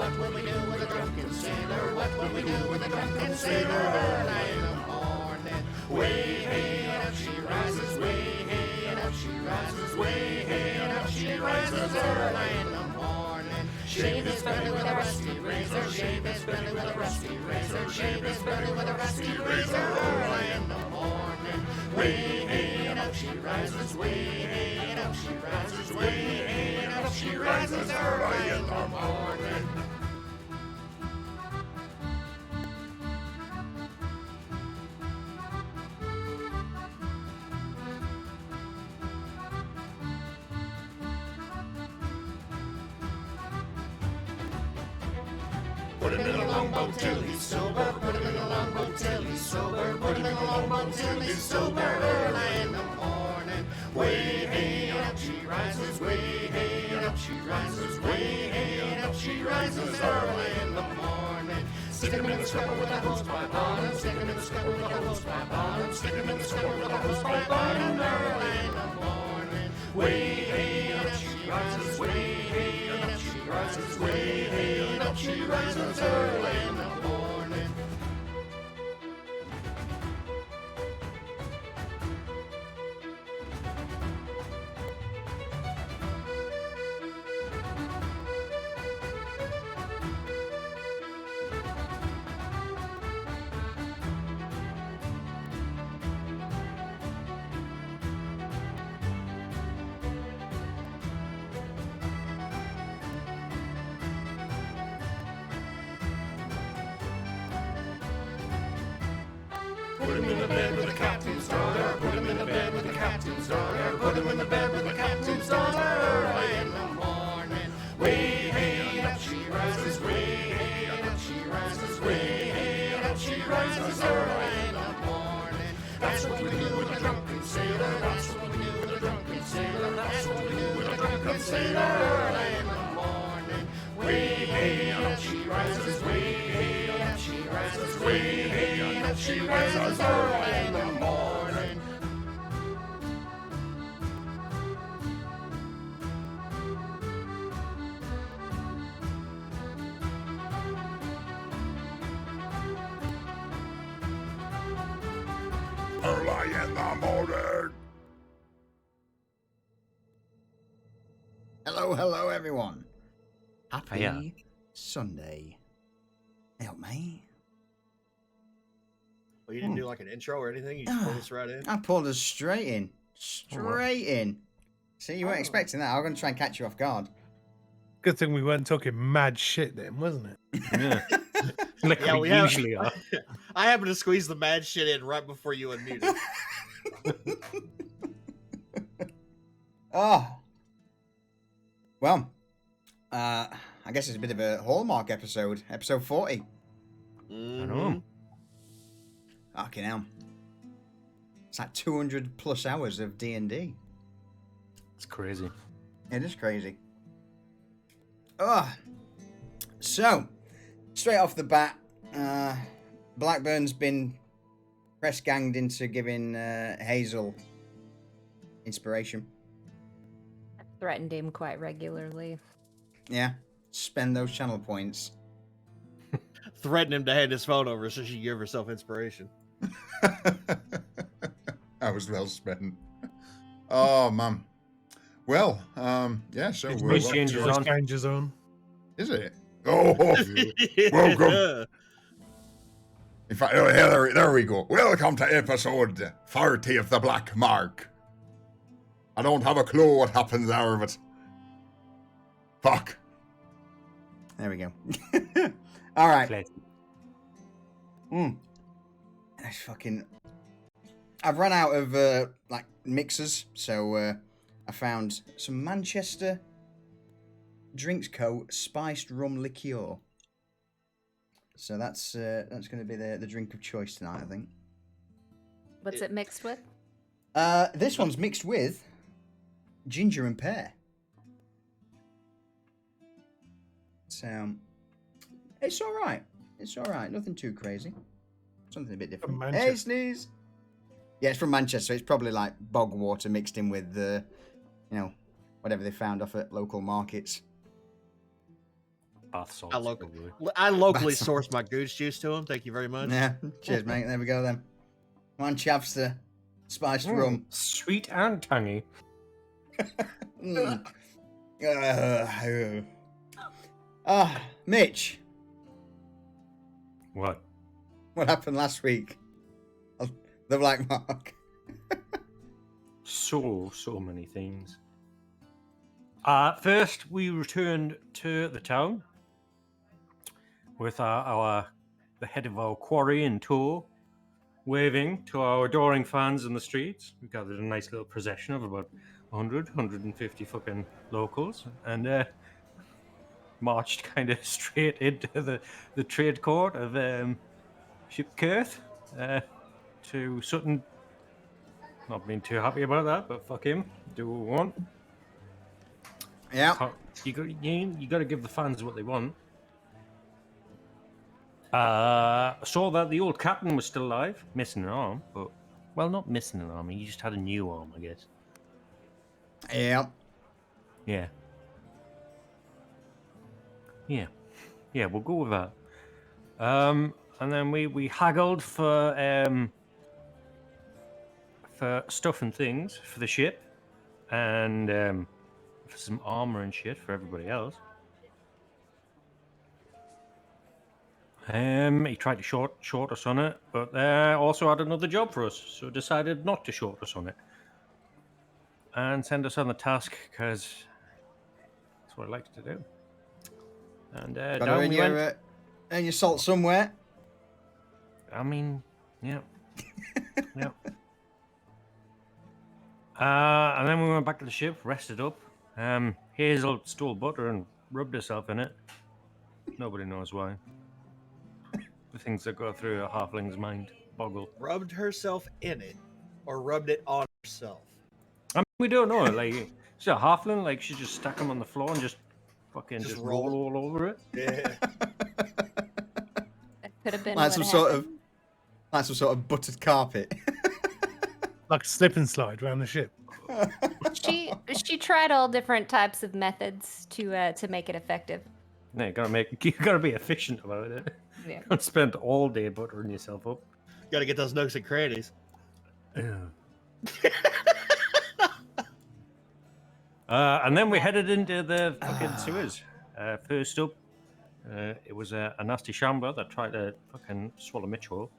What will we do with a drunken sailor? What will we do with a drunken sailor? Early in the morning, way hey and up she rises, way hey and up she rises, way hey and up she rises. Early in the morning, shave his belly with a rusty razor, shave his belly with a rusty razor, shave his belly with a rusty razor. Early in the morning, way hey and up she rises, way hey and up she rises, way hey and up she rises. Early in the morning. Put him in a longboat till he's sober. Put him in a longboat till he's sober. Put him in a longboat till he's sober. Early in the morning, way hey and up she rises. Way hey and up she rises. Way hey and up she rises. Early in the morning, stick him in the scupper with a hose pipe on him. Stick him in the scupper with a hose pipe on him. Stick him in the scupper with a hose pipe on him. Early in the morning, way hey and up she rises. Way hey and up she rises. Way hey and up she rises. Early in the morning. Put him in the bed with the captain's daughter. Put him in the bed with the captain's daughter. Put him in the bed with the captain's daughter. Early in the morning, way hey and up she rises. Way hey and up she rises. Way hey and up she rises. Early in the morning. That's what we do with a drunken sailor. That's what we do with a drunken sailor. That's what we do with a drunken sailor. Early in the morning, way hey and up she rises. Way hey and up she rises. Way hey and up she rises. Early in the morning. Early in the morning. Hello, everyone. Happy Hiya. Sunday. Help me. Well, you didn't do like an intro or anything? You just pulled us right in? I pulled us straight in. Straight in. See, you weren't expecting that. I was going to try and catch you off guard. Good thing we weren't talking mad shit then, wasn't it? Yeah. Like Yeah, we we have- usually are. I happened to squeeze the mad shit in right before you unmuted. Oh. Well, I guess it's a bit of a hallmark episode. Episode 40. I know. Fucking hell. It's like 200 plus hours of D&D. It's crazy. It is crazy. Oh. So, straight off the bat, Blackburn's been press ganged into giving Hazel inspiration. I've threatened him quite regularly. Yeah, spend those channel points. Threatened him to hand his phone over so she could give herself inspiration. That was well spent. Oh man. Well, yeah. So It's we're voice back changes to- on. Changes on. Is it? Oh, welcome. In fact, oh, yeah, there we go. Welcome to episode 30 of the Black Marque. I don't have a clue what happens out of it. Fuck. There we go. All right. Plenty. That's fucking. I've run out of like mixers, so I found some Manchester Drinks Co. spiced rum liqueur. So that's going to be the drink of choice tonight, I think. What's it mixed with? This one's mixed with ginger and pear. So it's all right. It's all right. Nothing too crazy. Something a bit different. From Hey, Manchester. sneeze. Yeah, it's from Manchester. It's probably like bog water mixed in with whatever they found off at local markets. Bath salts. Probably. I locally That's- source my goose juice to him. Thank you very much. Yeah, cheers, mate. There we go then. Manchester spiced rum. Sweet and tangy. Mm. Mitch, What? what happened last week? The Black Marque. So many things. First, we returned to the town with the head of our quarry in tow, waving to our adoring fans in the streets. We gathered a nice little procession of about 150 fucking locals, and marched kind of straight into the trade court of Shipkirth to Sutton. Not being too happy about that, but fuck him. Do what we want. Yeah. You got to give the fans what they want. Saw that the old captain was still alive, missing an arm, but well, not missing an arm. He just had a new arm, I guess. Yeah. Yeah. We'll go with that. And then we haggled for stuff and things for the ship, and for some armor and shit for everybody else. He tried to short us on it, but also had another job for us, so decided not to short us on it and send us on the task because that's what I like to do. And Gotta down earn we your, went. earn your salt somewhere. I mean, yeah, yeah. And then we went back to the ship, rested up. Hazel stole butter and rubbed herself in it. Nobody knows why. The things that go through a halfling's mind boggle. Rubbed herself in it, or rubbed it on herself. I mean, we don't know. Like, she's a halfling. Like, she just stack them on the floor and just fucking just roll all over it. Yeah. That could have been Like what some sort of, happened. like some sort of buttered carpet. Like a slip and slide around the ship. She tried all different types of methods to make it effective. No, you gotta be efficient about it. Yeah. Don't spend all day buttering yourself up. Got to get those nooks and crannies. And then we headed into the fucking sewers. First up, it was a nasty shambler that tried to fucking swallow Mitch whole.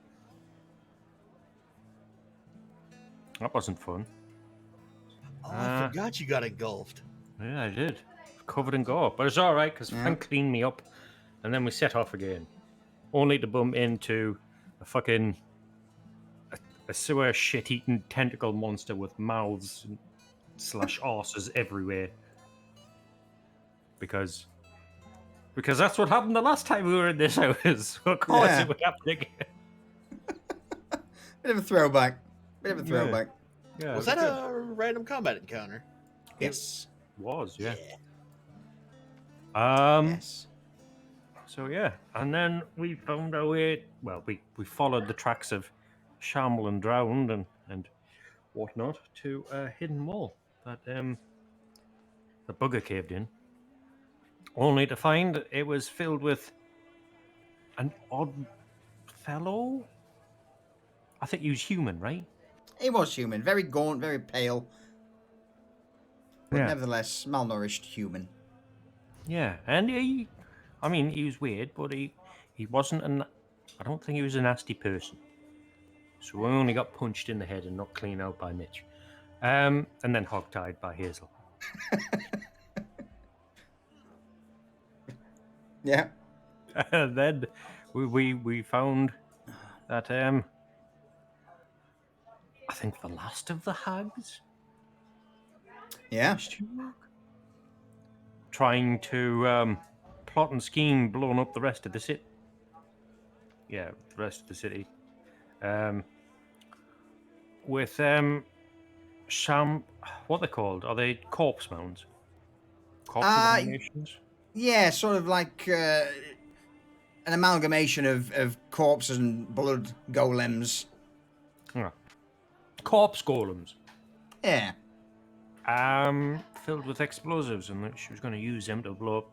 That wasn't fun. Oh, I forgot you got engulfed. Yeah, I did. Covered in gore. But it's alright, because Fang cleaned me up. And then we set off again. Only to bump into a fucking... a sewer shit-eating tentacle monster with mouths / arses everywhere. Because that's what happened the last time we were in this house. So of course Yeah. it would happen again. Bit of a throwback. Yeah, Was that a random combat encounter? Yes. was, yeah. Yes. So yeah, and then we found our way. Well, we followed the tracks of Shamble and Drowned and whatnot to a hidden wall that the bugger caved in, only to find it was filled with an odd fellow. I think he was human, right? He was human. Very gaunt, very pale. But Yeah. nevertheless, malnourished human. Yeah, and he was weird, but he wasn't I don't think he was a nasty person. So we only got punched in the head and knocked clean out by Mitch. And then hogtied by Hazel. Yeah. And then we found that I think the last of the hags Yeah. trying to plot and scheme blowing up the rest of the city. Yeah, the rest of the city. With what are they called? Are they corpse mounds? Corpse abominations? Yeah, sort of like an amalgamation of corpses and blood golems. Yeah. Corpse golems. Yeah. Filled with explosives, and that she was going to use them to blow up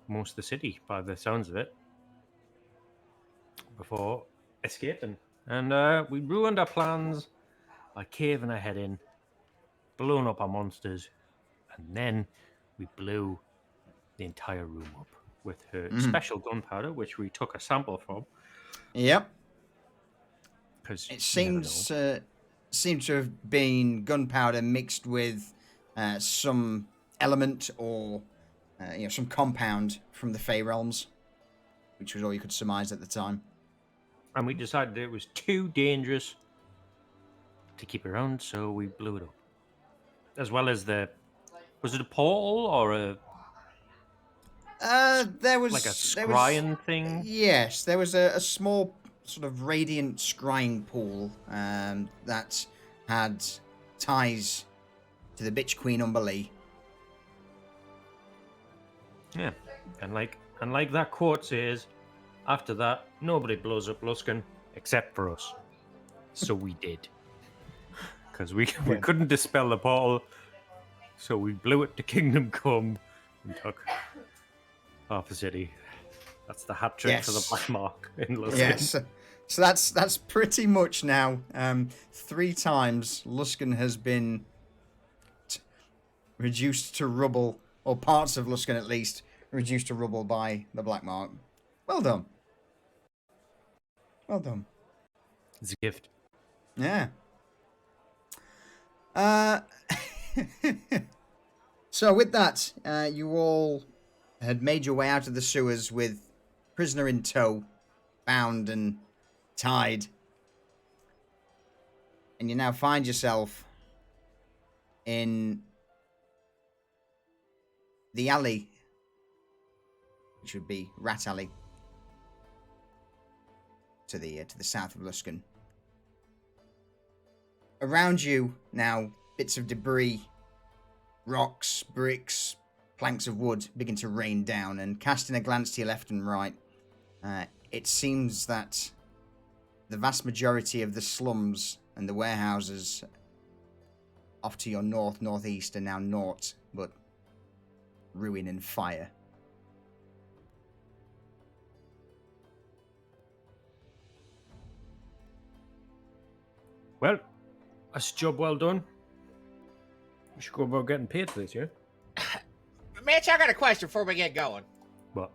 most of the city by the sounds of it before escaping. And we ruined our plans by caving our head in, blowing up our monsters, and then we blew the entire room up with her special gunpowder, which we took a sample from. Yep. Because It seems to have been gunpowder mixed with some element or some compound from the Fey realms, which was all you could surmise at the time. And we decided it was too dangerous to keep around, so we blew it up. As well as was it a portal or There was like a scrying thing? Yes, there was a small sort of radiant scrying pool that had ties to the bitch queen Umbra. Yeah, and like that quote says, after that, nobody blows up Luskan except for us. So we did. Because we couldn't dispel the portal, so we blew it to Kingdom Come and took half the city. That's the hat trick for the Black Marque in Luskan. Yes. So that's pretty much now 3 times Luskan has been reduced to rubble, or parts of Luskan at least, reduced to rubble by the Black Marque. Well done. Well done. It's a gift. Yeah. So with that, you all had made your way out of the sewers with prisoner in tow, bound and tied. And you now find yourself in the alley, which would be Rat Alley, to the south of Luskan. Around you now, bits of debris, rocks, bricks, planks of wood begin to rain down, and casting a glance to your left and right, it seems that the vast majority of the slums and the warehouses off to your northeast are now naught but ruin and fire. Well, that's a job well done. We should go about getting paid for this, yeah? Mitch, I got a question before we get going. What?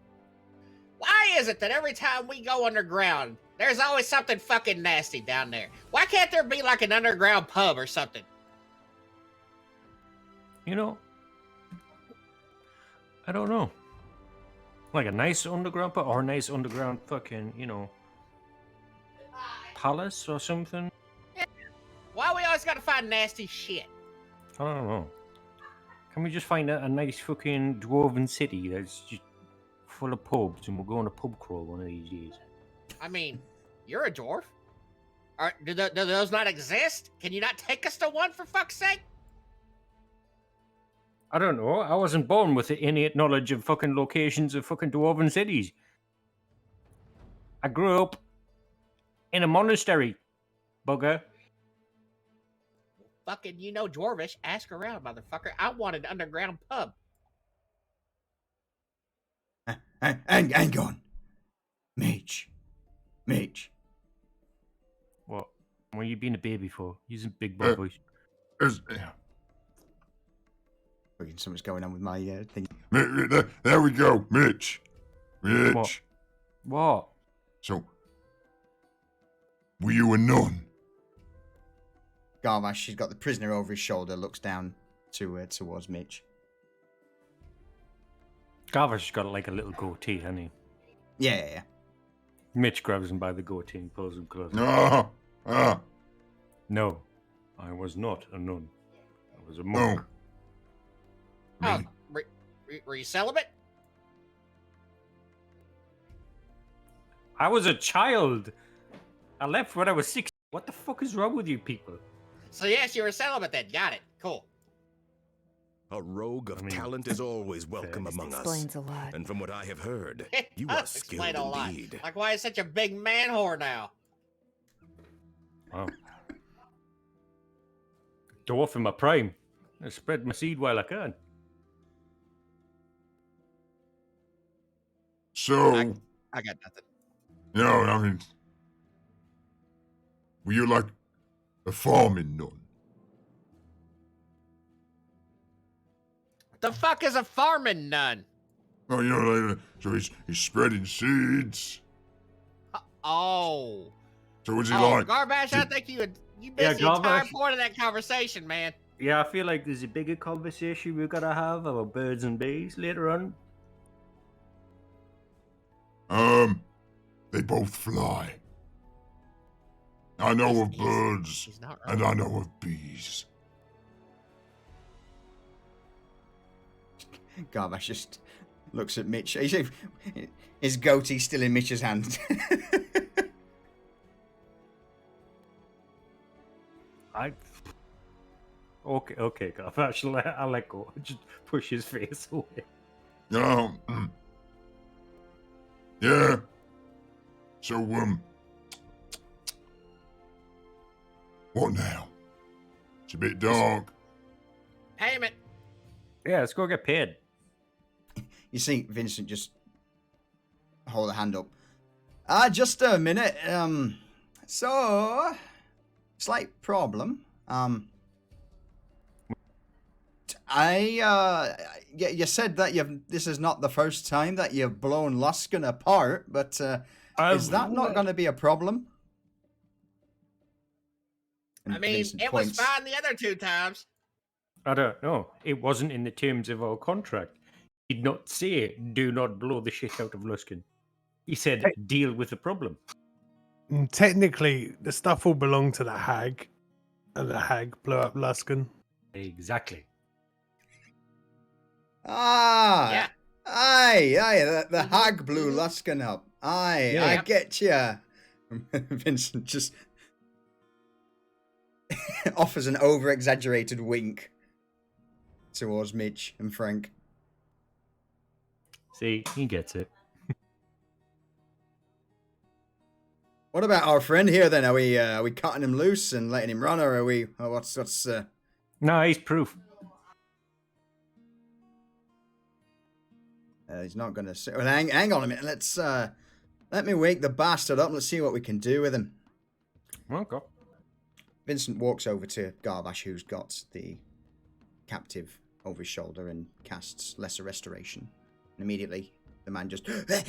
Why is it that every time we go underground, there's always something fucking nasty down there? Why can't there be like an underground pub or something? You know, I don't know. Like a nice underground pub or a nice underground fucking, palace or something? Why we always gotta find nasty shit? I don't know. Can we just find a nice fucking dwarven city that's just full of pubs and we'll go on a pub crawl one of these days? I mean, you're a dwarf. Do those not exist? Can you not take us to one for fuck's sake? I don't know. I wasn't born with the innate knowledge of fucking locations of fucking dwarven cities. I grew up in a monastery, bugger. Fucking, you know Dwarvish. Ask around, motherfucker. I want an underground pub. Hang on. Mage. What? What are you being a baby for? Using big boy voice. Fucking something's going on with my thing. There we go, Mitch. What? So, were you a nun? Garvash, she's got the prisoner over his shoulder, looks down towards Mitch. Garva's got like a little goatee, hasn't he? Yeah. Mitch grabs him by the goatee and pulls him closer. No, I was not a nun. I was a monk. Oh, were you celibate? I was a child. I left when I was 6. What the fuck is wrong with you people? So yes, you were celibate then. Got it. Cool. A rogue of talent is always welcome among us. Explains a lot. And from what I have heard, It you does are skilled explain a lot. indeed. Like, why is such a big man whore now? Wow. Dwarf in my prime. I spread my seed while I can. So, I got nothing. no, I mean, were you like a farming nun? The fuck is a farming nun? Oh, you know, like, so he's spreading seeds. Oh. So was he Oh, like? Garbash, I did- think you Yeah, missed the entire Garbash. point of that conversation, man. Yeah, I feel like there's a bigger conversation we've got to have about birds and bees later on. They both fly. I know of birds, He's not and wrong. I know of bees. Garbash just looks at Mitch. His goatee still in Mitch's hand. Okay, Garbash, I'll let go. Just push his face away. Yeah. So, what now? It's a bit dark. Payment. Yeah, let's go get paid. You see Vincent just hold a hand up. Just a minute. So slight problem. You said that this is not the first time that you've blown Luskin apart, but is that not going to be a problem? And I mean, Vincent it was points. fine the other 2 times. I don't know. It wasn't in the terms of our contract. He did not say, do not blow the shit out of Luskin. He said, deal with the problem. And technically, the stuff all belonged to the hag, and the hag blew up Luskin. Exactly. Yeah. Aye, the hag blew Luskin up. Aye, Yeah. I get ya. Vincent just offers an over-exaggerated wink towards Mitch and Frank. See, he gets it. What about our friend here then? Are we cutting him loose and letting him run, or are we? What's No, he's proof. he's not gonna sit. Well, hang on a minute. Let's let me wake the bastard up. Let's see what we can do with him. Okay. Vincent walks over to Garbash, who's got the captive over his shoulder, and casts Lesser Restoration. And immediately, the man just, where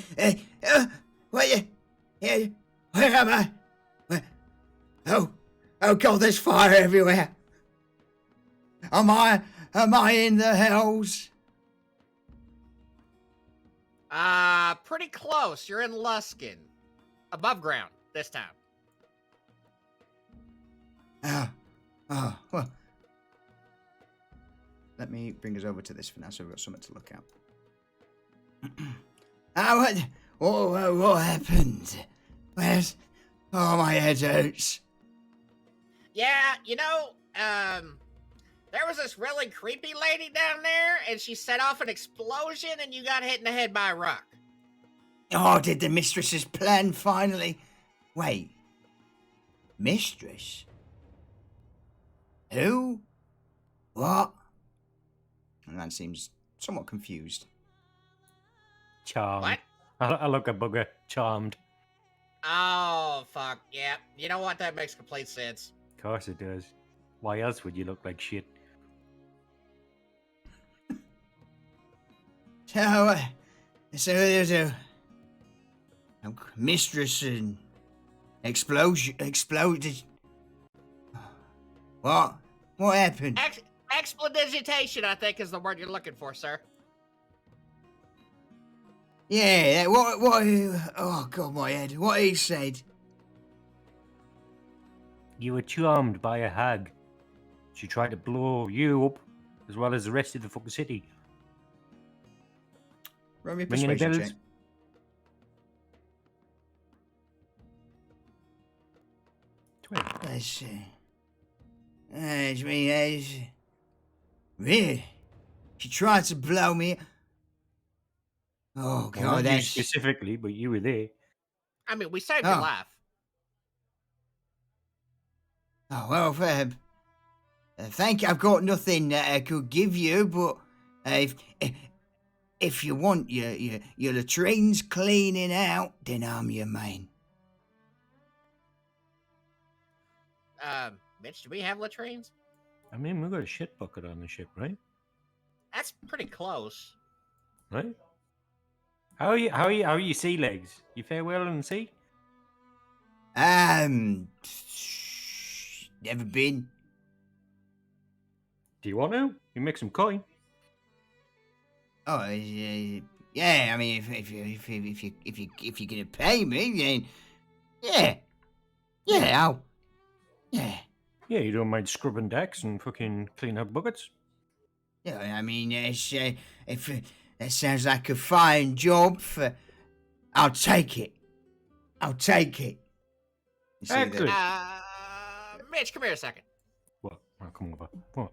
am I? Oh God, there's fire everywhere. Am I in the hells? Pretty close. You're in Luskin. Above ground this time. Well. Let me bring us over to this for now, so we've got something to look at. What happened? Where's... Oh, my head hurts. Yeah, there was this really creepy lady down there, and she set off an explosion, and you got hit in the head by a rock. Oh, did the mistress's plan finally... Wait. Mistress? Who? What? The man seems somewhat confused. Charmed. What? I look at Bugger. Charmed. Oh, fuck. Yeah. You know what? That makes complete sense. Of course it does. Why else would you look like shit? So there's a mistress and exploded. What happened? Explodigitation, I think, is the word you're looking for, sir. Yeah, what, oh God, my head. What he said. You were charmed by a hag. She tried to blow you up, as well as the rest of the fucking city. Roll me a Ring any persuasion bells? check. Let's see. Really? She tried to blow me. Oh Well, God, not you that's... specifically, but you were there. I mean, we saved your Oh. life. Oh, well, thank you. I've got nothing that I could give you, but if if you want your latrines cleaning out, then I'm your man. Mitch, do we have latrines? I mean, we've got a shit bucket on the ship, right? That's pretty close. Right? How are you sea legs? You fare well in the sea? Never been. Do you want to? You make some coin. Oh, yeah. I mean, if you're gonna pay me, then yeah. Yeah, you don't mind scrubbing decks and fucking clean up buckets? Yeah, I mean, if that sounds like a fine job, I'll take it. You see the- Excellent. Mitch, come here a second. What? I'll come over. What?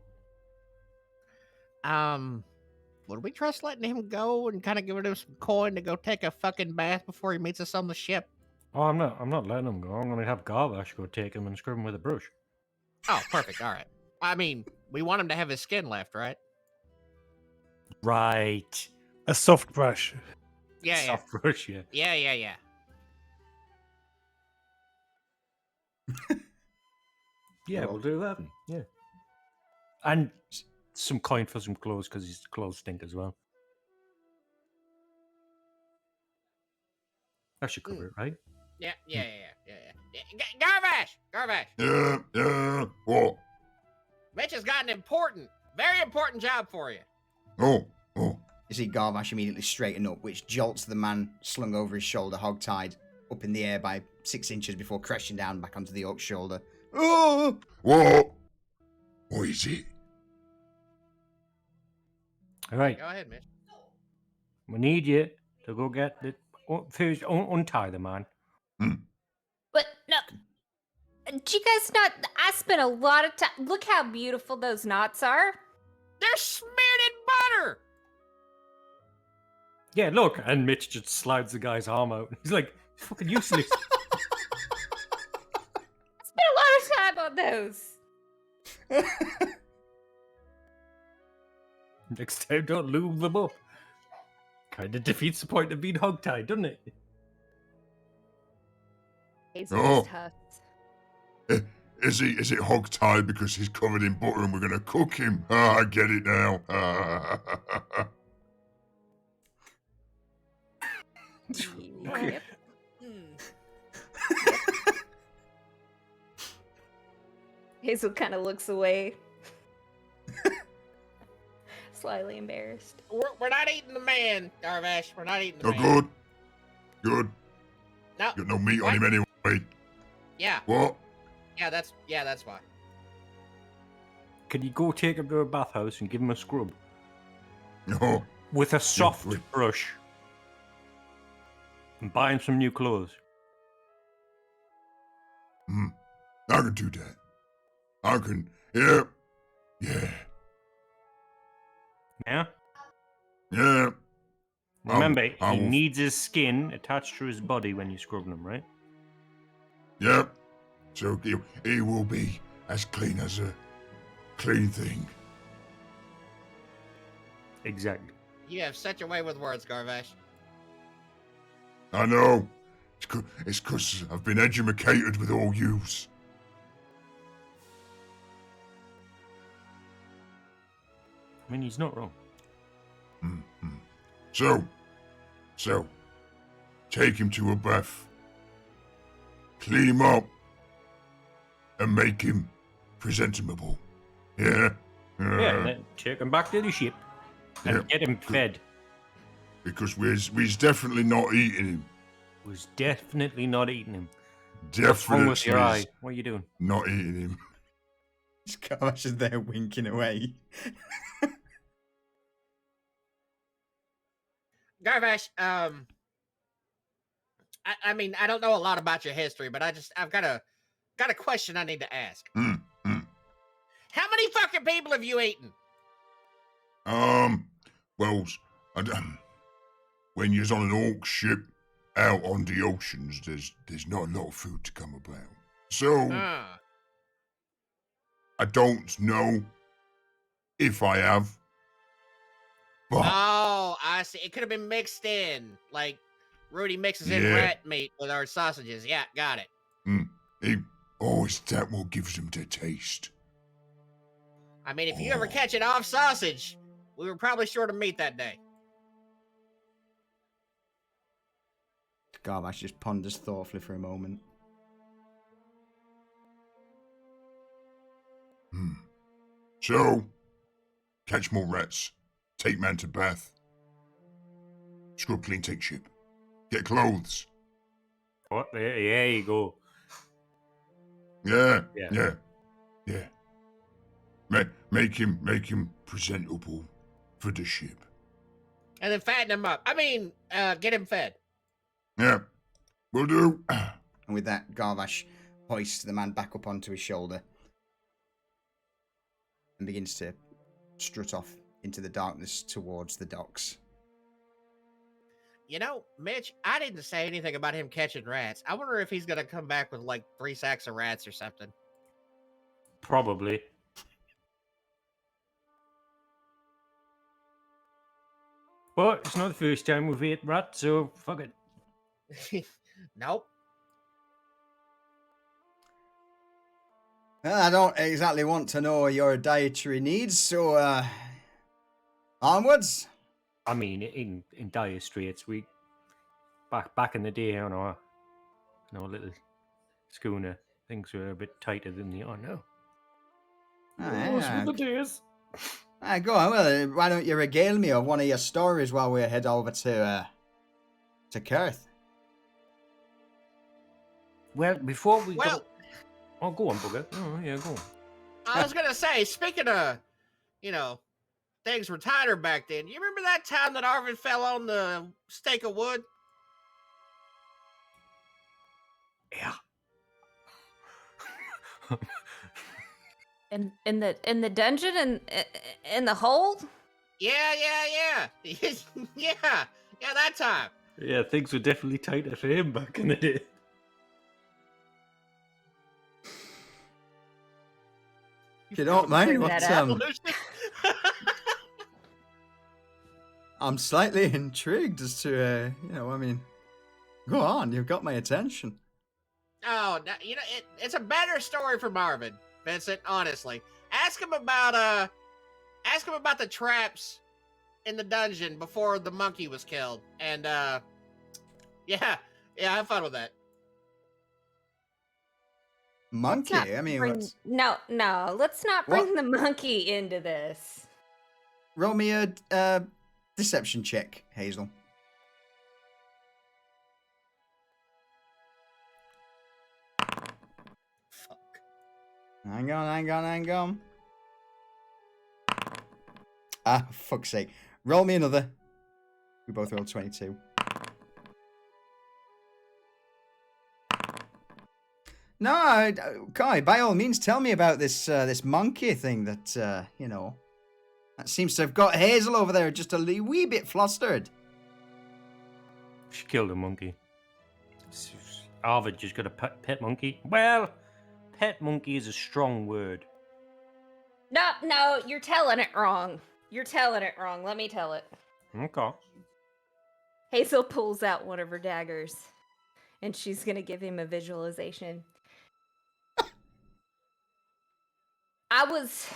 Would we trust letting him go and kind of giving him some coin to go take a fucking bath before he meets us on the ship? Oh, I'm not letting him go. I'm gonna have Garvash go take him and scrub him with a brush. Oh, perfect. All right. I mean, we want him to have his skin left, right? Right. A soft brush. Yeah, yeah. Soft brush, yeah. Yeah. Yeah, we'll do that. Yeah. And some coin for some clothes because his clothes stink as well. That should cover it, right? Yeah. Garvash! Yeah. What? Mitch has got an very important job for you. Oh. You see Garvash immediately straighten up, which jolts the man slung over his shoulder, hogtied up in the air by 6 inches before crashing down back onto the orc's shoulder. Oh! What? What is it? All right. Go ahead, Mitch. We need you to go get the first untie the man. But no, do you guys not? I spent a lot of time. Look how beautiful those knots are. They're smeared in butter. Yeah, look, and Mitch just slides the guy's arm out. He's like, fucking useless. I spent a lot of time on those. Next time, don't lube them up. Kind of defeats the point of being hogtied, doesn't it? Oh. Tough. Is it hogtied because he's covered in butter and we're gonna cook him? Ah, I get it now. Yep. Hazel kind of looks away. Slightly embarrassed. We're not eating the man, Garvash. We're not eating the Oh, man. good. No. Got no meat What? on him anyway. Yeah. What? Yeah, that's fine. Can you go take him to a bathhouse and give him a scrub? No. With a soft wait. brush. And buy him some new clothes. I can do that. I can. Yeah. Yeah? Yeah. Remember, I he will- needs his skin attached to his body when you're scrubbing him, right? Yeah. So he will be as clean as a clean thing. Exactly. You have such a way with words, Garvash. I know. It's 'cause I've been educated with all yous. I mean, he's not wrong. So, take him to a bath, clean him up, and make him presentable. Yeah? Yeah, and then take him back to the ship and Yeah, get him good. fed. Because we's definitely not eating him. Was definitely not eating him. What's wrong with your eye? Definitely What are you doing? not eating him. Garvash is there winking away. Garvash, I mean, I don't know a lot about your history, but I've got a question I need to ask. Hmm. How many fucking people have you eaten? Well, when you're on an orc ship out on the oceans, there's not a lot of food to come about. So, I don't know if I have, but Oh, I see. It could have been mixed in, like Rudy mixes in Yeah. rat meat with our sausages. Yeah, got it. He always that what gives them the taste. I mean, if you ever catch an off sausage, we were probably short of meat that day. Garbash just ponders thoughtfully for a moment. So, catch more rats, take man to bath, scrub clean, take ship, get clothes. What? There you go. Yeah. Yeah. Make him presentable for the ship. And then fatten him up. I mean, get him fed. Yeah, will do. And with that, Garvash hoists the man back up onto his shoulder and begins to strut off into the darkness towards the docks. You know, Mitch, I didn't say anything about him catching rats. I wonder if he's gonna come back with like 3 sacks of rats or something. Probably. But it's not the first time we've ate rats, so fuck it. Nope. Well, I don't exactly want to know your dietary needs, so onwards. I mean, in dire straits, we back in the day on our little schooner, things were a bit tighter than they are now. Those were the days. Go on. Well, why don't you regale me of one of your stories while we head over to Kurth? Well, before we Well- go... Oh, go on, bugger. Oh, yeah, go on. I was gonna say, speaking of, things were tighter back then. You remember that time that Arvin fell on the stake of wood? Yeah. In the dungeon and in the hold? Yeah. yeah, that time. Yeah, things were definitely tighter for him back in the day. If you don't mind, Bring what, that up. I'm slightly intrigued as to, go on, you've got my attention. Oh, it's a better story for Marvin, Vincent. Honestly, ask him about the traps in the dungeon before the monkey was killed, and yeah, have fun with that. Monkey? Let's not I mean, what's... no, let's not bring the monkey into this. Roll me a deception check, Hazel. Fuck. Hang on. Ah, fuck's sake. Roll me another. We both rolled 22. No, Kai, by all means, tell me about this monkey thing that, that seems to have got Hazel over there just a wee bit flustered. She killed a monkey. Arvid just got a pet monkey. Well, pet monkey is a strong word. No, you're telling it wrong. Let me tell it. Okay. Hazel pulls out one of her daggers, and she's gonna give him a visualization. I was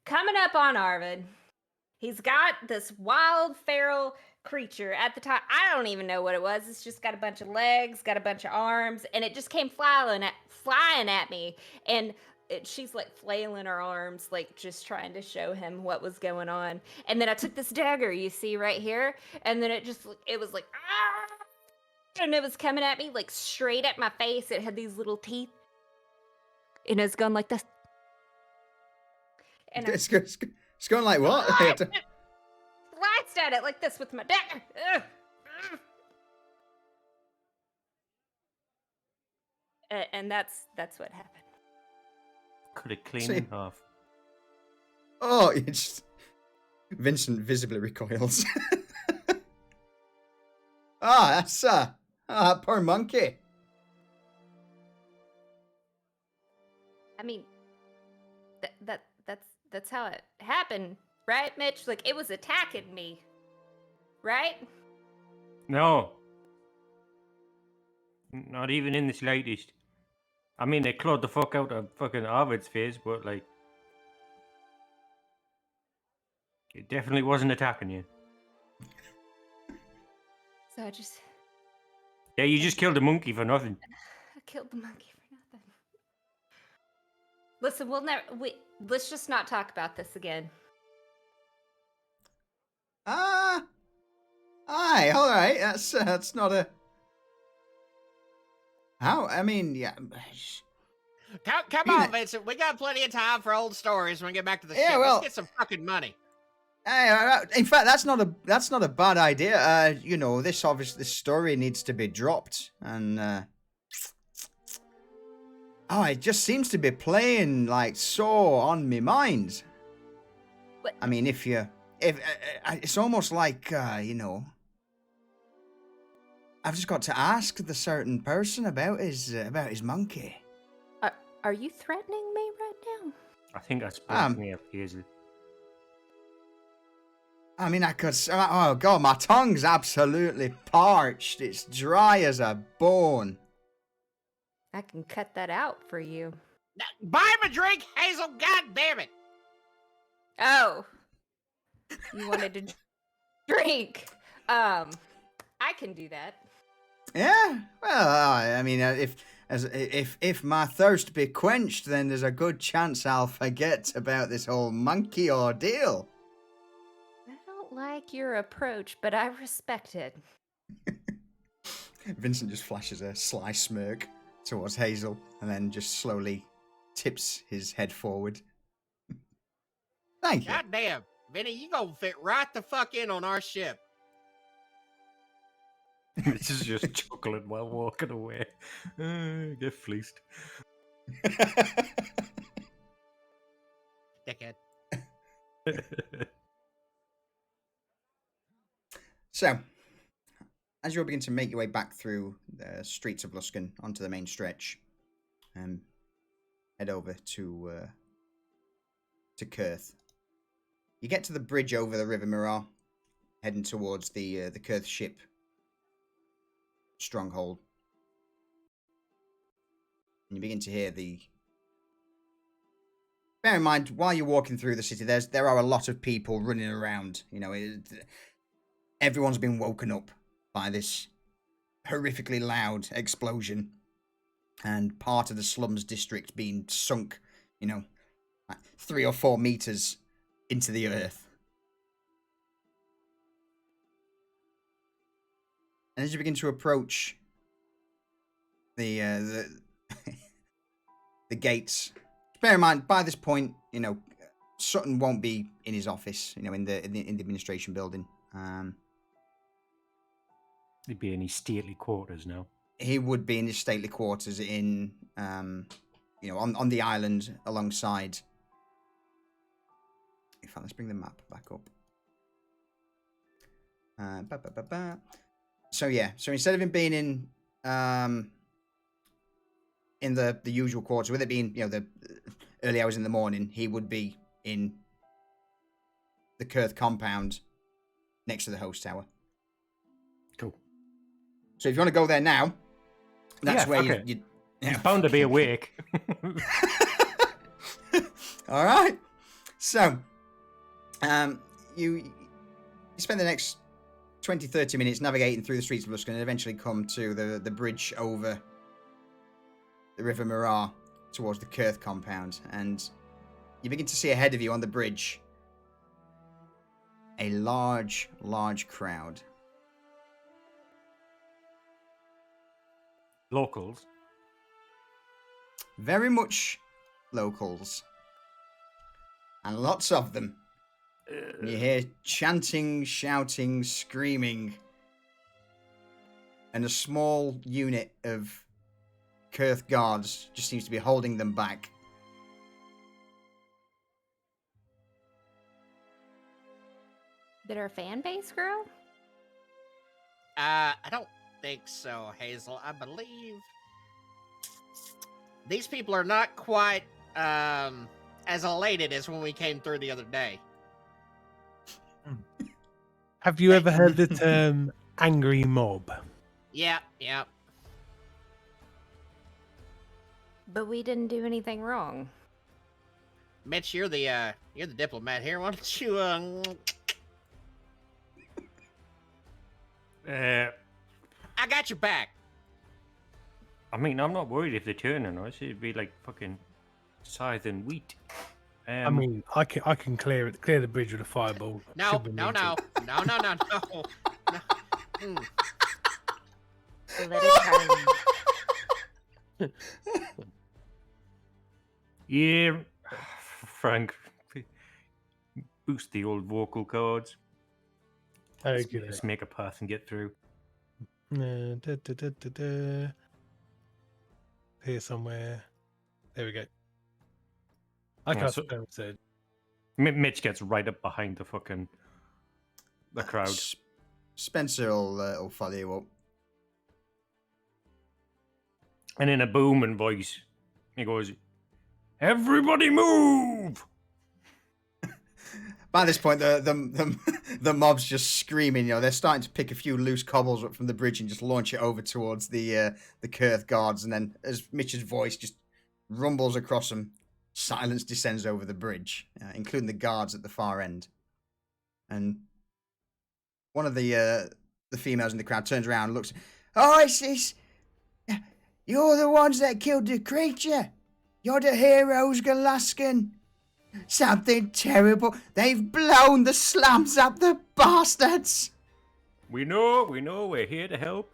coming up on Arvid. He's got this wild feral creature at the top. I don't even know what it was. It's just got a bunch of legs, got a bunch of arms, and it just came flying at me. And she's like flailing her arms, like just trying to show him what was going on. And then I took this dagger you see right here, and then it was like, ah! And it was coming at me like straight at my face. It had these little teeth, and it's going like this. And I It's going like what? sliced at it like this with my dagger. And that's what happened. Could have cleaned See? in half. Oh, it's Vincent visibly recoils. That's that poor monkey. I mean, that's how it happened, right, Mitch? Like, it was attacking me. right? No. Not even in the slightest. I mean, they clawed the fuck out of fucking Arvid's face, but like, it definitely wasn't attacking you. So I just Yeah, you just killed a monkey for nothing. I killed the monkey for nothing. Listen, let's just not talk about this again. Aye, all right. That's not a. How? I mean, yeah. Come on, Vincent. We got plenty of time for old stories when we get back to the Yeah, ship. well- Let's get some fucking money. Hey, in fact, that's not a bad idea. This story needs to be dropped, and it just seems to be playing like so on me mind. What? I mean, if it's almost like I've just got to ask the certain person about his monkey. Are you threatening me right now? I think I spoke me up, Hazel. I mean, I could. Oh God, my tongue's absolutely parched. It's dry as a bone. I can cut that out for you. Now, buy him a drink, Hazel. God damn it. Oh, you wanted to drink? I can do that. Yeah. Well, I mean, if my thirst be quenched, then there's a good chance I'll forget about this whole monkey ordeal. I don't like your approach, but I respect it. Vincent just flashes a sly smirk towards Hazel, and then just slowly tips his head forward. Thank you. God damn. Vinny, you gonna fit right the fuck in on our ship. This is just chuckling while walking away. Get fleeced. Dickhead. So, as you all begin to make your way back through the streets of Luskan onto the main stretch, head over to Kurth. You get to the bridge over the River Mirror, heading towards the Kurth ship stronghold, and you begin to hear the. Bear in mind, while you're walking through the city, there are a lot of people running around. Everyone's been woken up by this horrifically loud explosion, and part of the slums district being sunk, like 3 or 4 meters into the earth. And as you begin to approach the the gates, bear in mind, by this point, Sutton won't be in his office, in the administration building. He'd be in his stately quarters now. He would be in his stately quarters in, on the island alongside. In fact, let's bring the map back up. So instead of him being in the usual quarters, with it being the early hours in the morning, he would be in the Kurth compound next to the host tower. Cool. So if you want to go there now, that's where okay. you He's bound to be awake. All right. So, you spend the next 20-30 minutes navigating through the streets of Luskan and eventually come to the bridge over the River Mirror towards the Kurth compound, and you begin to see ahead of you on the bridge a large crowd. Locals. Very much locals. And lots of them. You hear chanting, shouting, screaming. And a small unit of Kurth guards just seems to be holding them back. Did our fan base grow? I don't think so, Hazel. I believe these people are not quite as elated as when we came through the other day. Have you ever heard the term angry mob? Yeah. But we didn't do anything wrong. Mitch, you're the diplomat here. Why don't you I got your back. I mean, I'm not worried if they turn on us. It'd be like fucking scything wheat. I mean, I can clear the bridge with a fireball. No. should we need to. No. Mm. Let it turn. Yeah, Frank, boost the old vocal cords. Okay. Just make a path and get through. Here somewhere. There we go. I Yeah, can't so- say. Mitch gets right up behind the crowd. Spencer will follow you up. And in a booming voice, he goes, "Everybody move!" By this point, the mob's just screaming. You know, they're starting to pick a few loose cobbles up from the bridge and just launch it over towards the Kurth guards. And then, as Mitch's voice just rumbles across them, silence descends over the bridge, including the guards at the far end. And one of the females in the crowd turns around and looks. Oh, it's you're the ones that killed the creature. You're the heroes, Galaskan. Something terrible. They've blown the slums up, the bastards. We know, we're here to help.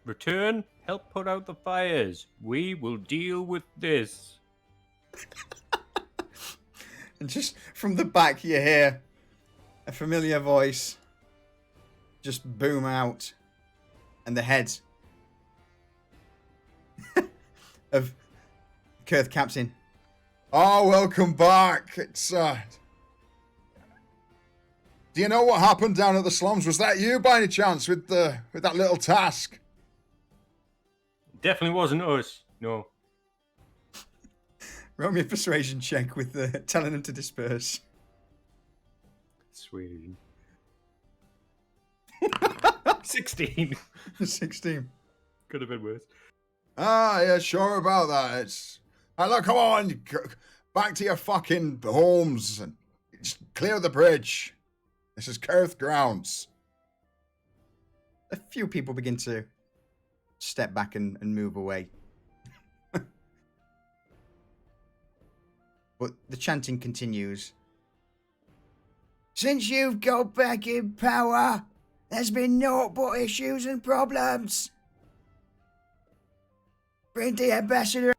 Return, help put out the fires. We will deal with this. And just from the back, you hear a familiar voice just boom out, and the head of Kurth Captain. Oh, welcome back. It's do you know what happened down at the slums? Was that you by any chance with that little task? Definitely wasn't us. No. Roll me a persuasion check with telling them to disperse. Sweet. 16. 16. Could have been worse. Ah, yeah, sure about that. It's look, come on, back to your fucking homes and just clear the bridge. This is Kurth grounds. A few people begin to step back and move away. But the chanting continues. Since you've got back in power, there's been naught but issues and problems. Bring the ambassador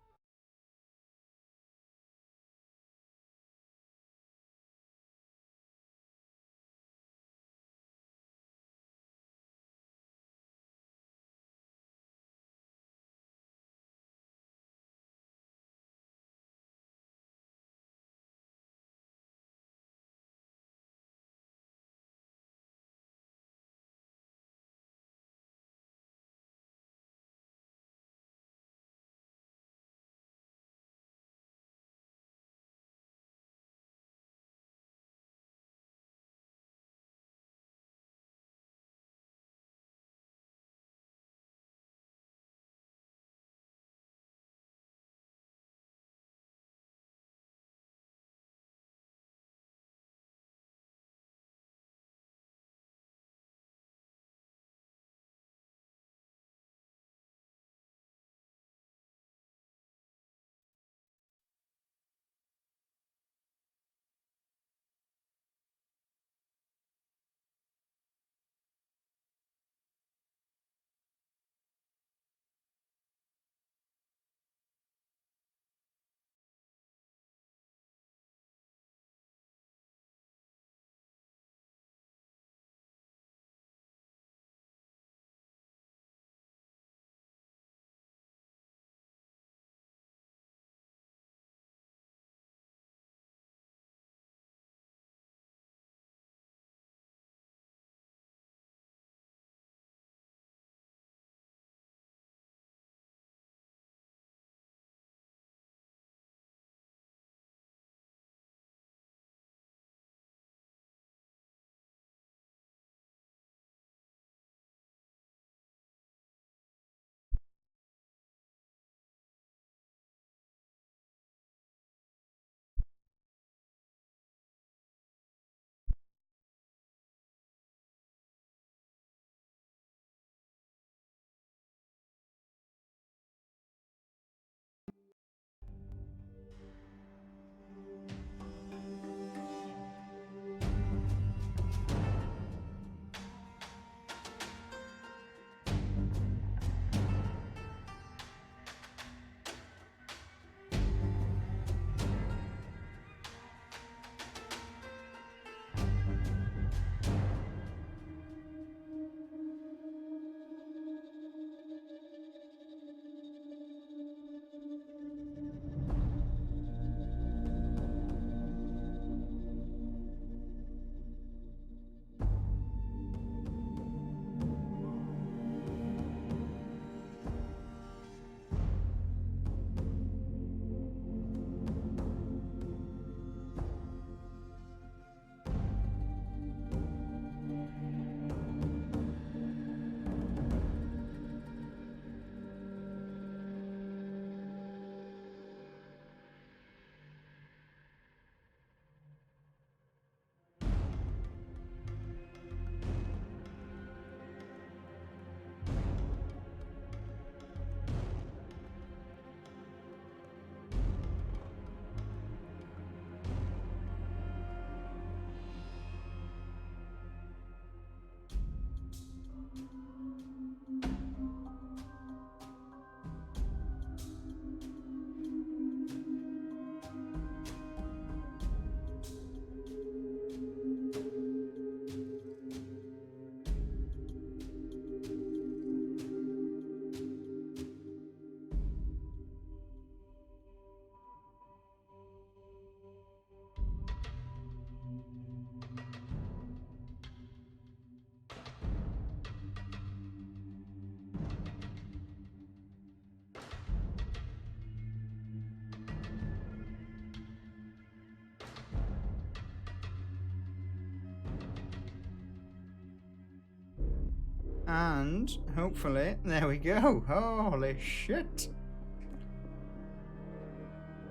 And hopefully, there we go. Holy shit.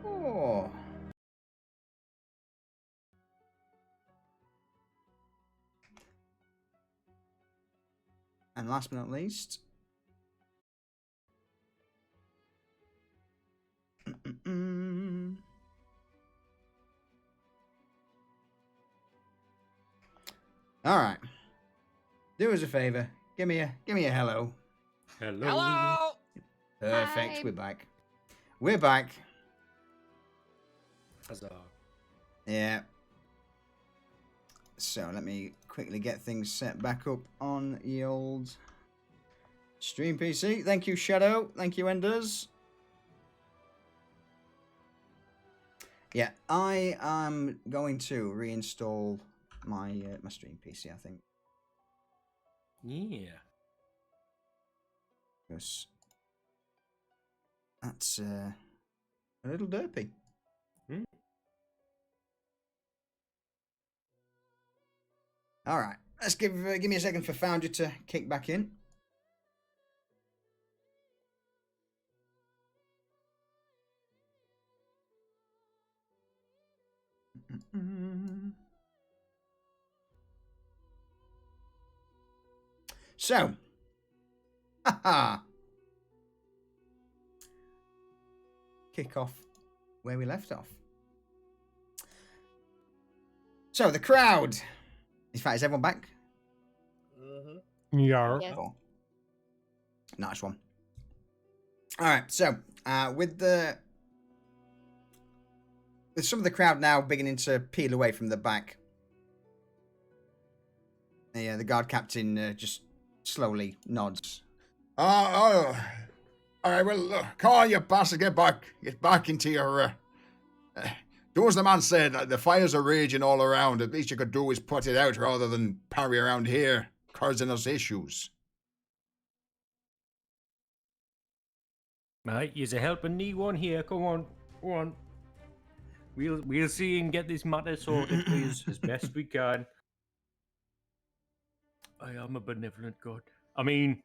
Oh. And last but not least. All right. Do us a favor. Give me a hello. Hello. Hello. Perfect. Hi. We're back. We're back. Huzzah. Yeah. So let me quickly get things set back up on the old stream PC. Thank you, Shadow. Thank you, Enders. Yeah, I am going to reinstall my my stream PC, I think. Yeah. Because that's a little derpy. All right, let's give me a second for Founder to kick back in. So, haha, kick off where we left off. So the crowd. In fact, is everyone back? Yeah. Yes. Cool. Nice one. All right, so with some of the crowd now beginning to peel away from the back, the guard captain just slowly nods. All right, well, look, come on, you bastard, get back into your, do as the man said, the fires are raging all around, at least you could do is put it out rather than parry around here, causing us issues. Right, you's a helping me one here. Come on, go on. We'll see and get this matter sorted, please, as best we can. I am a benevolent god. I mean,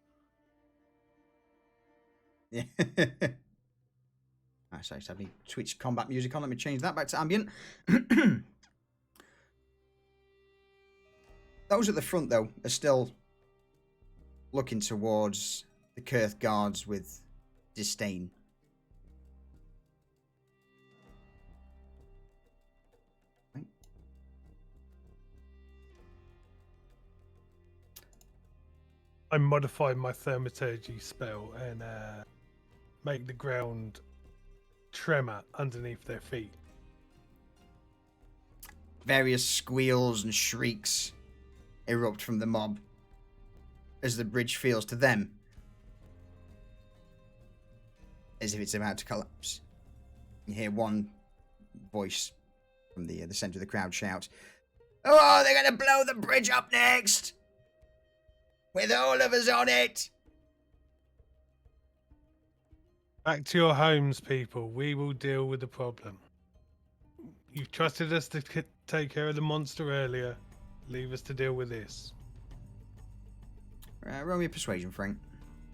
Yeah. I sorry, to have me Twitch combat music on. Let me change that back to ambient. Those at the front, though, are still looking towards the Kurth guards with disdain. Right. I modify my thaumaturgy spell and make the ground tremor underneath their feet. Various squeals and shrieks erupt from the mob as the bridge feels to them as if it's about to collapse. You hear one voice from the center of the crowd shout, "Oh, they're going to blow the bridge up next! With all of us on it!" Back to your homes, people. We will deal with the problem. You trusted us to take care of the monster earlier. Leave us to deal with this. Roll me a persuasion, Frank.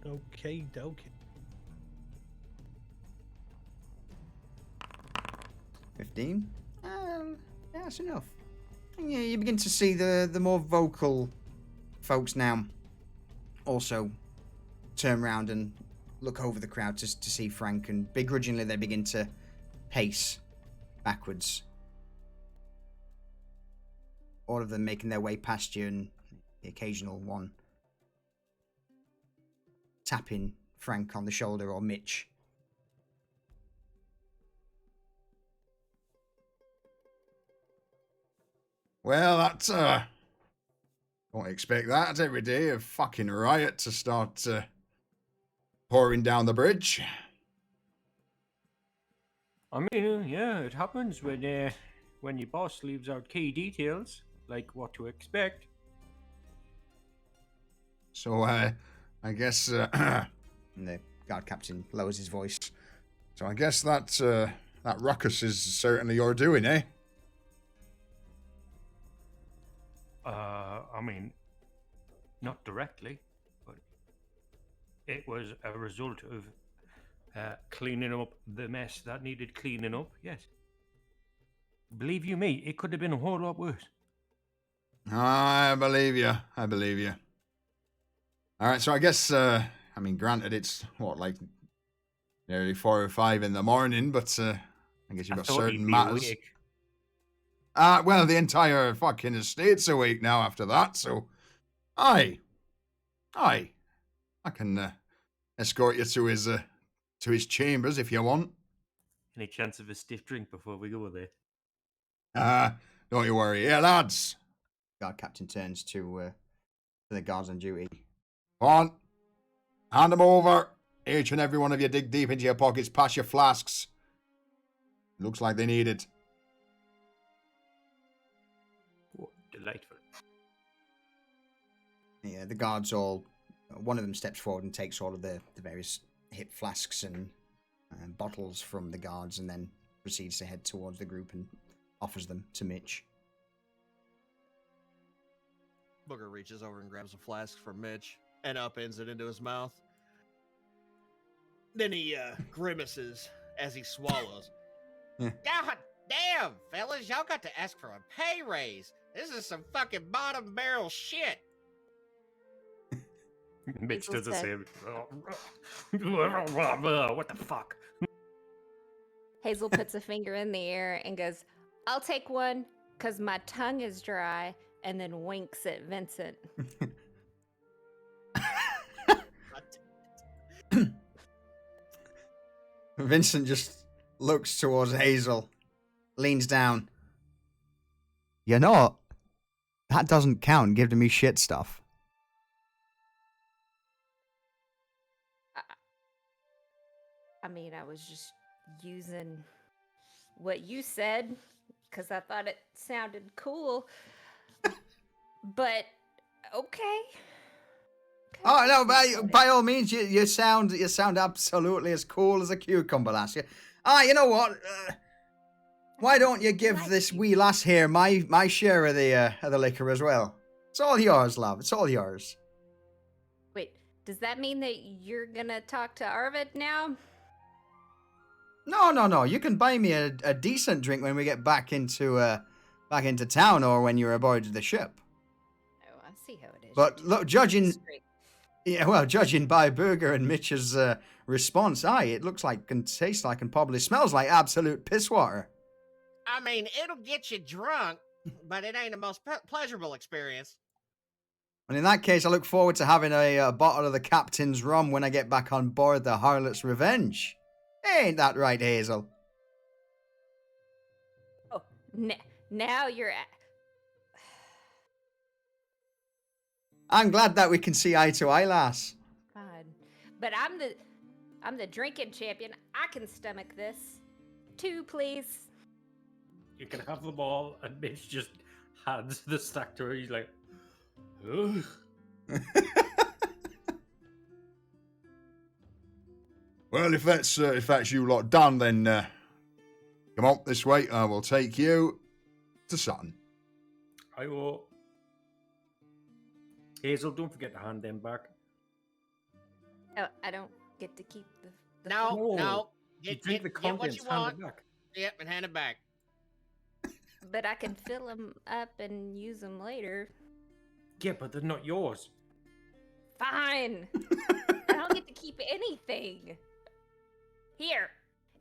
Okay, dokie. 15. Yeah, that's enough. And yeah, you begin to see the more vocal folks now also turn around and look over the crowd to see Frank, and begrudgingly they begin to pace backwards. All of them making their way past you, and the occasional one tapping Frank on the shoulder, or Mitch. Well, that's, don't expect that every day, a fucking riot to start, pouring down the bridge. I mean, yeah, it happens when your boss leaves out key details, like what to expect. So, I guess, And the guard captain lowers his voice. so I guess that ruckus is certainly your doing, eh? I mean, not directly, but It was a result of cleaning up the mess that needed cleaning up. Yes. Believe you me, it could have been a whole lot worse. I believe you. I believe you. All right, so I guess, I mean, granted, it's, what, like, nearly 4 or 5 in the morning, but I guess you've got thought he'd certain be matters. awake. Well, the entire fucking estate's awake now after that, so aye. I can escort you to his chambers if you want. Any chance of a stiff drink before we go there? Don't you worry. Yeah, lads. Guard captain turns to the guards on duty. Come on. Hand them over. Each and every one of you dig deep into your pockets, pass your flasks. Looks like they need it. Oh, delightful. Yeah, the guards all. One of them steps forward and takes all of the various hip flasks and bottles from the guards, and then proceeds to head towards the group and offers them to Mitch. Booger reaches over and grabs a flask from Mitch and upends it into his mouth. Then he grimaces as he swallows. God damn, fellas, y'all got to ask for a pay raise. This is some fucking bottom barrel shit. Mitch Hazel does the said- same. What the fuck? Hazel puts a finger in the air and goes, I'll take one because my tongue is dry, and then winks at Vincent. Vincent just looks towards Hazel, leans down. You know, that doesn't count giving me shit stuff. I mean, I was just using what you said because I thought it sounded cool. But okay. Oh no! By all means, you sound absolutely as cool as a cucumber, lass. You know what? Why don't you give this wee lass here my share of the liquor as well? It's all yours, love. It's all yours. Wait, does that mean that you're gonna talk to Arvid now? No. You can buy me a decent drink when we get back into town, or when you're aboard the ship. Oh, I see how it is. But You're look, just judging straight. judging by Burger and Mitch's response, it looks like and tastes like and probably smells like absolute piss water. I mean, it'll get you drunk, but it ain't the most pleasurable experience. And in that case, I look forward to having a bottle of the captain's rum when I get back on board the Harlot's Revenge. Ain't that right, Hazel? Oh, now you're at. I'm glad that we can see eye to eye, lass. God. But I'm the drinking champion. I can stomach this. 2, please. You can have them all, and Mitch just hands the stack to her. He's like, ugh. Well, if that's you lot done, then come on this way. I will take you to Sutton. I will. Hazel, don't forget to hand them back. Oh, I don't get to keep the No. You drink the Get what contents, you hand want. them back. Yep, and hand it back. But I can fill them up and use them later. Yeah, but they're not yours. Fine. I don't get to keep anything. Here.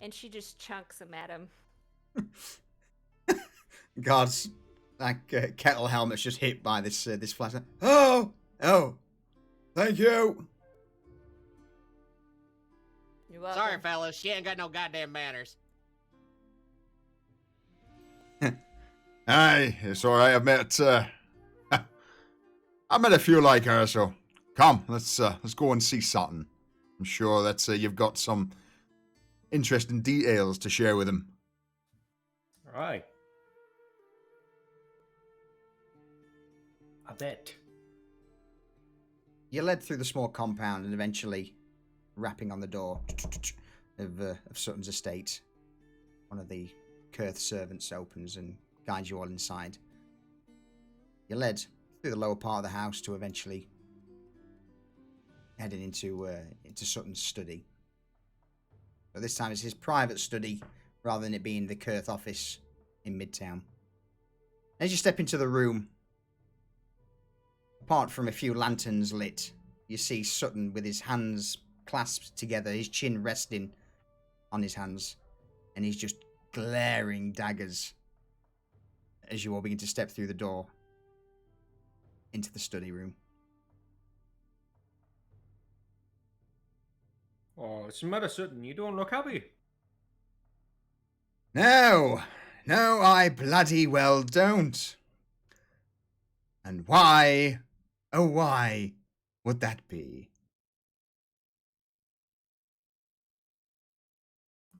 And she just chunks them at him. God's that kettle helmet's just hit by this flash. Oh, thank you. You're welcome. Sorry, fellas, she ain't got no goddamn manners. Aye, it's all right. I've met a few like her. So come, let's go and see Sutton. I'm sure that you've got some interesting details to share with him. All right. I bet. You led through the small compound and eventually, rapping on the door of Sutton's estate, one of the Kurth servants opens and guides you all inside. You're led through the lower part of the house to eventually heading into Sutton's study. But this time it's his private study rather than it being the Kurth office in Midtown. As you step into the room, apart from a few lanterns lit, you see Sutton with his hands clasped together, his chin resting on his hands, and he's just glaring daggers as you all begin to step through the door into the study room. Oh, what's the matter, Sutton? You don't look happy. No, I bloody well don't. And why, oh why, would that be?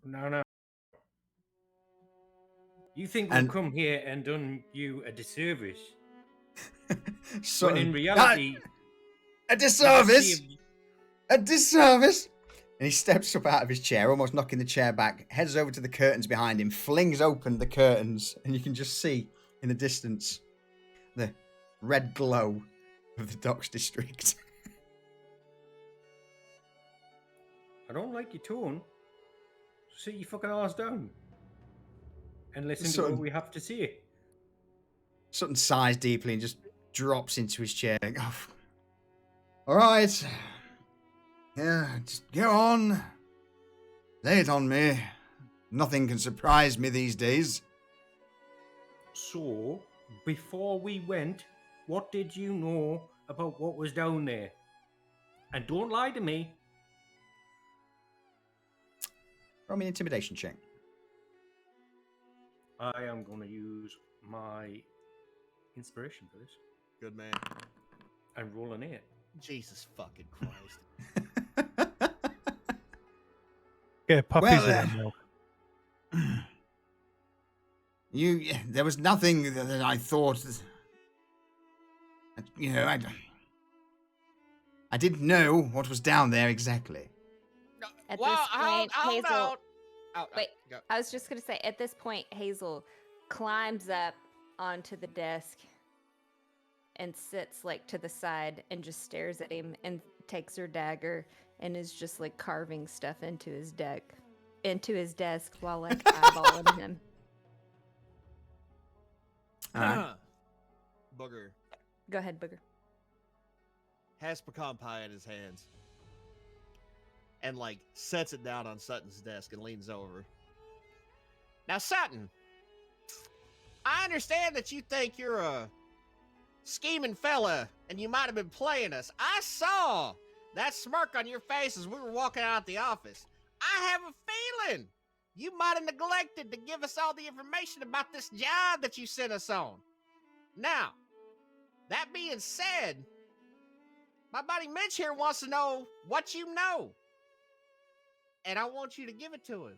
No. You think And- we've come here and done you a disservice? Sutton, When in reality, a disservice! A disservice! And he steps up out of his chair, almost knocking the chair back, heads over to the curtains behind him, flings open the curtains, and you can just see in the distance the red glow of the docks district. I don't like your tone. Sit your fucking ass down and listen to Sutton. what we have to say. Sutton sighs deeply and just drops into his chair. Oh, all right. Yeah, just go on. Lay it on me. Nothing can surprise me these days. So, before we went, what did you know about what was down there? And don't lie to me. Roll me an intimidation check. I am going to use my inspiration for this Good man. and roll an 8. Jesus fucking Christ. Yeah, puppies Well, in the milk. There was nothing that I thought, I didn't know what was down there exactly. At Well, this point, hold Hazel. on. Oh, Wait, go. I was just gonna say, at this point, Hazel climbs up onto the desk and sits like to the side and just stares at him and takes her dagger and is just like carving stuff into his desk while like eyeballing him. Booger Go ahead, Booger. has pecan pie in his hands and like sets it down on Sutton's desk and leans over. Now, Sutton, I understand that you think you're a scheming fella and you might have been playing us. I saw that smirk on your face as we were walking out the office. I have a feeling you might have neglected to give us all the information about this job that you sent us on. Now, that being said, my buddy Mitch here wants to know what you know. And I want you to give it to him.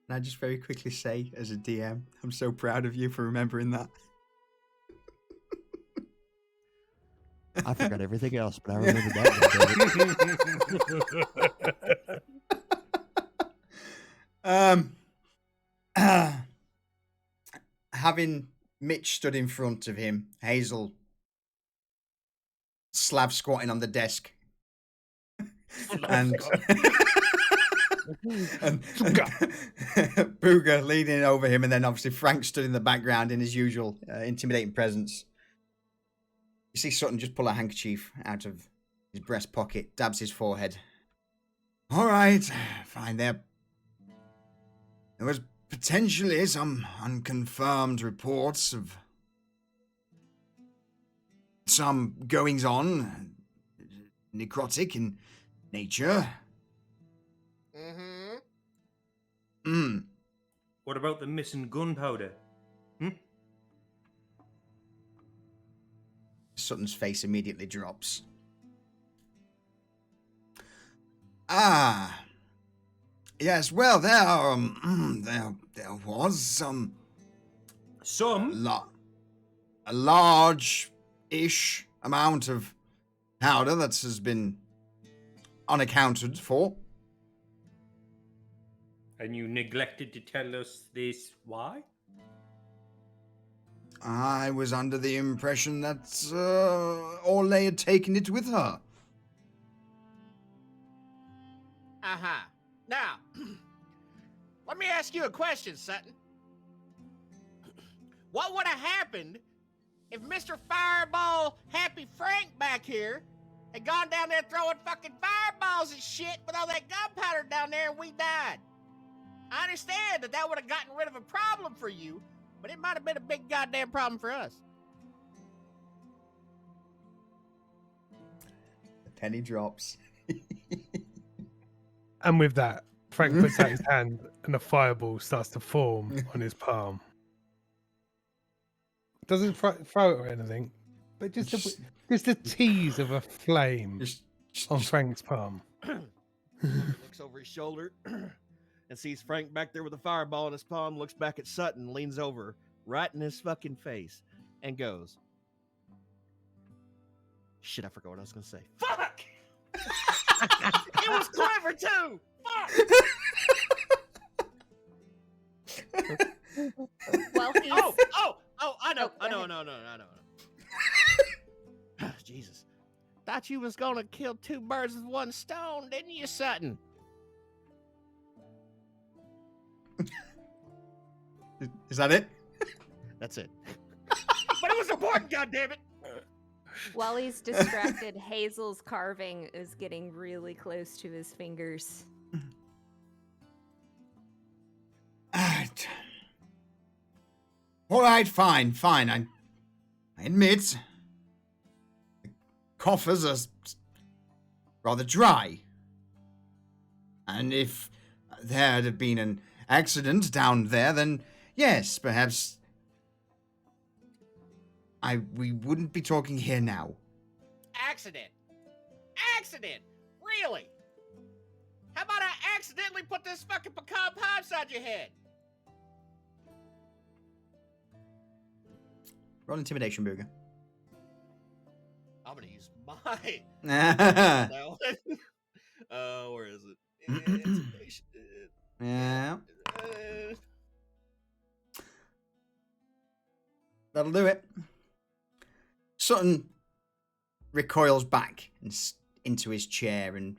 And I just very quickly say, as a DM, I'm so proud of you for remembering that. I forgot everything else, but I remember that. Having Mitch stood in front of him, Hazel slab squatting on the desk, and Booger leaning over him, and then obviously Frank stood in the background in his usual intimidating presence. You see Sutton just pull a handkerchief out of his breast pocket, dabs his forehead. All right, fine. There was potentially some unconfirmed reports of some goings-on, necrotic in nature. What about the missing gunpowder? Sutton's face immediately drops. Ah, yes. Well, there was some a large-ish amount of powder that has been unaccounted for. And you neglected to tell us this. Why? I was under the impression that Orlay had taken it with her. Uh-huh. Now, let me ask you a question, Sutton. What would have happened if Mr. Fireball Happy Frank back here had gone down there throwing fucking fireballs and shit with all that gunpowder down there and we died? I understand that would have gotten rid of a problem for you, but it might have been a big goddamn problem for us. The penny drops. And with that, Frank puts out his hand and a fireball starts to form on his palm. Doesn't throw it or anything, but just a tease of a flame on Frank's palm. Looks over his shoulder and sees Frank back there with a fireball in his palm, looks back at Sutton, leans over, right in his fucking face, and goes, shit, I forgot what I was going to say. Fuck! It was clever, too! Fuck! Well, he's I know. Jesus. Thought you was gonna kill two birds with one stone, didn't you, Sutton? Is that it? That's it. But it was important, goddammit! while he's distracted, Hazel's carving is getting really close to his fingers. All right, fine. I admit, the coffers are rather dry. And if there had been an accident down there, then yes, perhaps we wouldn't be talking here now. Accident? Really? How about I accidentally put this fucking pecan pie inside your head? Roll intimidation, Booger. I'm gonna use mine. Yeah. Where is it? Intimidation. That'll do it. Sutton recoils back and into his chair and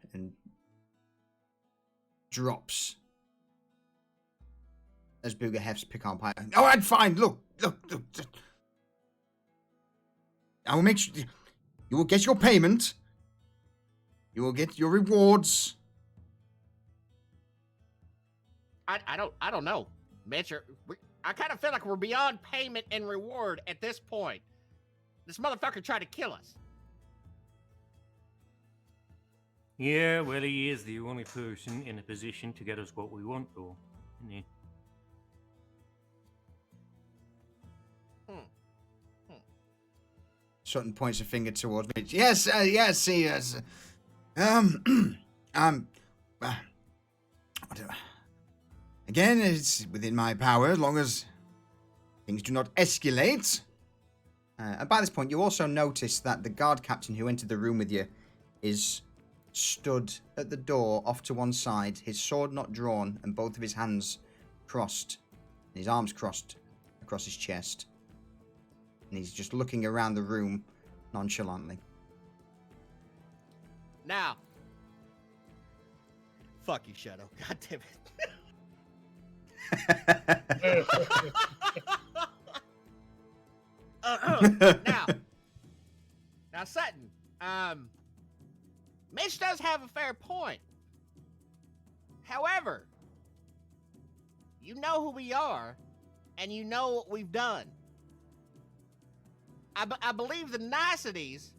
drops as Booger hefts pecan pie. All right, fine. Look. I will make sure you will get your payment. You will get your rewards. I don't know, Mitch. I kind of feel like we're beyond payment and reward at this point. This motherfucker tried to kill us. Yeah, well, he is the only person in a position to get us what we want, though, isn't he? Sutton points a finger towards me. Yes, he is. Again, it's within my power as long as things do not escalate. And by this point, you also notice that the guard captain who entered the room with you is stood at the door off to one side, his sword not drawn, and both of his hands crossed, and his arms crossed across his chest. And he's just looking around the room nonchalantly. Now. Fuck you, Shadow. God damn it. Now, Sutton, Mitch does have a fair point. However, you know who we are, and you know what we've done. I believe the niceties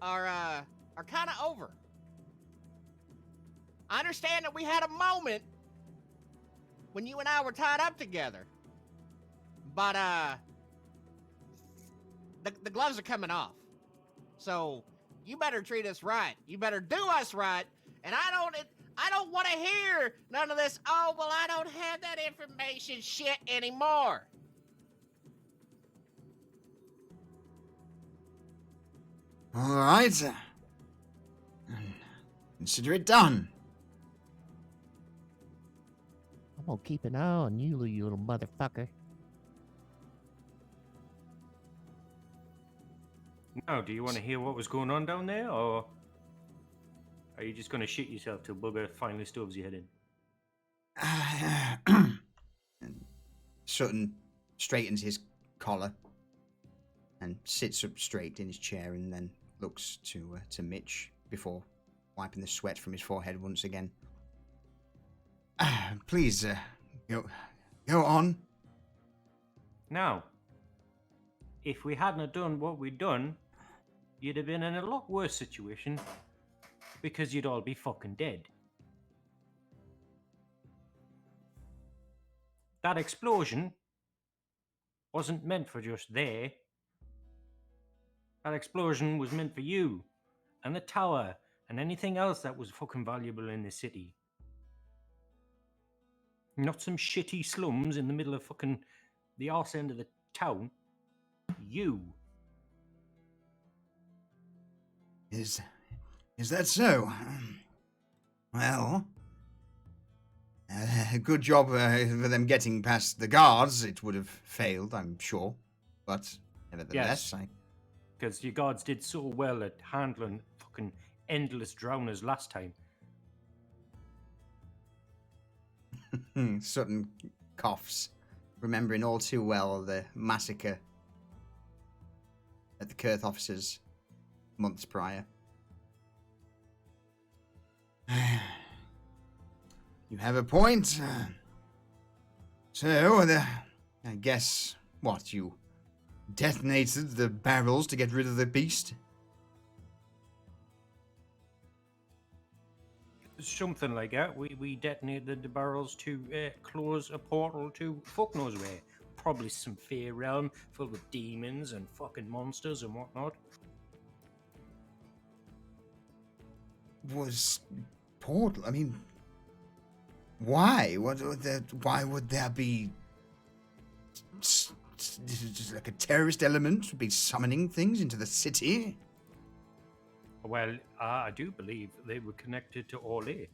are kind of over. I understand that we had a moment when you and I were tied up together, but the gloves are coming off. So you better treat us right. You better do us right. And I don't want to hear none of this. Oh well, I don't have that information shit anymore. All right. Consider it done. I'm gonna keep an eye on you, you little motherfucker. Now, do you want to hear what was going on down there, or are you just going to shit yourself till Bugger finally stoves your head in? And Sutton straightens his collar and sits up straight in his chair, and then looks to Mitch before wiping the sweat from his forehead once again. Please, go on. Now, if we hadn't have done what we'd done, you'd have been in a lot worse situation because you'd all be fucking dead. That explosion wasn't meant for just there. That explosion was meant for you and the tower and anything else that was fucking valuable in the city. Not some shitty slums in the middle of fucking the arse end of the town. You. Is that so? Well, good job for them getting past the guards. It would have failed, I'm sure. But nevertheless, Yes. Because your guards did so well at handling fucking endless drowners last time. Sutton coughs, remembering all too well the massacre at the Kurth officers months prior. You have a point. So, I guess, what, you detonated the barrels to get rid of the beast? Something like that. We detonated the barrels to close a portal to fuck knows where. Probably some fair realm full of demons and fucking monsters and whatnot. Was portal? I mean, why? Why would there be just like a terrorist element would be summoning things into the city? Well, I do believe they were connected to Orlais.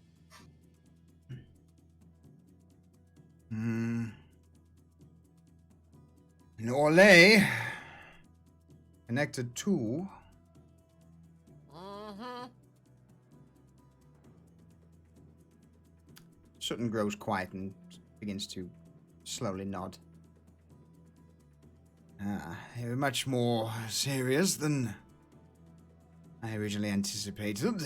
And Orlais connected to. Sutton grows quiet and begins to slowly nod. They were much more serious than I originally anticipated.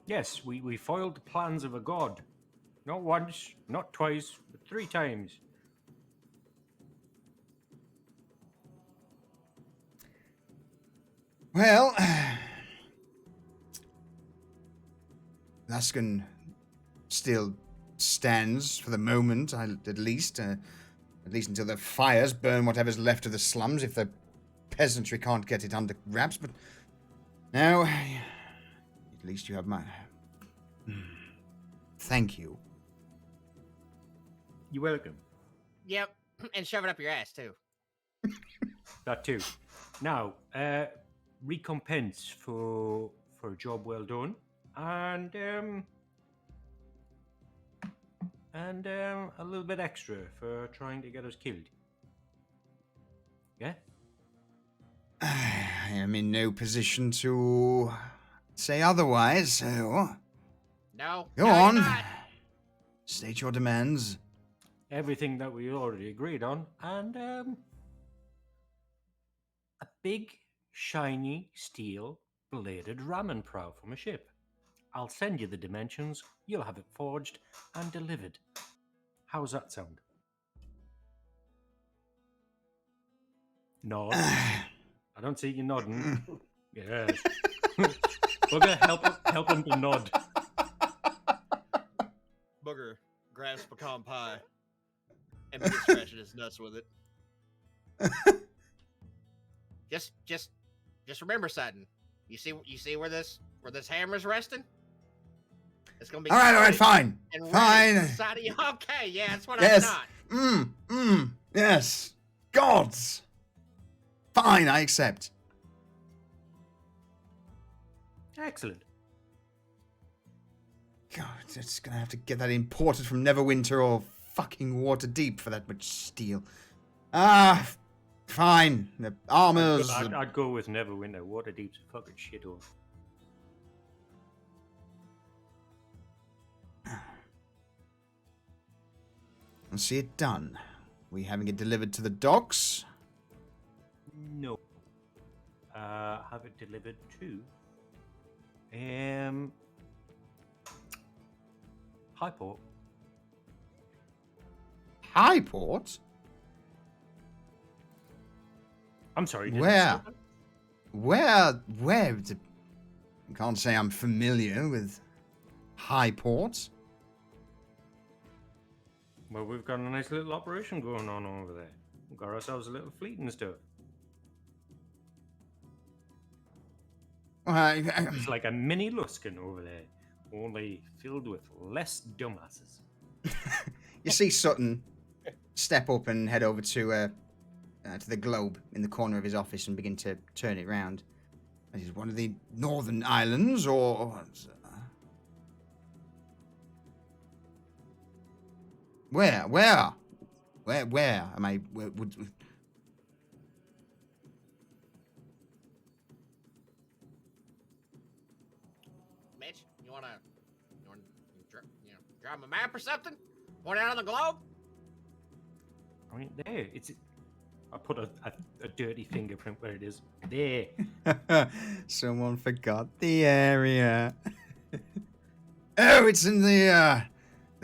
Yes, we foiled the plans of a god. Not once, not twice, but 3 times. Well, Laskin still stands for the moment, at least until the fires burn whatever's left of the slums, if the peasantry can't get it under wraps. But now, at least you have my... Thank you. You're welcome. Yep, and shove it up your ass too. That too. Now, recompense for a job well done, and a little bit extra for trying to get us killed. Yeah? I am in no position to say otherwise, so... No. Go no, on. you're not. State your demands. Everything that we already agreed on, and a big, shiny, steel, bladed ramming prow from a ship. I'll send you the dimensions, you'll have it forged and delivered. How's that sound? Nod. I don't see you nodding. Yes. Bugger, help him to nod. Booger grabs pecan pie and begins scratching his nuts with it. Just remember something. You see where this hammer's resting? It's gonna be All right, fine. and ready Fine. inside of you. Okay, yeah, that's what Yes. I thought. Yes. Gods. Fine, I accept. Excellent. God, it's gonna have to get that imported from Neverwinter or fucking Waterdeep for that much steel. Fine. The armor's... I'd go with Neverwinter. Waterdeep's a fucking shithole. I'll see it done. We having it delivered to the docks? No. Have it delivered to Highport. Highport? I'm sorry. Where? Where? I can't say I'm familiar with Highport. Well, we've got a nice little operation going on over there. We've got ourselves a little fleet and stuff. It's like a mini Luskin over there, only filled with less dumbasses. You see Sutton step up and head over to the globe in the corner of his office and begin to turn it round. Is it one of the northern islands, or... Where am I... Mitch, you wanna draw him a map or something? Point out on the globe? I mean, there. I put a dirty fingerprint where it is. There. Someone forgot the area. Oh, it's in the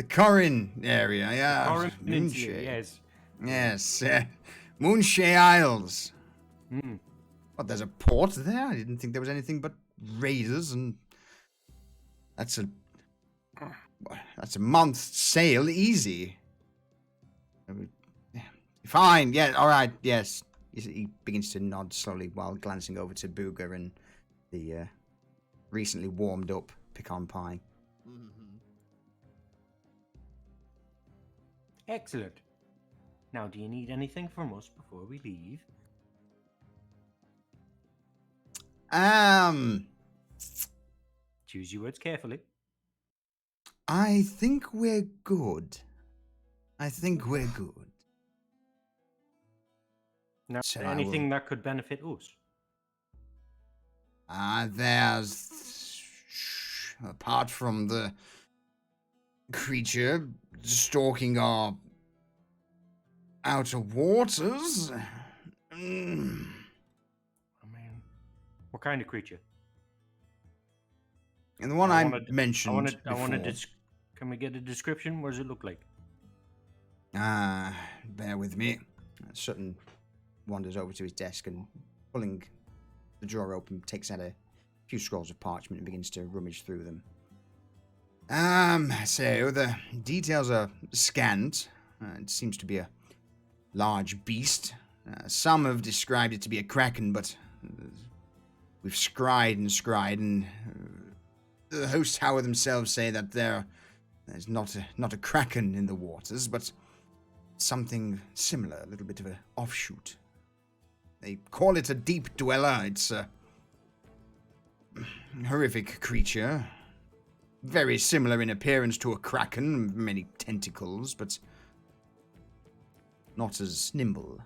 Corin area, yeah. Corin Peninsula, Moonshae. yes. Yes, Moonshae Isles. Mm. What, there's a port there? I didn't think there was anything but raiders, and that's a month's sail easy. Fine, yeah, all right, yes. He begins to nod slowly while glancing over to Booger and the recently warmed up pecan pie. Mm-hmm. Excellent. Now, do you need anything from us before we leave? Choose your words carefully. I think we're good. Now, So anything that could benefit us? There's... Apart from the creature stalking our outer waters... I mean, what kind of creature? And the one I mentioned I want before. Can we get a description? What does it look like? Bear with me. Sutton wanders over to his desk and, pulling the drawer open, takes out a few scrolls of parchment and begins to rummage through them. So the details are scant. It seems to be a large beast. Some have described it to be a kraken, but we've scryed, and the host tower themselves say that there's not a kraken in the waters, but something similar, a little bit of an offshoot. They call it a deep dweller. It's a horrific creature. Very similar in appearance to a kraken, many tentacles, but not as nimble.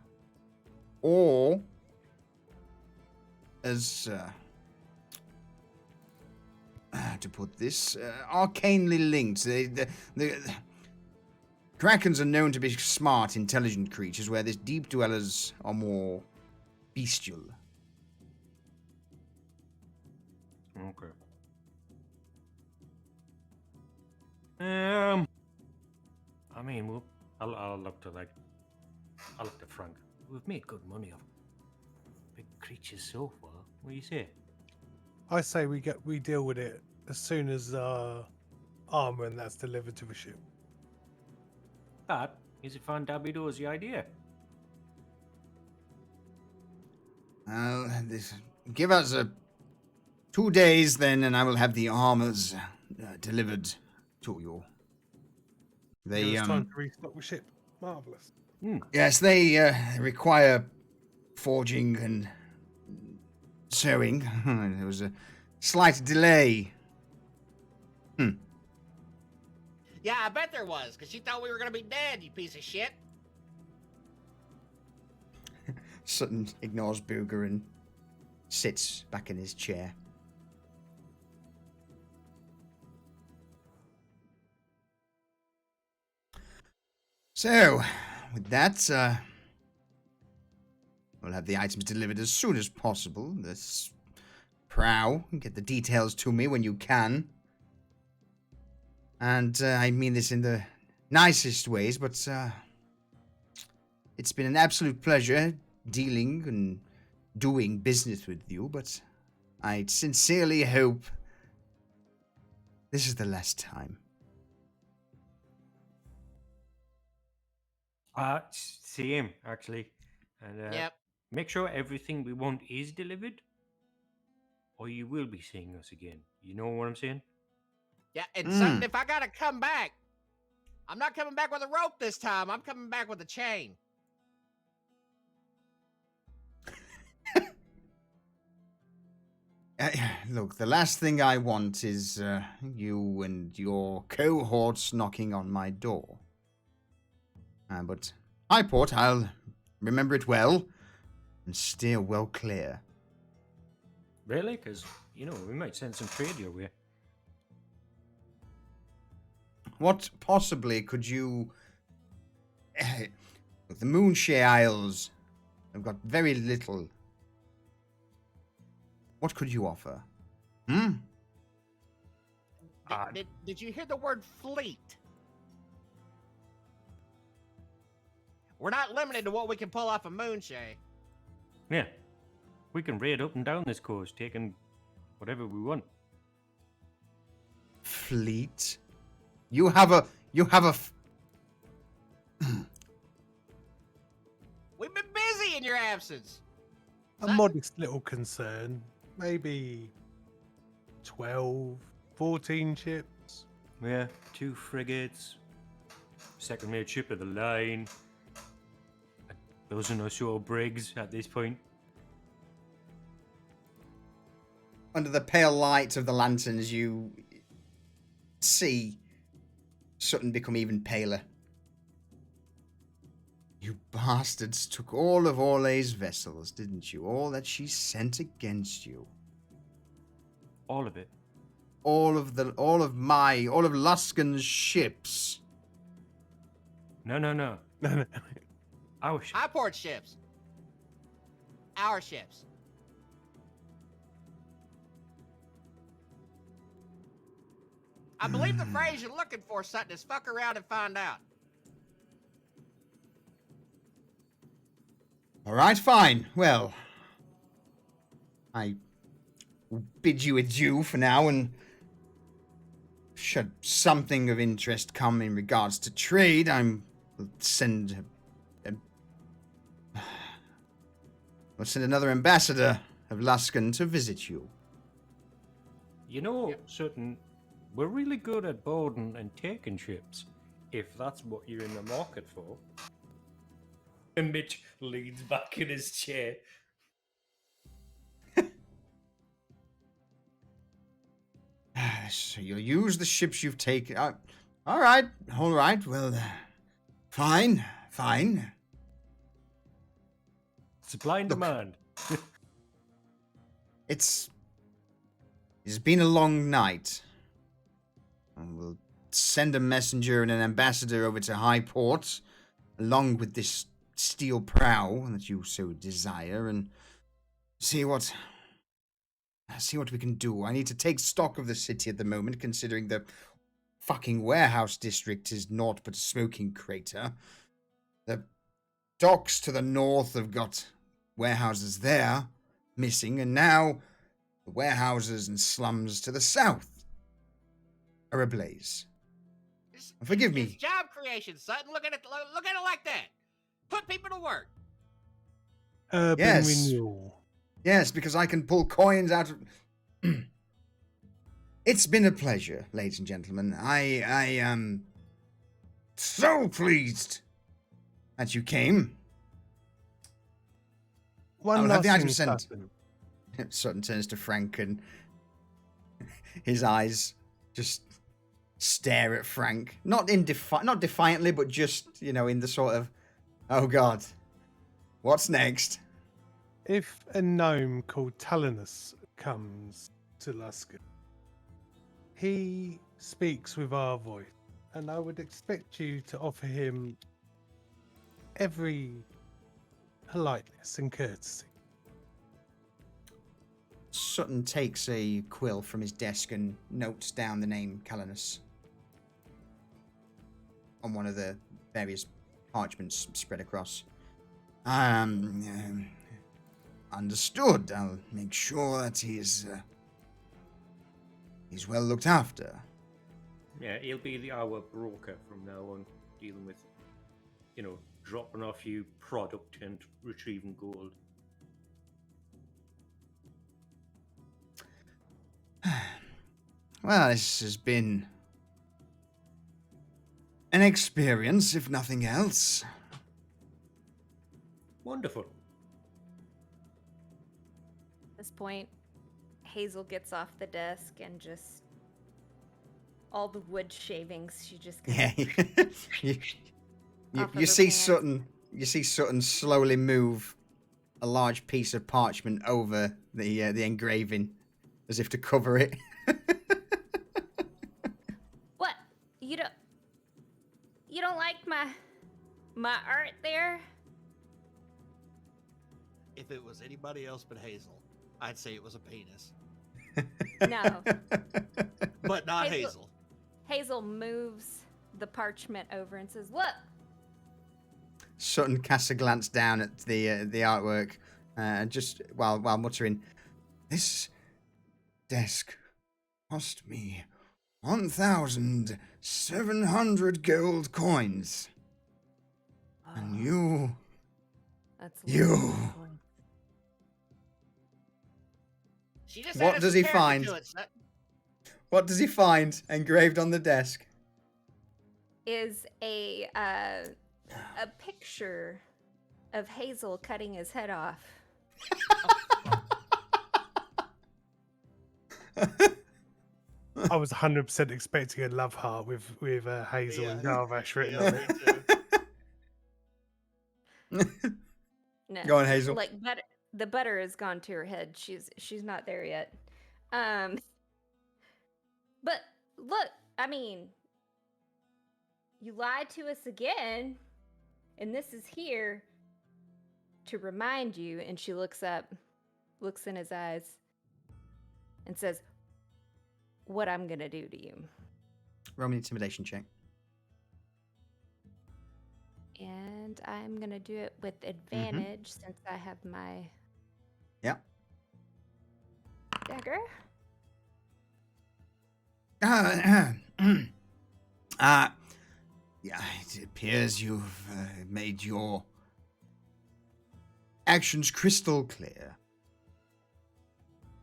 Or as, to put this, arcanely linked. The krakens are known to be smart, intelligent creatures, where these deep dwellers are more bestial. Okay. I mean, I'll look to Frank. We've made good money off big creatures so far. What do you say? I say we deal with it as soon as armor and that's delivered to the ship. That is a fantabulous idea. Give us 2 days then, and I will have the armors delivered to you. They It's time to restock the ship. Marvelous. Yes, they require forging and sewing. There was a slight delay. Yeah, I bet there was, because she thought we were going to be dead, you piece of shit. Sutton ignores Booger and sits back in his chair. So, with that, we'll have the items delivered as soon as possible. This prow, get the details to me when you can. And I mean this in the nicest ways, but it's been an absolute pleasure dealing and doing business with you, but I sincerely hope this is the last time. Same, actually. And Yep. make sure everything we want is delivered, or you will be seeing us again. You know what I'm saying? Yeah, and Sutton, if I gotta come back, I'm not coming back with a rope this time. I'm coming back with a chain. Look, the last thing I want is you and your cohorts knocking on my door. But Highport, I'll remember it well and steer well clear. Really? Because, you know, we might send some trade your way. What possibly could you... Look, the Moonshare Isles have got very little. What could you offer? Did you hear the word fleet? We're not limited to what we can pull off of Moonshade. Yeah. We can raid up and down this coast, taking whatever we want. Fleet? You have a... We've been busy in your absence. A modest little concern. Maybe 12, 14 ships. Yeah, 2 frigates, second mate ship of the line, a dozen or so brigs at this point. Under the pale light of the lanterns, you see Sutton become even paler. You bastards took all of Orlay's vessels, didn't you? All that she sent against you. All of it. All of Luskan's ships. No. No, no. Our ship. Highport ships. Our ships. I believe the phrase you're looking for, Sutton, is fuck around and find out. All right, fine. Well, I will bid you adieu for now, and should something of interest come in regards to trade, will send another ambassador of Luskan to visit you. You know, certain we're really good at boarding and taking ships, if that's what you're in the market for. And Mitch leans back in his chair. So you'll use the ships you've taken. All right. Well, fine. Supply and demand. It's been a long night. And we'll send a messenger and an ambassador over to Highport, along with this steel prow that you so desire, and see what we can do. I need to take stock of the city at the moment, considering the fucking warehouse district is naught but a smoking crater. The docks to the north have got warehouses there missing, and now the warehouses and slums to the south are ablaze. Forgive me. It's job creation, Sutton. Look at it like that. Put people to work. Urban Yes. renewal. Yes, because I can pull coins out of... It's been a pleasure, ladies and gentlemen. I am so pleased that you came. One I'll have last the item thing, sent. Sutton. Sutton turns to Frank, and his eyes just stare at Frank. Not defiantly, but just, in the sort of, oh God, what's next? if a gnome called Talinus comes to Luskin, he speaks with our voice, and I would expect you to offer him every politeness and courtesy. Sutton takes a quill from his desk and notes down the name Calanus on one of the various parchments spread across. Understood. I'll make sure that he's well looked after. Yeah, he'll be our broker from now on, dealing with, dropping off you product and retrieving gold. Well, this has been an experience, if nothing else. Wonderful. At this point, Hazel gets off the desk and just all the wood shavings. She just Yeah. you Off of you her see pants. Sutton. You see Sutton slowly move a large piece of parchment over the engraving, as if to cover it. What? You don't like my art there? If it was anybody else but Hazel, I'd say it was a penis. No. But not Hazel- Hazel. Hazel moves the parchment over and says, "Look, Sutton casts a glance down at the artwork, just while muttering, "This desk cost me 1,700 gold coins, and you." that's You. She just What added does some he character find? to it, son. What does he find engraved on the desk? is a picture of Hazel cutting his head off. I was 100% expecting a love heart with Hazel and Yeah. Garvash written Yeah, on me it. too. No, Go on, Hazel. like the butter has gone to her head. She's not there yet. But look, I mean, you lied to us again, and this is here to remind you. And she looks up, looks in his eyes, and says, "What I'm gonna do to you." Roll me an intimidation check. And I'm gonna do it with advantage since I have my Yeah. dagger. Yeah, it appears you've made your actions crystal clear.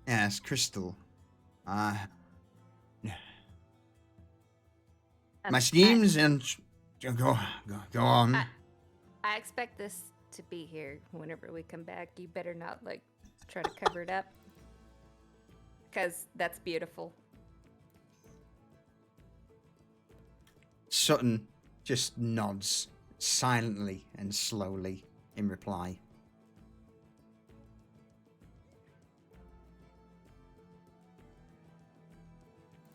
Yes, crystal. My schemes and go on. I expect this to be here whenever we come back. You better not try to cover it up, because that's beautiful. Sutton just nods silently and slowly in reply.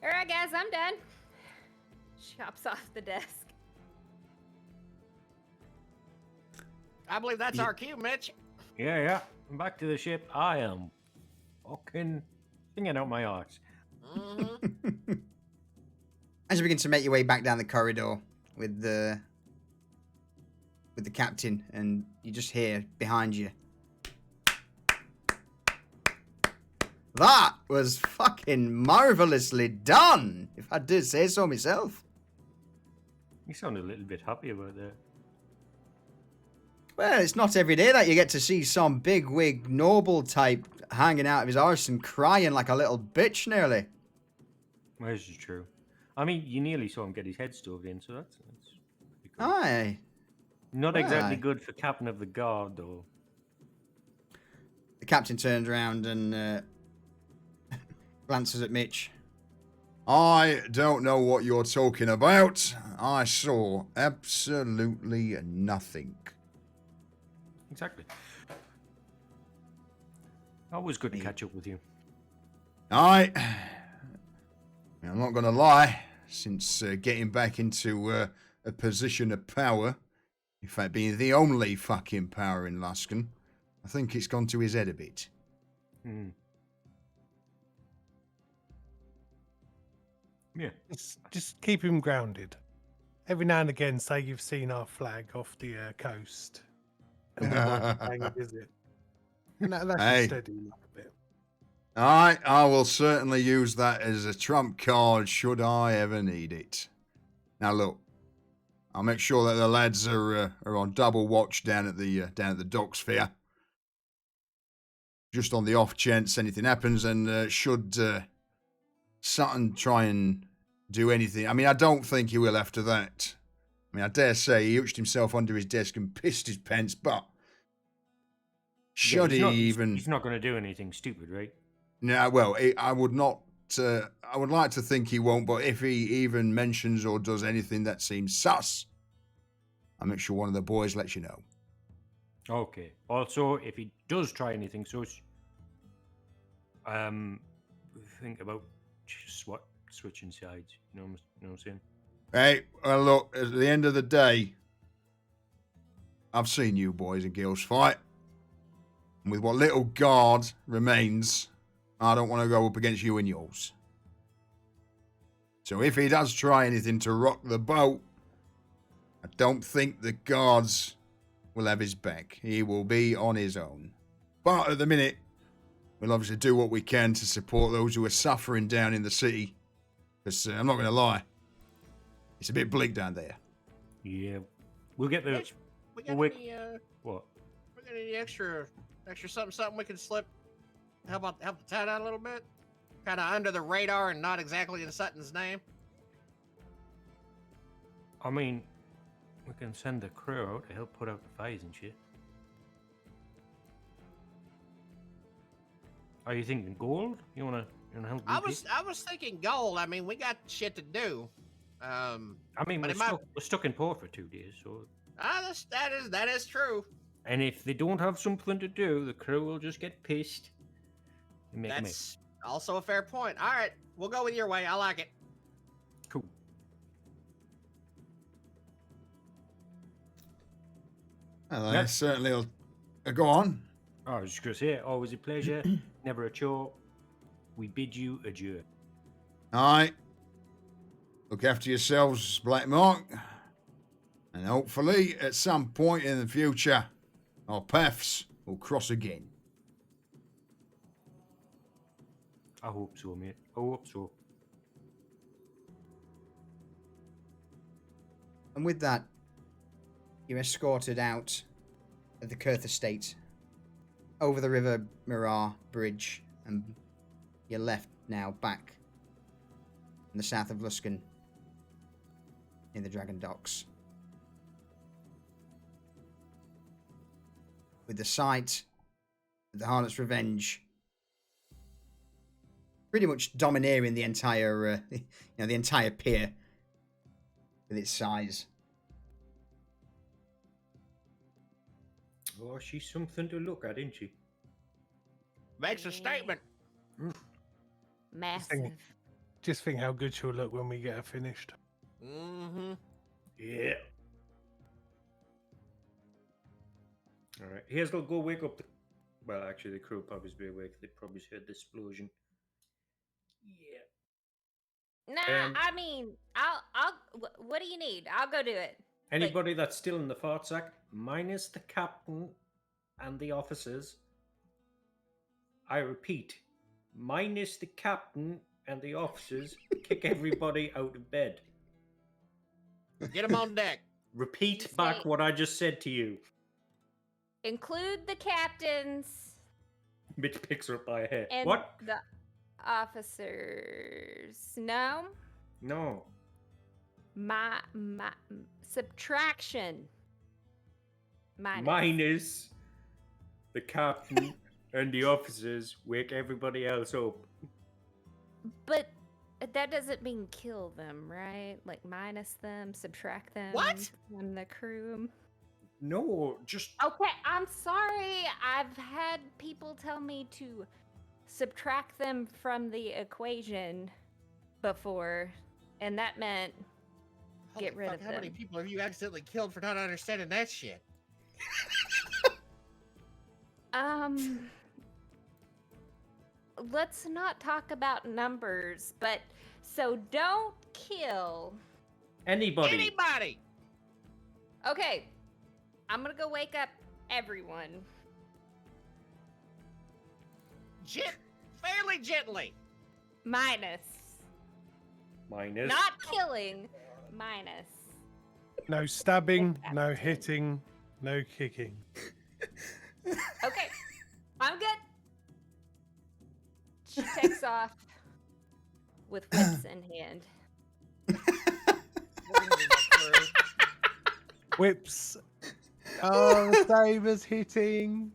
All right, guys, I'm done. She hops off the desk. I believe that's our cue, Mitch. Yeah. Back to the ship. I am fucking singing out my arse. Mm-hmm. As you begin to make your way back down the corridor with the captain, and you just hear behind you, "That was fucking marvelously done, if I did say so myself." You sound a little bit happy about that. Well, it's not every day that you get to see some big-wig noble type hanging out of his arse and crying like a little bitch nearly. Well, this is true. I mean, you nearly saw him get his head stove in, so that's pretty cool. Aye. Not well, exactly aye. good for captain of the guard, though. The captain turns around and glances at Mitch. "I don't know what you're talking about. I saw absolutely nothing." Exactly. Always good to Me. catch up with you. I'm not going to lie, since getting back into a position of power, in fact, being the only fucking power in Luskan, I think it's gone to his head a bit. Hmm. Yeah. Just keep him grounded. Every now and again, say you've seen our flag off the coast, and we'd like to pay a visit. And that Hey. should steady him up a bit. I will certainly use that as a trump card should I ever need it. Now look, I'll make sure that the lads are on double watch down at the docks fair. Just on the off chance anything happens, and should Sutton try and do anything. I mean, I don't think he will after that. I mean, I dare say he hooched himself under his desk and pissed his pants, but should he's he not, even... He's not going to do anything stupid, right? No, well, I would not... I would like to think he won't, but if he even mentions or does anything that seems sus, I'll make sure one of the boys lets you know. Okay. Also, if he does try anything such, think about switching sides. You know what I'm saying? Hey, well, look, at the end of the day, I've seen you boys and girls fight. And with what little guard remains, I don't want to go up against you and yours. So if he does try anything to rock the boat, I don't think the guards will have his back. He will be on his own. But at the minute, we'll obviously do what we can to support those who are suffering down in the city. Because I'm not going to lie, it's a bit bleak down there. Yeah. We'll get the... Mitch, we got Well, any, What? we got any extra something we can slip? Help the town out a little bit? Kind of under the radar and not exactly in Sutton's name? I mean, we can send the crew out to help put out the fires and shit. Are you thinking gold? You wanna help? I was thinking gold. I mean, we got shit to do. I mean, but we're stuck in port for 2 days, so. That is true. And if they don't have something to do, the crew will just get pissed. And make a mess. That's also a fair point. All right, we'll go with your way. I like it. Cool. Well, Yeah. I certainly will... go on. I was just gonna say, always a pleasure, never a chore. We bid you adieu. All right. Look after yourselves, Black Marque. And hopefully, at some point in the future, our paths will cross again. I hope so, mate. I hope so. And with that, you're escorted out of the Kurth estate, over the River Mirror Bridge, and you're left now back in the south of Luskan, in the Dragon Docks. With the sight of the Harlot's Revenge pretty much domineering the entire, the entire pier with its size. Oh, she's something to look at, isn't she? Makes a statement. Massive. Just think how good she'll look when we get her finished. Mm-hmm. Yeah. All right. Here's go wake up the... Well, actually, the crew probably be awake. They probably heard the explosion. Yeah. Nah, I mean, what do you need? I'll go do it. Anybody that's still in the fort sack, minus the captain and the officers. I repeat, minus the captain and the officers, kick everybody out of bed. Get them on deck. Repeat You back say- what I just said to you. Include the captains Mitch picks her up by a hair. and What? the officers. No? No. My subtraction. Minus the captain and the officers, wake everybody else up. But that doesn't mean kill them, right? Like minus them, subtract them What? from the crew. No, just Okay, I'm sorry. I've had people tell me to subtract them from the equation before, and that meant get rid of How many them. people have you accidentally killed for not understanding that shit? Let's not talk about numbers, but so don't kill. anybody. Anybody! Okay, I'm gonna go wake up everyone. Fairly gently. Minus. Minus. Not killing. Minus. No stabbing, no hitting, no kicking. Okay, I'm good. She takes off with whips in hand. Whips. Oh, the same as hitting.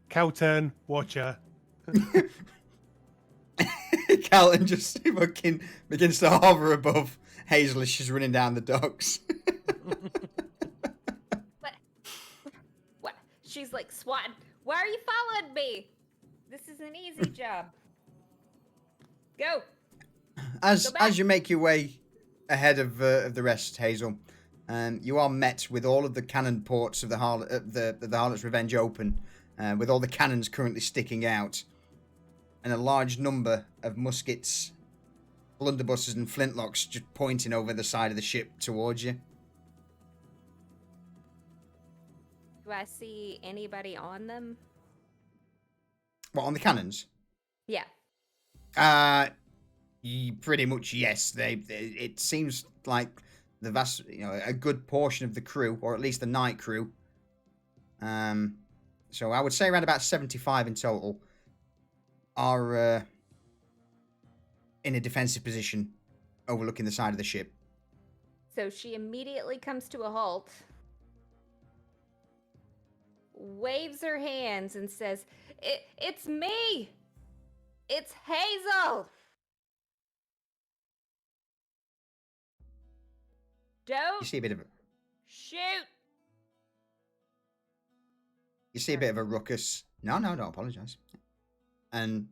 Calturn, watcher. Calton just fucking begins to hover above Hazel as she's running down the docks. What? She's like swatting. Why are you following me? This is an easy job. Go. As back. you make your way ahead of the rest, Hazel, you are met with all of the cannon ports of the Harlot's Revenge open, with all the cannons currently sticking out, and a large number of muskets, blunderbusses, and flintlocks just pointing over the side of the ship towards you. Do I see anybody on them? What, on the cannons? Yeah. Pretty much, yes. It seems like the vast, a good portion of the crew, or at least the night crew. So I would say around about 75 in total are in a defensive position, overlooking the side of the ship. So she immediately comes to a halt, waves her hands, and says, "It's me! It's Hazel! Don't You see a bit of a, shoot!" you see a bit of a ruckus. No, don't apologize. And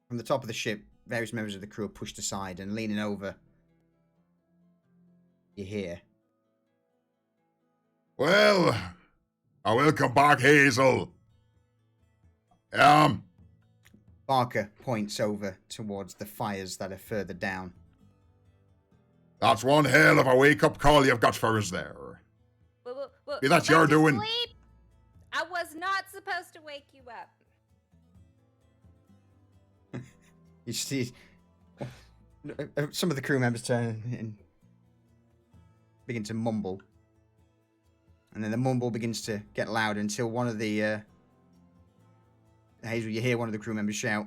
from the top of the ship, various members of the crew are pushed aside, and leaning over, you hear, Well, welcome back, Hazel. Barker points over towards the fires that are further down. That's one hell of a wake-up call you've got for us there. Well, Yeah, that's go your back to doing. sleep. I was not supposed to wake you up. You see some of the crew members turn and begin to mumble. And then the mumble begins to get louder until one of the... Hazel, you hear one of the crew members shout,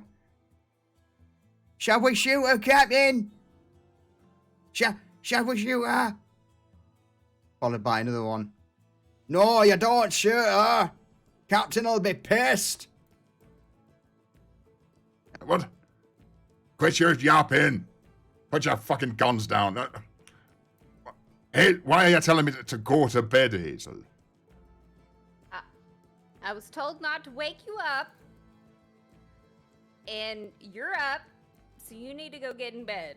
"Shall we shoot her, Captain? Shall we shoot her?" Followed by another one, "No, you don't shoot her. Captain will be pissed." What? Quit your yapping. Put your fucking guns down. Hey, why are you telling me to go to bed, Hazel? I was told not to wake you up. And you're up, so you need to go get in bed.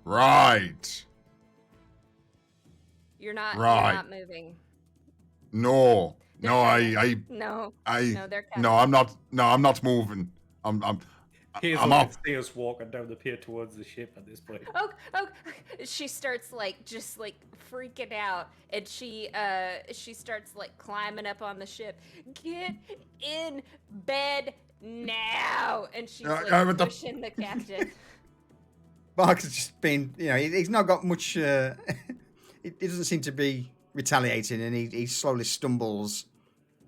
Right. You're not moving. No, They're no, coming. No, they're coming. no, I'm not moving. I'm Hazel I'm can up. see us walking down the pier towards the ship at this point. Oh, she starts just freaking out, and she starts climbing up on the ship. Get in bed now, and she's pushing the captain. Barker's just been, he's not got much, he doesn't seem to be retaliating, and he slowly stumbles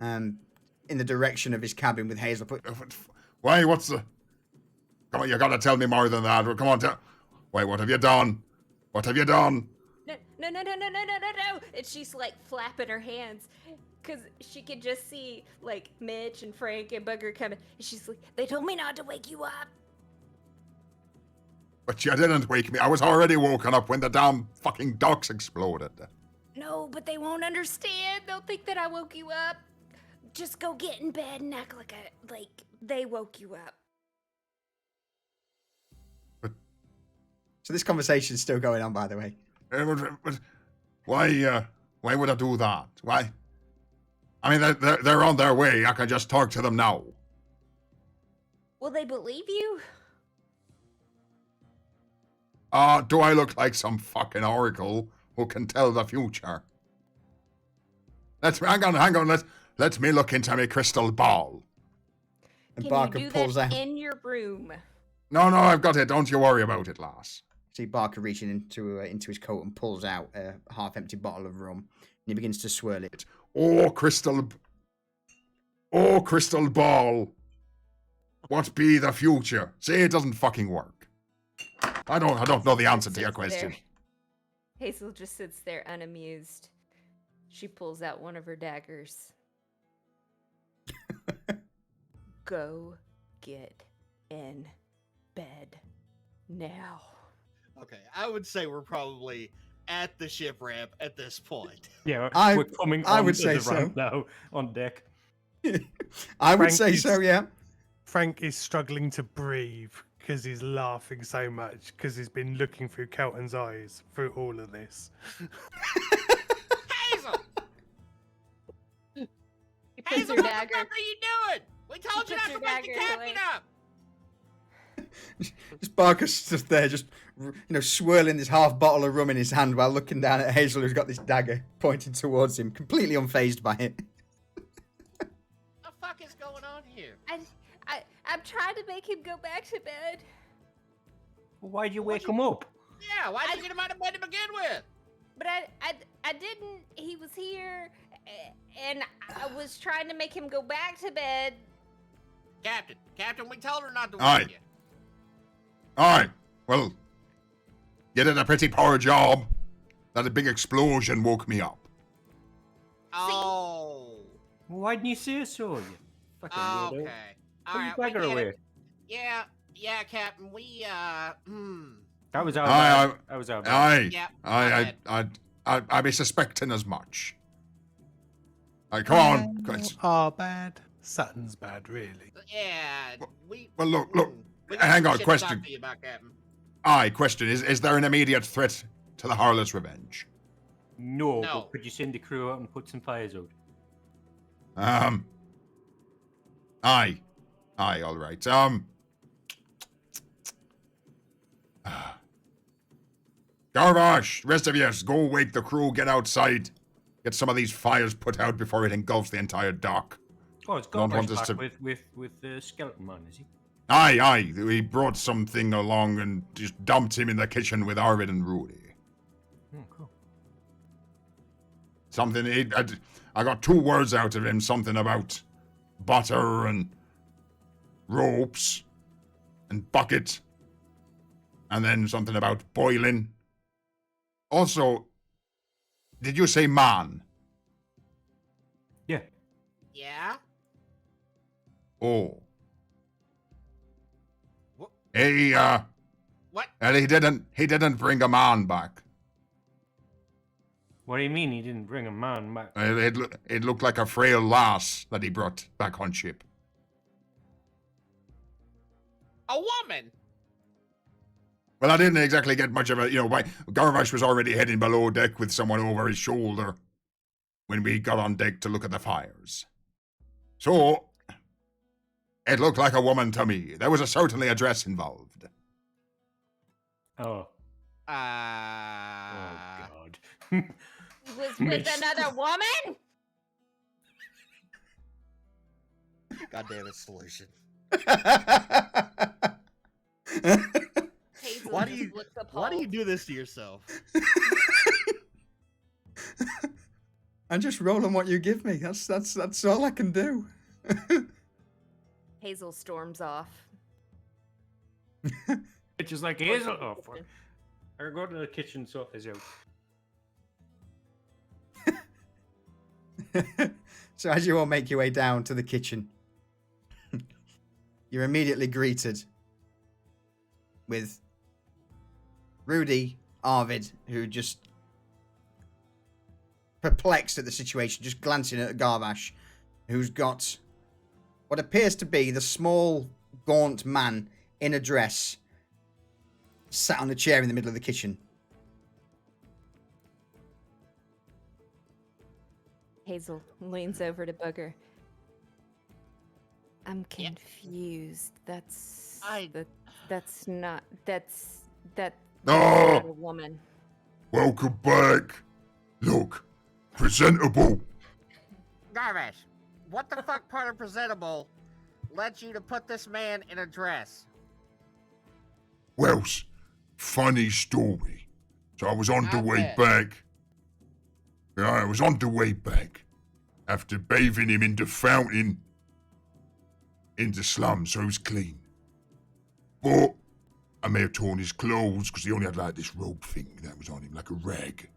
in the direction of his cabin with Hazel. Why? What's the? Come on, you gotta tell me more than that. Come on, Wait, what have you done? What have you done? No. And she's flapping her hands. Because she could just see, like, Mitch and Frank and Bugger coming. And she's like, they told me not to wake you up. But you didn't wake me. I was already woken up when the damn fucking docks exploded. No, but they won't understand. They'll think that I woke you up. Just go get in bed and act like they woke you up. So this conversation's still going on, by the way. But why would I do that? Why? I mean, they're on their way. I can just talk to them now. Will they believe you? Do I look like some fucking oracle who can tell the future? Hang on. Let me look into my crystal ball. And Can Barker you do pulls that out. in your room? No, I've got it. Don't you worry about it, lass. See Barker reaching into his coat and pulls out a half-empty bottle of rum, and he begins to swirl it. Oh, crystal ball. What be the future? See, it doesn't fucking work. I don't know the answer to your Sits question. there. Hazel just sits there unamused. She pulls out one of her daggers. Go get in bed now. Okay, I would say we're probably at the ship ramp at this point. Yeah, I- we're coming I onto would say the so. ramp now on deck. I would Frank say is- so, yeah. Frank is struggling to breathe because he's laughing so much because he's been looking through Kelton's eyes through all of this. Hazel! He puts Hazel, her what dagger. the fuck are you doing? We told She you puts not her to wake the dagger captain away. up. Just Barker's just there, just swirling this half bottle of rum in his hand while looking down at Hazel, who's got this dagger pointing towards him, completely unfazed by it. What the fuck is going on here? I'm trying to make him go back to bed. Why'd you What'd wake him up? Yeah, why did you get him out of bed to begin with? But I didn't. He was here, and I was trying to make him go back to bed. Captain, we told her not to Aye. wake you. Alright, well, you did a pretty poor job. That big explosion woke me up. Oh. Why didn't you say so? You fucking weirdo. Okay. Put All your right, we dagger get away. it. Yeah, Captain. We That was our Aye, bad. That was our bad. Aye, Yeah, my I be suspecting as much. Aye, come on. Are bad. Sutton's bad, really. Yeah, we. Well, look, we got hang some on, shit to question. talk to you about, Captain. Aye, question, is there an immediate threat to the Harlot's revenge? No, No. but could you send the crew out and put some fires out? Aye, all right. Garvash, rest of you, go wake the crew, get outside. Get some of these fires put out before it engulfs the entire dock. Oh, it's Don't want Goldberg's us back to- with the skeleton man, is he? Aye, he brought something along and just dumped him in the kitchen with Arvid and Rudy. Oh, cool. Something, I got 2 words out of him, something about butter and ropes and bucket, and then something about boiling. Also, did you say man? Yeah. Yeah. Oh. What? He, What? and he didn't bring a man back. What do you mean he didn't bring a man back? It looked like a frail lass that he brought back on ship. A woman. Well, I didn't exactly get much of a, why Garvash was already heading below deck with someone over his shoulder when we got on deck to look at the fires. So, it looked like a woman to me. There was certainly a dress involved. Oh. Oh, Uh, God. Was with Miss. another woman? God damn it, solution. Hazel Why do just you looks why do you appalled. do this to yourself? I'm just rolling what you give me. That's all I can do. Hazel storms off. It's just like Hazel. Oh, fuck. I go to the kitchen, sort this out. So as you all make your way down to the kitchen, you're immediately greeted with Rudy, Arvid, who just perplexed at the situation, just glancing at Garvash, who's got what appears to be the small, gaunt man in a dress sat on a chair in the middle of the kitchen. Hazel leans over to Booger. I'm Yeah. confused. That's I- that's not No! not a woman. Welcome back. Look, presentable. Garvash, what the fuck part of presentable led you to put this man in a dress? Well, funny story. So I was on the I way bet. back. I was on the way back after bathing him in the fountain in the slum, so he was clean. But I may have torn his clothes because he only had like this robe thing that was on him, like a rag.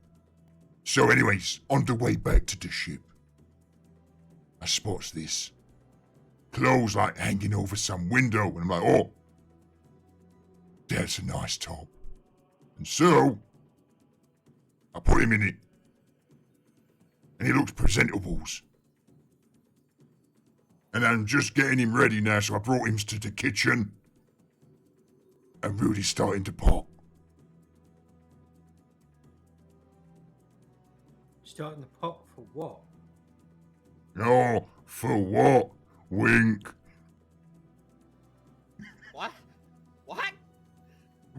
So, anyways, on the way back to the ship, I spots this clothes like hanging over some window, and I'm like, oh, that's a nice top. And so, I put him in it. And he looks presentables. And I'm just getting him ready now, so I brought him to the kitchen. And Rudy's starting to pot. Starting the pot for what? No, for what? Wink. What? What?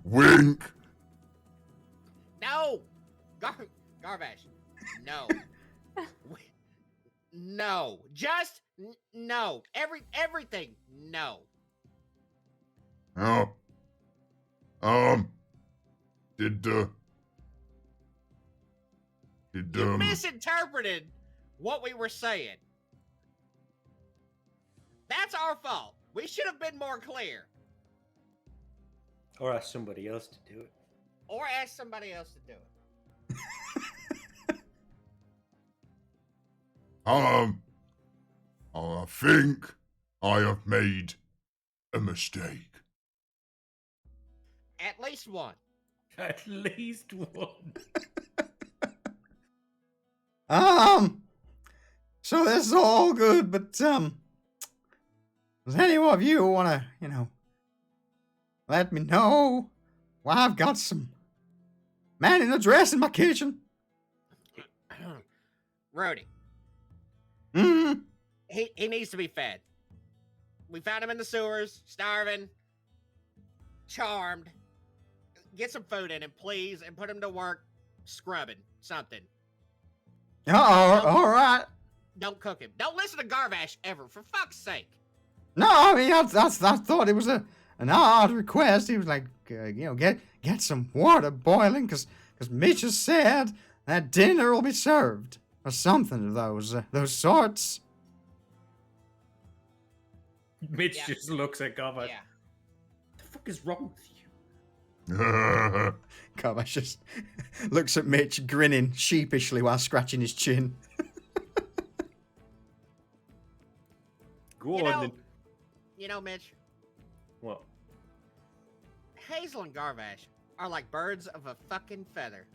Wink. No! Garvash, no. No. Just no. Everything, no. Oh. Did You misinterpreted what we were saying. That's our fault. We should have been more clear. Or ask somebody else to do it. Or ask somebody else to do it. I think I have made a mistake. At least one. At least one. So this is all good, but, does any of you want to, let me know why I've got some man in a dress in my kitchen? Rudy, Mm-hmm. he needs to be fed. We found him in the sewers, starving, charmed. Get some food in him, please, and put him to work scrubbing something. All right. Don't cook him. Don't listen to Garvash ever, for fuck's sake. No, I mean, I thought it was an odd request. He was like, get some water boiling, because Mitch has said that dinner will be served, or something of those sorts. Mitch Yeah. just looks at Garvash. Yeah. What the fuck is wrong with you? Garvash just looks at Mitch, grinning sheepishly while scratching his chin. Go You on know- then. You know, Mitch, What? Hazel and Garvash are like birds of a fucking feather.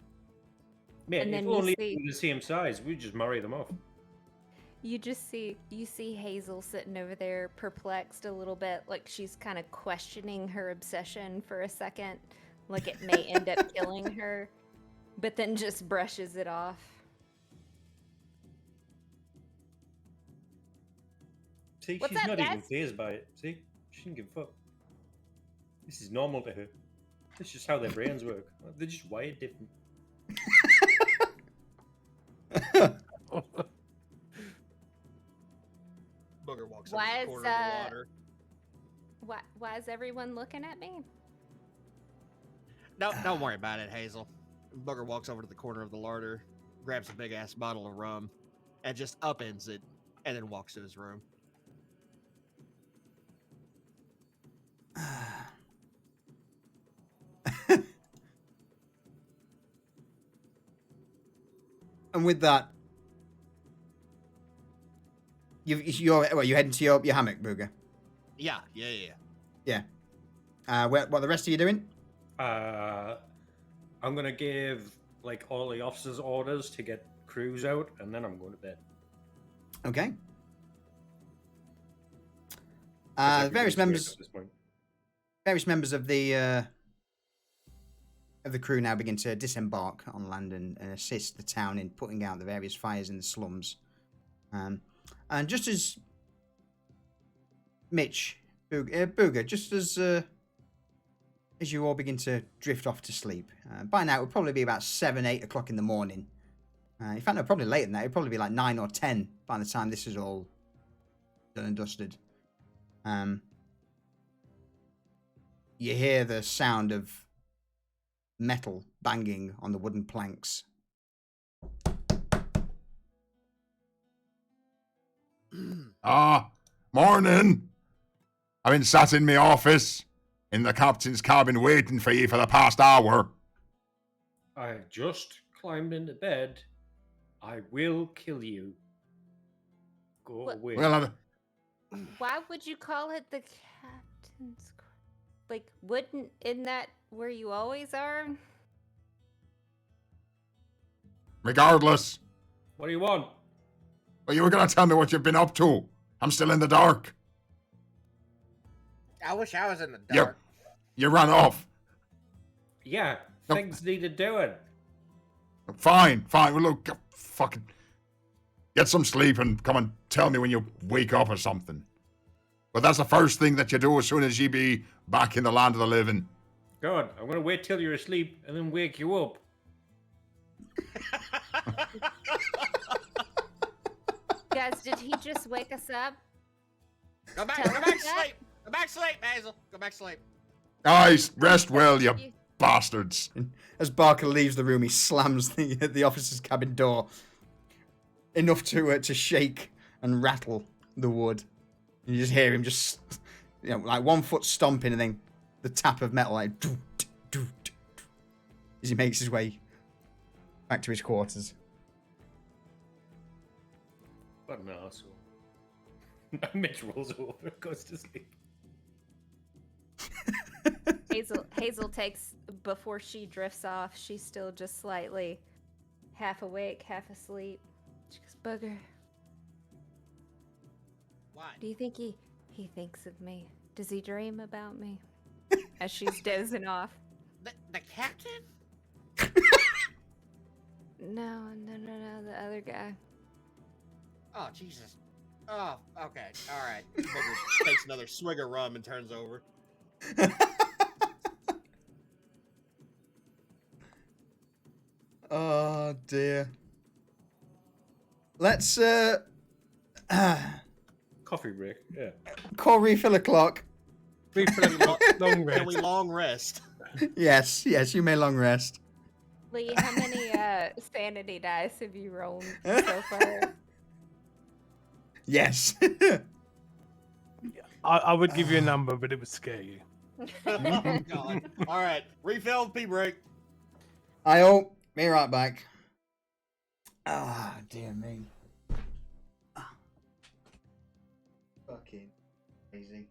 Man, And if then you only see- they were the same size, we'd just marry them off. You see Hazel sitting over there perplexed a little bit, like she's kind of questioning her obsession for a second, like it may end up killing her, but then just brushes it off. See, What's she's up, not even guys? fazed by it. See? She didn't give a fuck. This is normal to her. That's just how their brains work. They're just wired different. Booger walks Why up to is, the corner of the water. Why is everyone looking at me? No, don't worry about it, Hazel. Booger walks over to the corner of the larder, grabs a big ass bottle of rum, and just upends it, and then walks to his room. And with that, You're heading to your hammock, Booger? Yeah. What are the rest of you doing? I'm gonna give like all the officers orders to get crews out, and then I'm going to bed. Okay. 'Cause Various everybody's members awake at this point. of the crew now begin to disembark on land and assist the town in putting out the various fires in the slums. And just as Booger, just as you all begin to drift off to sleep, by now it would probably be about 7, 8 o'clock in the morning. In fact, no, probably later than that. It'd probably be like 9 or 10 by the time this is all done and dusted. You hear the sound of metal banging on the wooden planks. Morning. I've been sat in my office in the captain's cabin waiting for you for the past hour. I just climbed into bed. I will kill you. Go What- away. Well, Why would you call it the captain's? Like, isn't that where you always are? regardless, What do you want? well, you were going to tell me what you've been up to. I'm still in the dark. I wish I was in the Yep. dark. You ran off. Yeah, No. things needed doing. Fine. Well, look, fucking get some sleep and come and tell me when you wake up or something. But that's the first thing that you do as soon as you be back in the land of the living. Good. I'm gonna wait till you're asleep and then wake you up. Guys, did he just wake us up? Go back Tell to us sleep. that. Go back to sleep, Hazel. Go back to sleep. Guys, rest well, you You- bastards. As Barker leaves the room, he slams the officer's cabin door enough to shake and rattle the wood. You just hear him just, like 1 foot stomping, and then the tap of metal, like as he makes his way back to his quarters. What an asshole. Mitch rolls over and goes to sleep. Hazel takes, before she drifts off, she's still just slightly half awake, half asleep. She goes, Booger, What? do you think he thinks of me? Does he dream about me? As she's dozing off. The captain? No, the other guy. Oh, Jesus. Oh, okay. All right. Booger takes another swig of rum and turns over. Oh dear. Let's Coffee break, yeah. call refill o'clock. Long Can we rest. long rest? Yes, you may long rest. Lee, how many sanity dice have you rolled so far? Yes. I would give you a number, but it would scare you. Oh, God. All right. Refill, pee break. I'll be right back. Ah, dear me. Ah. Fucking crazy.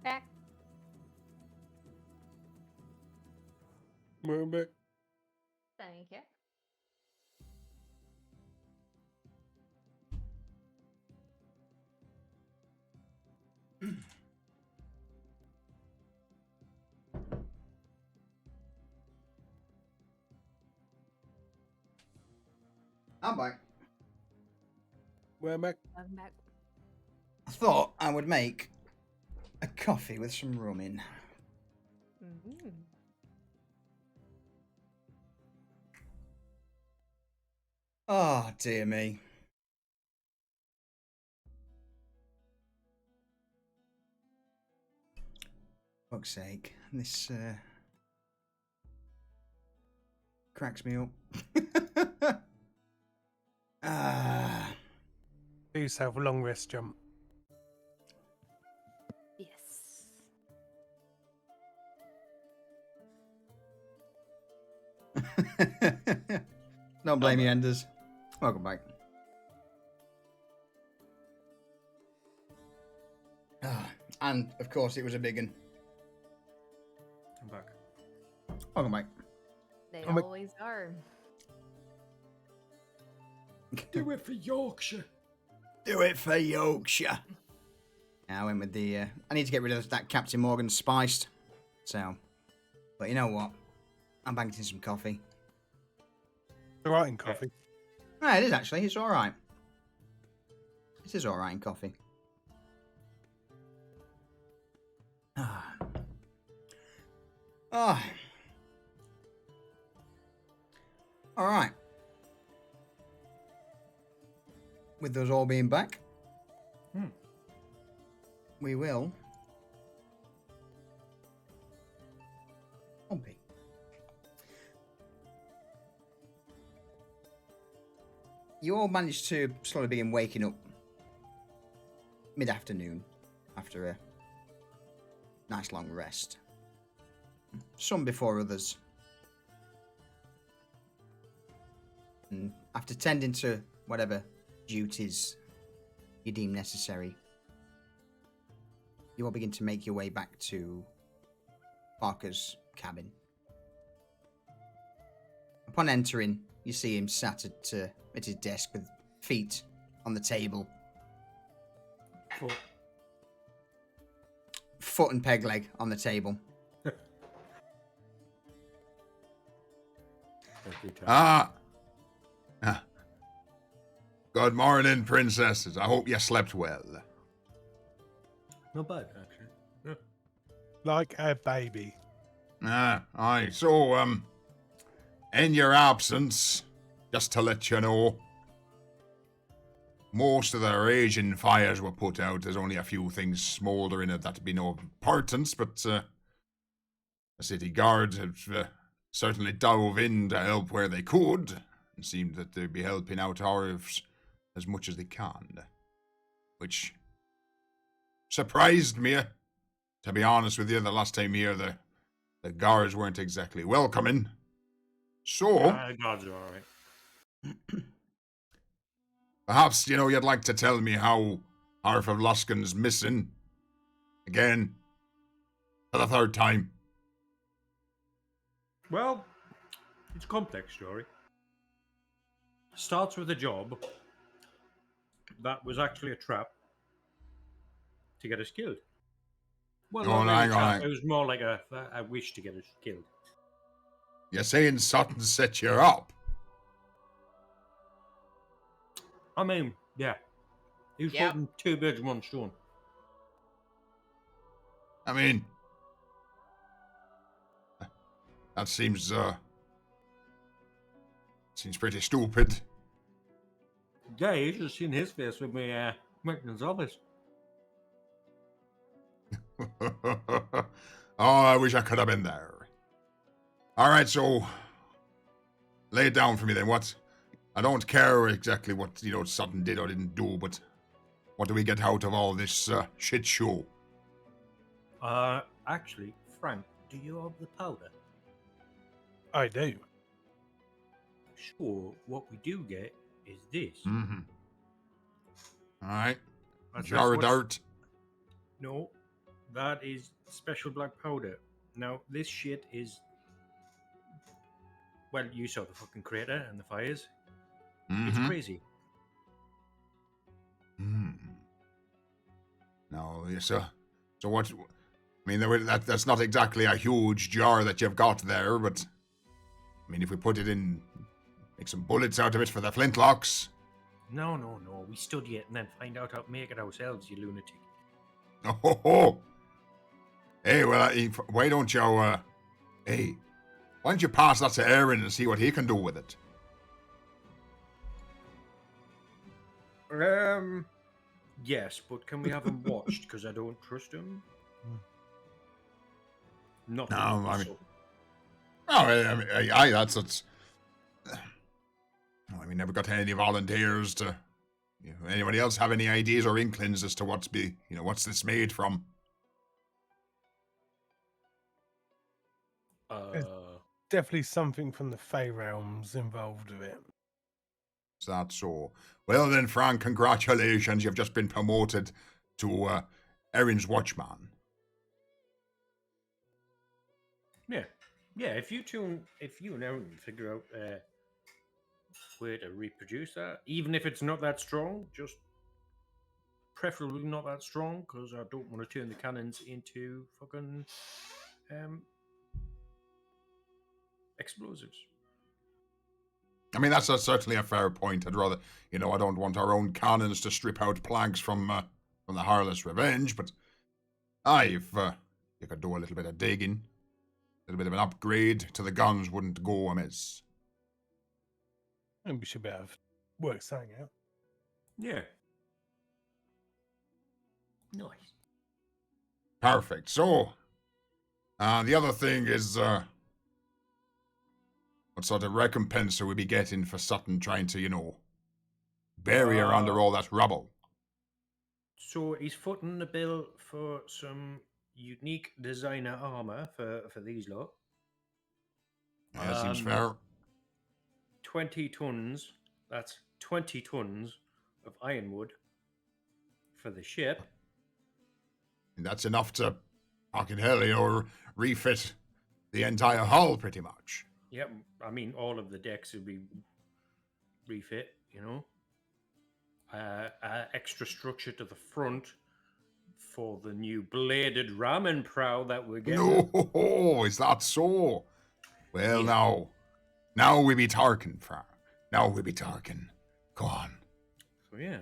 Back. Back. Thank you. I'm back. We're back. Welcome back. I thought I would make a coffee with some rum in. Mm-hmm. Oh, dear me. Fuck's sake. This cracks me up. Ah. Do yourself a long rest jump. Yes. Don't blame you, Enders. Welcome back. And, of course, it was a big one. I'm back. Welcome back. They I'm a- always are. Do it for Yorkshire. Do it for Yorkshire. I went with the... I need to get rid of that Captain Morgan spiced. So... But you know what? I'm banking in some coffee. All right in coffee. No, it is actually. It's all right. It is all right in coffee. Ah. Ah. All right. With us all being back, we will. Humpy. You all managed to slowly begin waking up mid-afternoon after a nice long rest. Some before others. And after tending to whatever duties you deem necessary, you all begin to make your way back to Barker's cabin. Upon entering, you see him sat at his desk with feet on the table. Foot and peg leg on the table. Good morning, princesses. I hope you slept well. Not bad, actually. Yeah. Like a baby. Aye. So, in your absence, just to let you know, most of the raging fires were put out. There's only a few things smouldering that'd be no importance, but the city guards have certainly dove in to help where they could, and seemed that they'd be helping out ours as much as they can, which surprised me. To be honest with you, the last time here, the guards weren't exactly welcoming. So, Guards are alright. perhaps, you'd like to tell me how Arthur Luskin's missing. Again. For the third time. Well, it's a complex story. Starts with a job that was actually a trap to get us killed. Well, Oh, not really hang a trap, on. it was more like a wish to get us killed. You're saying Sutton set you up? I mean, yeah. He was Yep. putting two birds, one stone. I mean, that seems pretty stupid. Yeah, you should have seen his face when we went in his office. Oh, I wish I could have been there. All right, so lay it down for me then. I don't care exactly what Sutton did or didn't do, but what do we get out of all this shit show? Actually, Frank, do you have the powder? I do. Sure, what we do get is this. Mm-hmm. All right. That's Jar of what's- dirt. No, That is special black powder. Now, this shit is. Well, you saw the fucking crater and the fires. It's Mm-hmm. crazy. No, yes, sir. So what? I mean, that's not exactly a huge jar that you've got there, but I mean, if we put it in, make some bullets out of it for the flintlocks. No. We study it and then find out how to make it ourselves, you lunatic. Oh, ho, ho. Hey, well, why don't you, hey, why don't you pass that to Aaron and see what he can do with it? Yes, but can we have him watched? Because I don't trust him. Not. No, I mean, aye, that's. I mean, never got any volunteers to. Anybody else have any ideas or inklings as to what's this made from? Definitely something from the Fey realms involved with it. Is that so? Well then, Frank, congratulations. You've just been promoted to Erin's Watchman. Yeah. If you and Aaron figure out a way to reproduce that, even if it's not that strong, just preferably not that strong, because I don't want to turn the cannons into fucking explosives. I mean, that's certainly a fair point. I'd rather, I don't want our own cannons to strip out planks from the Harless Revenge, but if you could do a little bit of digging, a little bit of an upgrade to the guns wouldn't go amiss. And we should be able to work something out. Yeah. Nice. Perfect. So, the other thing is, what sort of recompense are we be getting for Sutton trying to, bury her under all that rubble? So he's footing the bill for some unique designer armor for these lot. Yeah, that seems fair. 20 tons. That's 20 tons of ironwood for the ship. And that's enough to, fucking hell, refit the entire hull, pretty much. Yep, I mean, all of the decks will be refit, Extra structure to the front for the new bladed ramming prow that we're getting. No, is that so? Well, yeah. Now we be talking, Frank. Now we be talking. Go on. So, yeah.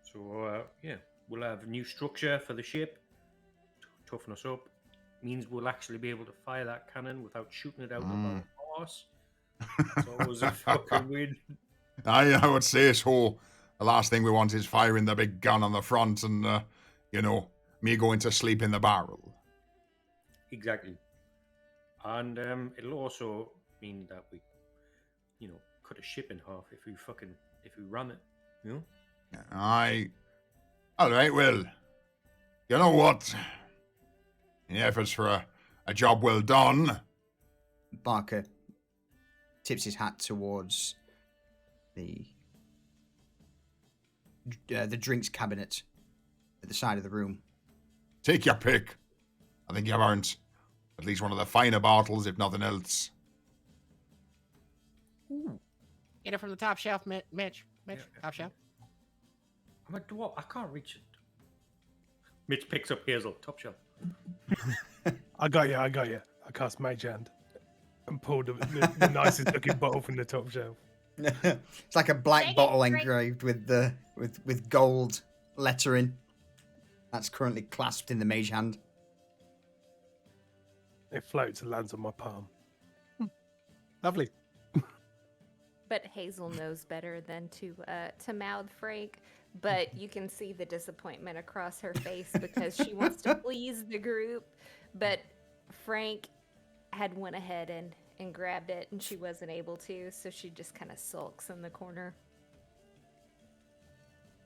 So, we'll have new structure for the ship to toughen us up. Means we'll actually be able to fire that cannon without shooting it out of our horse. It's always a fucking win. I would say so. The last thing we want is firing the big gun on the front and, me going to sleep in the barrel. Exactly. And it'll also mean that we, cut a ship in half if we ram it, All right, well, you know what? In efforts for a job well done. Barker tips his hat towards the drinks cabinet at the side of the room. Take your pick. I think you've earned at least one of the finer bottles, if nothing else. Ooh. Get it from the top shelf, Mitch. Top shelf. I'm a dwarf. I can't reach it. Mitch picks up Hazel, top shelf. I got you. I cast Mage Hand and pulled the nicest looking bottle from the top shelf. It's like a black bottle engraved with gold lettering. That's currently clasped in the Mage Hand. It floats and lands on my palm. Lovely. But Hazel knows better than to mouth Frank. But you can see the disappointment across her face because she wants to please the group. But Frank had went ahead and grabbed it, and she wasn't able to, so she just kind of sulks in the corner.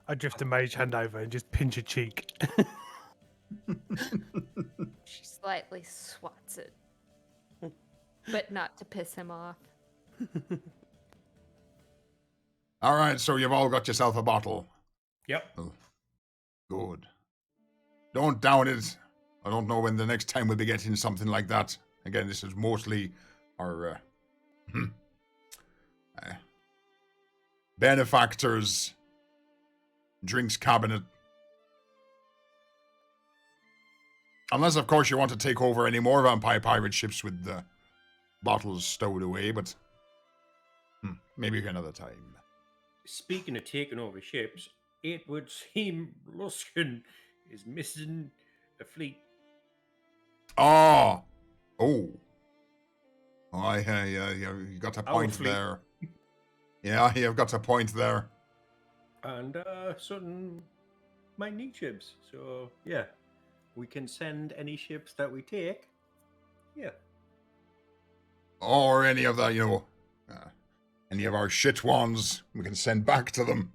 I drift a Mage Hand over and just pinch a cheek. She slightly swats it, but not to piss him off. All right, so you've all got yourself a bottle. Yep. Oh, good. don't doubt it. I don't know when the next time we'll be getting something like that. Again, this is mostly our benefactors' drinks cabinet. Unless, of course, you want to take over any more vampire pirate ships with the bottles stowed away, but maybe another time. Speaking of taking over ships, it would seem Luskin is missing a fleet. Oh, you got a Our point fleet. there. Yeah, you've got a point there. And certain might need ships. So, yeah, we can send any ships that we take. Yeah. Or any of the, any of our shit ones we can send back to them.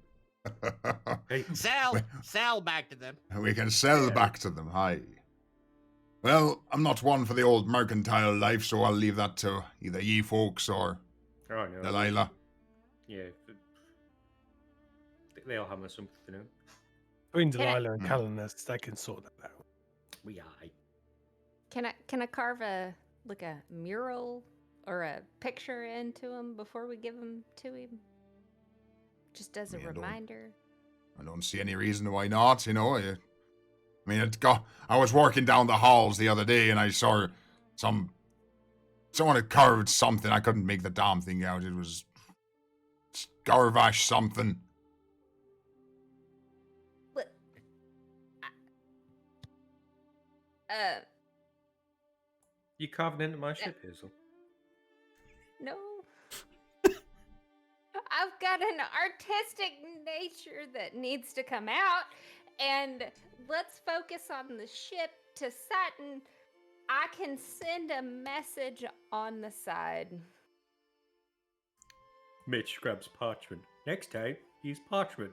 Hey, Sell back to them. We can sell Yeah. back to them, aye. Well, I'm not one for the old mercantile life, so I'll leave that to either ye folks or oh no. Delilah. Yeah. They'll hammer something out. Between Can I- Delilah and Callanus, they can sort that out. We are. Can I carve a mural or a picture into him before we give him to him? Just as a Yeah, don't- reminder. I don't see any reason why not, I was walking down the halls the other day and I saw someone had carved something. I couldn't make the damn thing out. It was Garvash something. What? You carving into my ship, Hazel? No. I've got an artistic nature that needs to come out, and let's focus on the ship to Sutton. I can send a message on the side. Mitch grabs parchment. Next time, use parchment.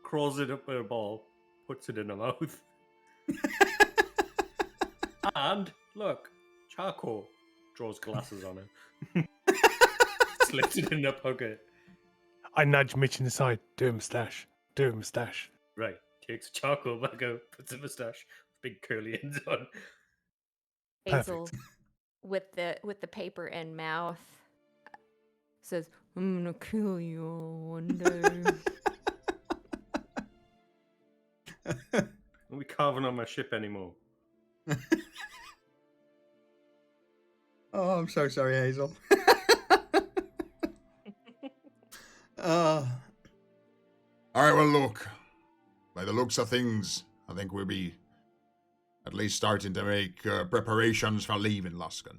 Crawls it up in a ball, puts it in her mouth. And, look, charcoal. Draws glasses on her. Slips it in her pocket. I nudge Mitch in the side. Do a moustache. Do a moustache. Right, takes the charcoal back out, puts a moustache, big curly ends on. Hazel, with the paper and mouth, says, "I'm gonna kill you all one day." Won't be carving on my ship anymore. Oh, I'm so sorry, Hazel. Oh, All right, well, look. By the looks of things, I think we'll be at least starting to make preparations for leaving Luskin.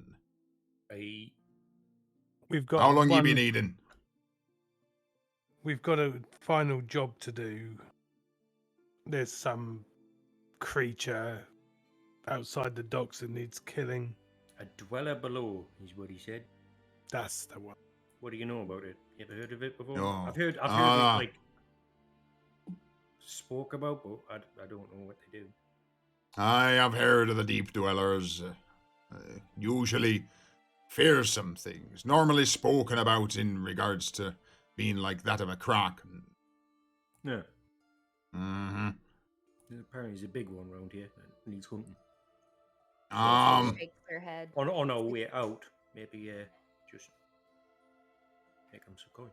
We've got How long you one- be needing? We've got a final job to do. There's some creature outside the docks that needs killing. A dweller below is what he said. That's the one. What do you know about it? You ever heard of it before? No. I've heard Ah. it like spoke about, but I don't know what they do. I have heard of the deep dwellers. Usually fearsome things, normally spoken about in regards to being like that of a kraken. Yeah. Mm-hmm. Apparently, he's a big one around here and needs hunting. Shakes their head. On our way out, maybe just make him some coin.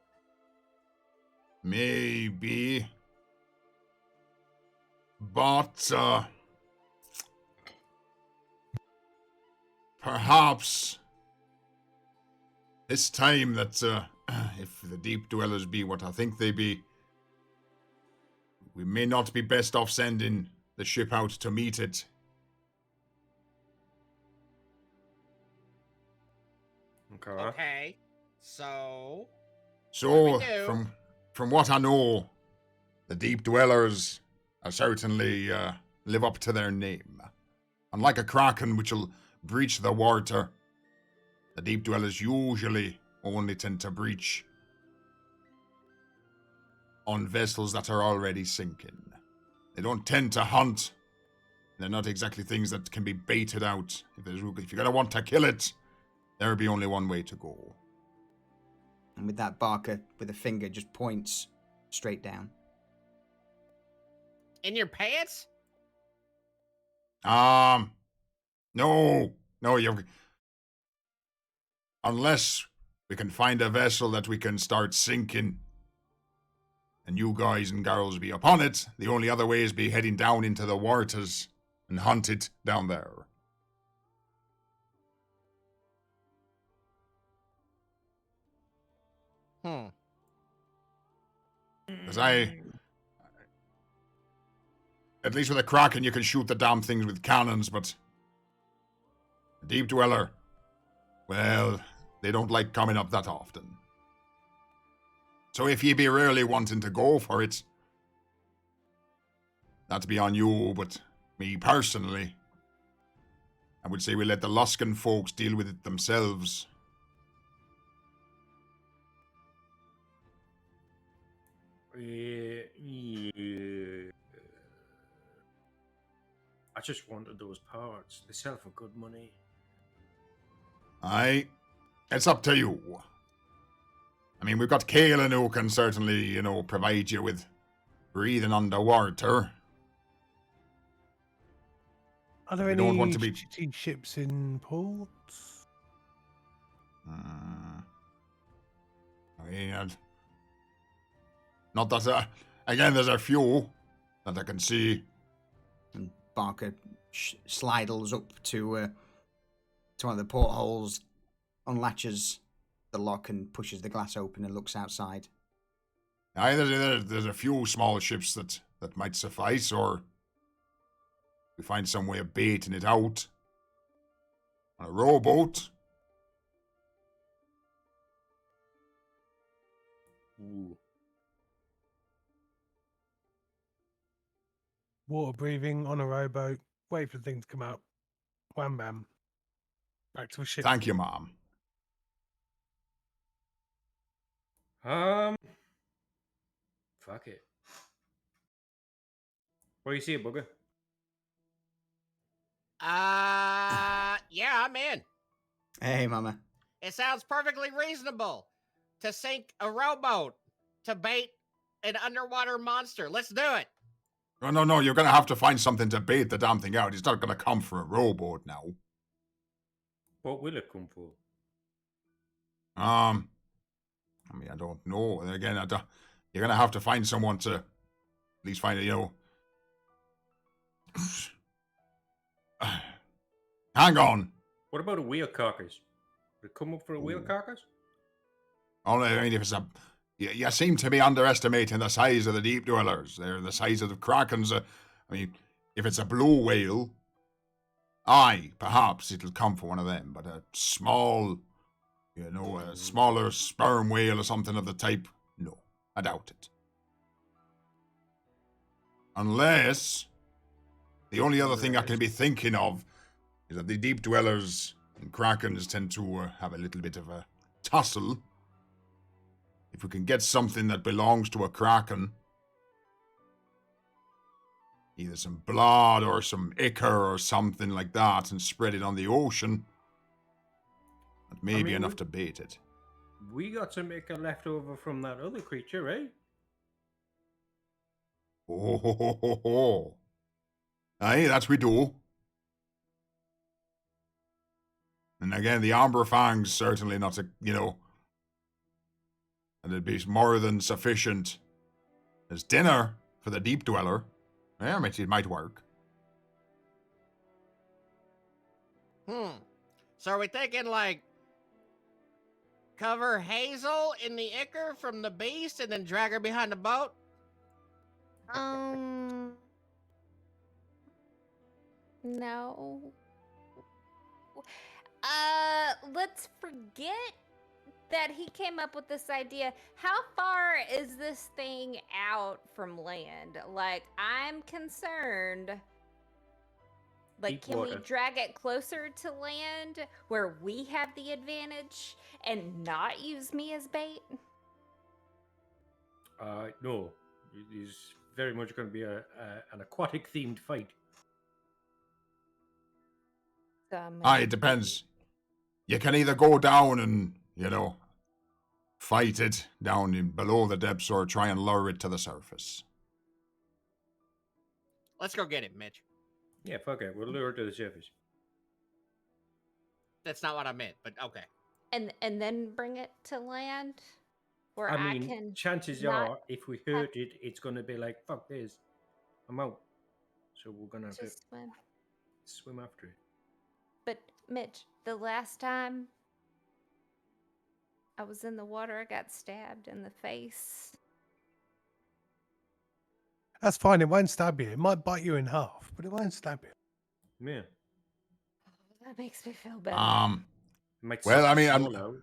Maybe. But, perhaps this time that, if the deep dwellers be what I think they be, we may not be best off sending the ship out to meet it. Okay. Okay. So So, What do we do? from what I know, the deep dwellers are certainly live up to their name. Unlike a kraken which will breach the water, the deep dwellers usually only tend to breach on vessels that are already sinking. They don't tend to hunt. They're not exactly things that can be baited out. If you're gonna want to kill it, there'll be only one way to go. and with that, Barker, with a finger, just points straight down. in your pants? No, you. Unless we can find a vessel that we can start sinking, and you guys and girls be upon it, the only other way is be heading down into the waters and hunt it down there. Because at least with a Kraken, you can shoot the damn things with cannons, but a Deep Dweller, well, they don't like coming up that often. So if ye be really wanting to go for it, that's be on you, but me personally, I would say we let the Luskan folks deal with it themselves. Yeah. I just wanted those parts. They sell for good money. Aye, it's up to you. I mean, we've got Kaelin who can certainly, provide you with breathing underwater. Are there We any don't want to be- shitty ships in port? I mean, not that, again, there's a few that I can see. And Barker slidles up to one of the portholes, unlatches the lock and pushes the glass open and looks outside. Aye, there's a few small ships that might suffice, or we find some way of baiting it out. On a rowboat. Ooh. Water breathing on a rowboat. Wait for things to come out. Wham bam. Back to a ship. Thank you, Mom. Fuck it. What do you say, Bugger? Yeah, I'm in. Hey, Mama. It sounds perfectly reasonable to sink a rowboat to bait an underwater monster. Let's do it. No, you're gonna have to find something to bait the damn thing out. He's not gonna come for a rowboat now. What will it come for? I mean, I don't know. And again, you're gonna have to find someone to at least find it, Hang on. What about a whale carcass? Would it come up for a whale carcass? Only, I mean, if it's you seem to be underestimating the size of the deep dwellers. They're the size of the krakens. I mean, if it's a blue whale, aye, perhaps it'll come for one of them. But a small, a smaller sperm whale or something of the type, no, I doubt it. Unless the only other thing I can be thinking of is that the deep dwellers and krakens tend to have a little bit of a tussle. If we can get something that belongs to a kraken, either some blood or some ichor or something like that, and spread it on the ocean, that may be enough to bait it. We got some ichor left over from that other creature, right? Oh. Aye, that's we do. And again, the Umbra Fang's certainly not and it'd be more than sufficient as dinner for the deep dweller. Yeah, it might work. So are we thinking cover Hazel in the ichor from the beast and then drag her behind the boat? No. Let's forget that he came up with this idea. How far is this thing out from land? I'm concerned. Deep Can we water. drag it closer to land where we have the advantage and not use me as bait? No. It is very much going to be an aquatic themed fight. Aye, it depends. You can either go down and, fight it down below the depths or try and lure it to the surface. Let's go get it, Mitch. Yeah, fuck it. We'll lure her to the surface. That's not what I meant, but okay. And then bring it to land, where I I mean, can chances not are, if we hurt it, it's gonna be like, fuck this, I'm out. So we're gonna have to just swim. swim after it. But Mitch, the last time I was in the water, I got stabbed in the face. That's fine. It won't stab you. It might bite you in half, but it won't stab you. Yeah. That makes me feel better. Might Well, suck I mean, the I'm- soul out.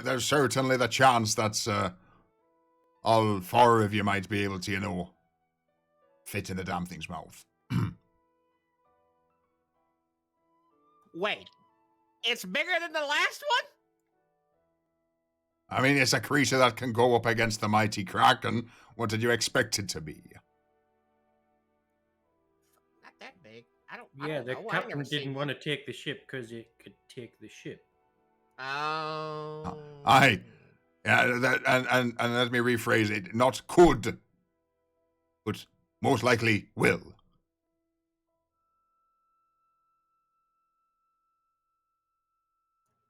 there's certainly the chance that all four of you might be able to, fit in the damn thing's mouth. Wait, it's bigger than the last one? I mean, it's a creature that can go up against the mighty Kraken. What did you expect it to be? Not that big. I don't Yeah, the know. I ain't captain never seen didn't one. want to take the ship because it could take the ship. Oh. Aye. Yeah, and let me rephrase it. Not could, but most likely will.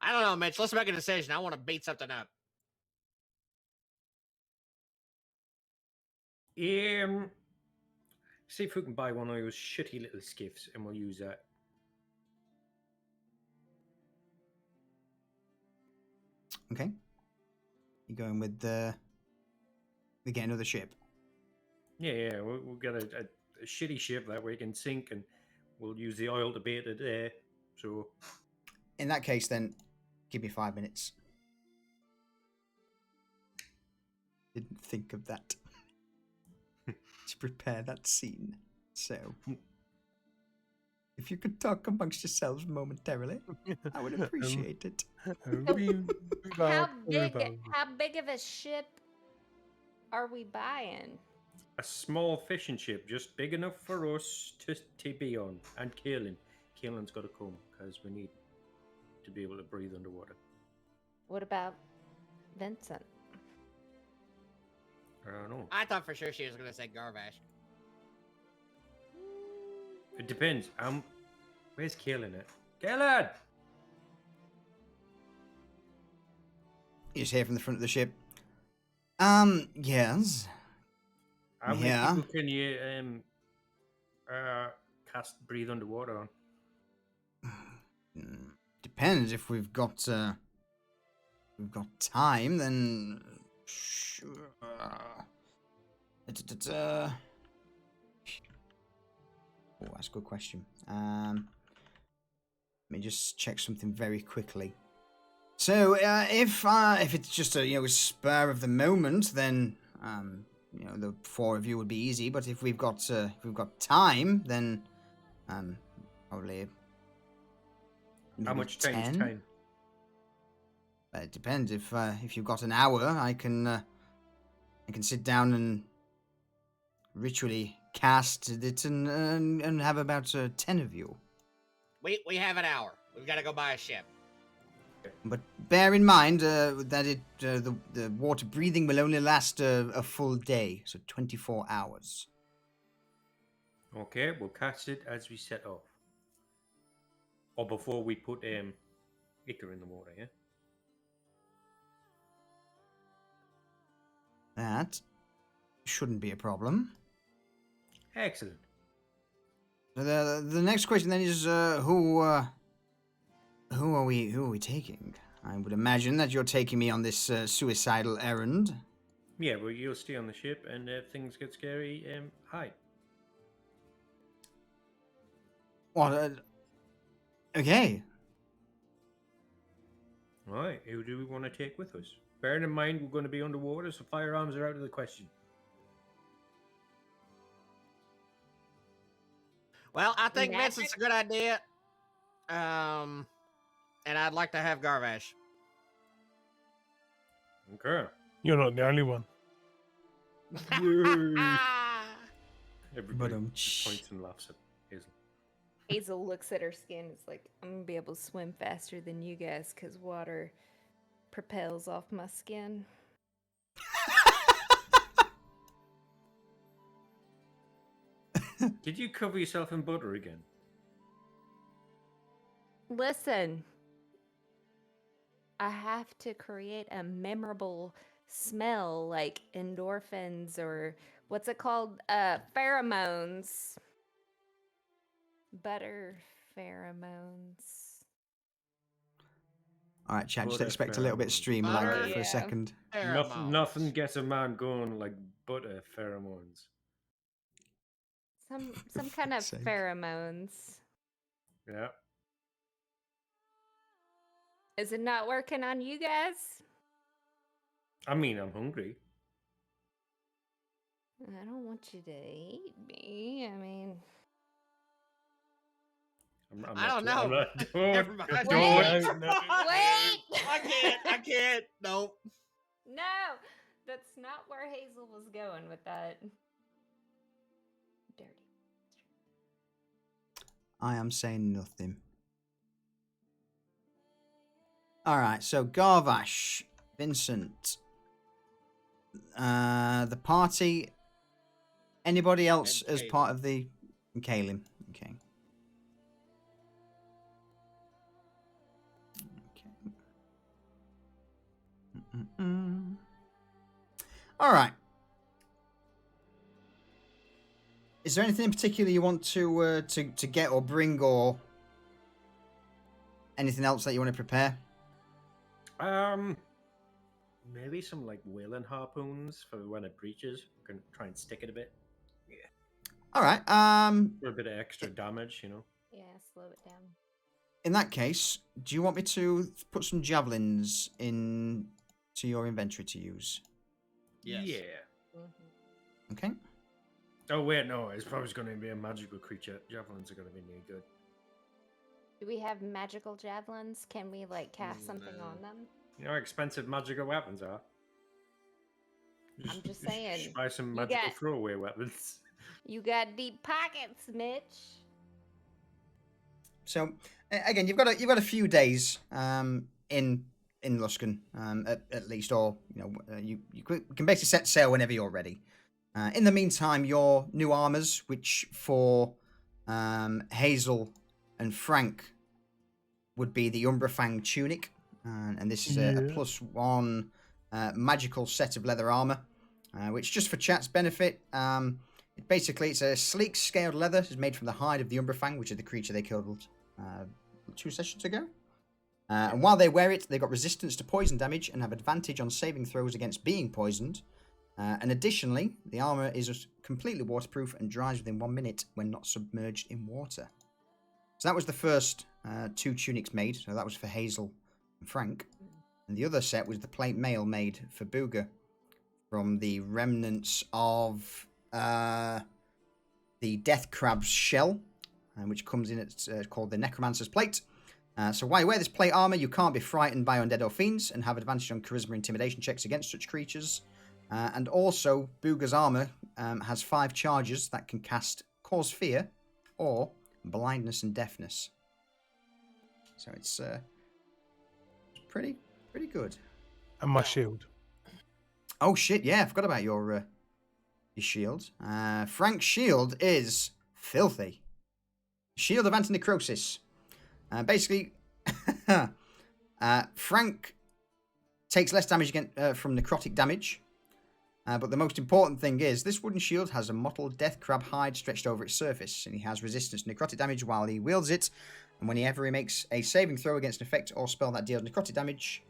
I don't know, Mitch. Let's make a decision. I want to beat something up. See if we can buy one of those shitty little skiffs and we'll use that. Okay. You going with we get another ship? Yeah, we'll get a shitty ship that we can sink and we'll use the oil to bait it there. So, In that case, then, give me 5 minutes. Didn't think of that. To prepare that scene. So, if you could talk amongst yourselves momentarily, I would appreciate it. How big of a ship are we buying? a small fishing ship, just big enough for us to be on. And Kaelin. Kaelin's got to come because we need to be able to breathe underwater. What about Vincent? I don't know. I thought for sure she was going to say Garvash. It depends. Where's Kaelin at? Kaelin! You just hear from the front of the ship. Yes. How many Yeah. people can you cast breathe underwater on? Depends if we've got time, then sure. Oh, that's a good question. Let me just check something very quickly. So, if it's just a spur of the moment, then the four of you would be easy. But if we've got time, then probably. How maybe much time 10? is time? It depends. If you've got an hour, I can sit down and ritually cast it and have about 10 of you. We have an hour. We've got to go buy a ship. But bear in mind that the water breathing will only last a full day, so 24 hours. Okay, we'll cast it as we set off. Or before we put Icar in the water, yeah? That shouldn't be a problem. Excellent. The next question then is who are we taking? I would imagine that you're taking me on this suicidal errand. Yeah, well, you'll stay on the ship, and if things get scary, hide. What? Okay. Alright, who do we want to take with us? Bearing in mind we're going to be underwater, so firearms are out of the question. Well, I think Magic? Vincent's a good idea. And I'd like to have Garvash. Okay. You're not the only one. Everybody But, just points and laughs at Hazel. Hazel looks at her skin. It's like, I'm gonna be able to swim faster than you guys because water propels off my skin. Did you cover yourself in butter again? Listen, I have to create a memorable smell like endorphins or what's it called? Pheromones. Butter pheromones. All right, chat. Just Butter expect a little bit pheromones. stream-lag Butter, for a yeah. second. Nothing gets a man going like butter pheromones. Some kind of Sake. pheromones. Yeah. Is it not working on you guys? I mean, I'm hungry. I don't want you to eat me. I mean, I'm I not don't I'm know. not- Never mind. don't- Wait! no. Wait! I can't. Nope. no, that's not where Hazel was going with that. Dirty. I am saying nothing. All right, so Garvash, Vincent, the party. Anybody else And as Kaylin. part of the and Kaylin? Okay. Okay. All right. Is there anything in particular you want to get or bring, or anything else that you want to prepare? Maybe some like whaling harpoons for when it breaches. We can try and stick it a bit. All right. For a bit of extra damage, you know. Yeah, slow it down. In that case, do you want me to put some javelins in to your inventory to use? Yes. Yeah. Mm-hmm. Okay. Oh wait, no. It's probably going to be a magical creature. Javelins are going to be really good. Do we have magical javelins? Can we like cast something No. on them? You know how expensive magical weapons are. I'm just saying, Buy some you magical got- throwaway weapons. You got deep pockets, Mitch. So again, you've got a few days in Luskan at least, or you can basically set sail whenever you're ready. In the meantime, your new armors, which for Hazel and Frank would be the Umbra Fang Tunic, and this is a +1 magical set of leather armor, which just for chat's benefit, it's a sleek scaled leather. It's made from the hide of the Umbra Fang, which is the creature they killed 2 sessions ago. And while they wear it, they've got resistance to poison damage and have advantage on saving throws against being poisoned. And additionally, the armor is completely waterproof and dries within 1 minute when not submerged in water. So that was the first 2 tunics made. So that was for Hazel and Frank. And the other set was the plate mail made for Booga from the remnants of the death crab's shell, which comes in, it's called the Necromancer's Plate. So while you wear this plate armor, you can't be frightened by undead or fiends and have advantage on charisma intimidation checks against such creatures. And also, Booga's armor has 5 charges that can cause fear or blindness and deafness. So it's pretty good. And my shield. Oh shit! Yeah, I forgot about your shield. Frank's shield is filthy. Shield of Anti-Necrosis. Basically, Frank takes less damage from necrotic damage. But the most important thing is, this wooden shield has a mottled death crab hide stretched over its surface, and he has resistance to necrotic damage while he wields it. And whenever he makes a saving throw against an effect or spell that deals necrotic damage,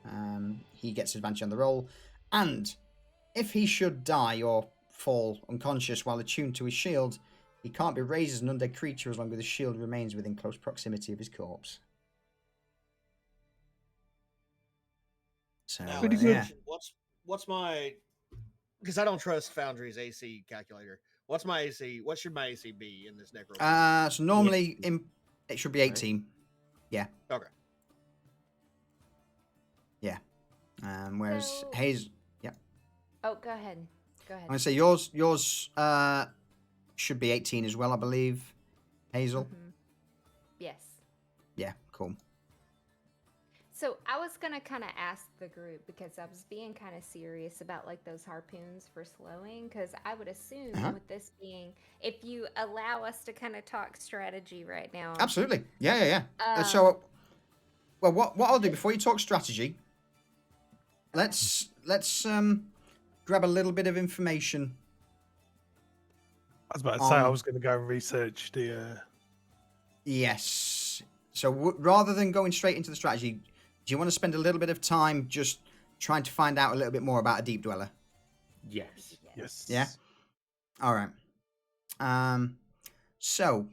he gets advantage on the roll. And if he should die or fall unconscious while attuned to his shield, he can't be raised as an undead creature as long as the shield remains within close proximity of his corpse. So, Now, Pretty good. yeah. What's my? Because I don't trust Foundry's AC calculator. What's my AC? What should my AC be in this necro? So normally it should be 18. Yeah. Okay. Yeah. Whereas So- Hayes, yeah. Oh, go ahead. Go ahead. I'm gonna say yours should be 18 as well, I believe. Hazel. Mhm. Yes. Yeah, cool. So I was gonna kind of ask the group because I was being kind of serious about like those harpoons for slowing. Because I would assume Uh-huh. with this being, if you allow us to kind of talk strategy right now, Absolutely. Yeah. Um, So, well, what I'll do before you talk strategy, let's grab a little bit of information. I was about to say I on- was going to go and research the. Yes. So rather than going straight into the strategy, do you want to spend a little bit of time just trying to find out a little bit more about a deep dweller? Yes. Yes. Yeah. All right. So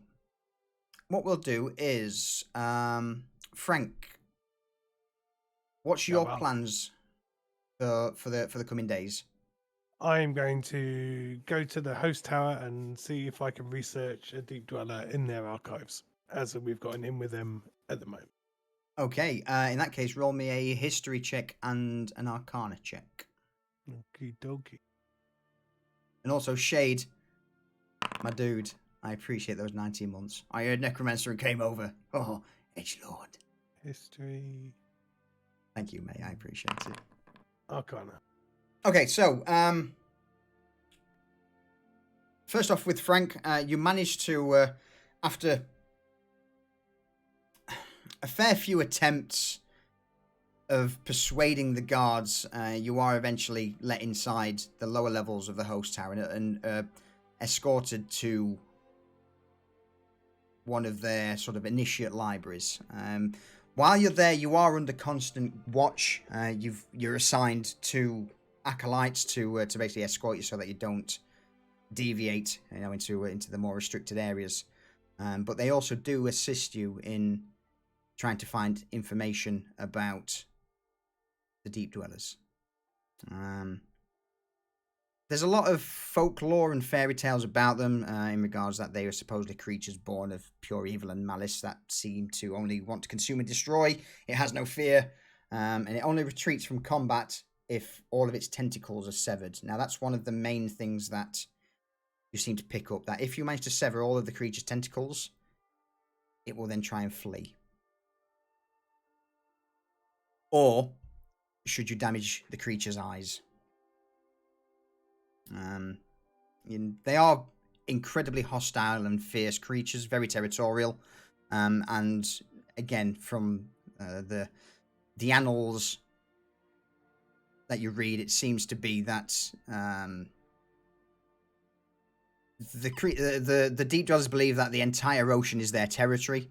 what we'll do is, Frank, what's Yeah, your well. plans for the coming days? I'm going to go to the host tower and see if I can research a deep dweller in their archives, as we've got an in with them at the moment. Okay. In that case, roll me a history check and an arcana check, Okie dokie. and also Shade, my dude. I appreciate those 19 months. I heard Necromancer and came over. Oh, Edgelord. History. Thank you, mate. I appreciate it. Arcana. Okay, so first off with Frank, you managed to, after a fair few attempts of persuading the guards, you are eventually let inside the lower levels of the host tower and escorted to one of their sort of initiate libraries. While you're there, you are under constant watch. You're assigned to acolytes to basically escort you so that you don't deviate, into the more restricted areas. But they also do assist you in trying to find information about the deep dwellers. There's a lot of folklore and fairy tales about them in regards that they are supposedly creatures born of pure evil and malice that seem to only want to consume and destroy. It has no fear, and it only retreats from combat if all of its tentacles are severed. Now, that's one of the main things that you seem to pick up, that if you manage to sever all of the creature's tentacles, it will then try and flee. Or should you damage the creature's eyes. They are incredibly hostile and fierce creatures, very territorial. And again, from the annals that you read, it seems to be that the deep dwellers believe that the entire ocean is their territory,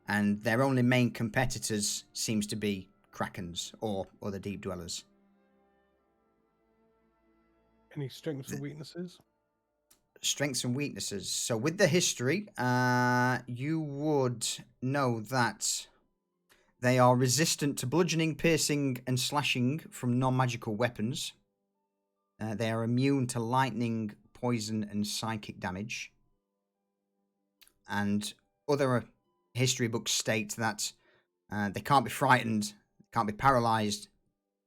and their only main competitors seems to be krakens or other deep dwellers. Any strengths or weaknesses? Strengths and weaknesses. So with the history, you would know that they are resistant to bludgeoning, piercing, and slashing from non-magical weapons. They are immune to lightning, poison, and psychic damage. And other history books state that they can't be frightened, can't be paralyzed,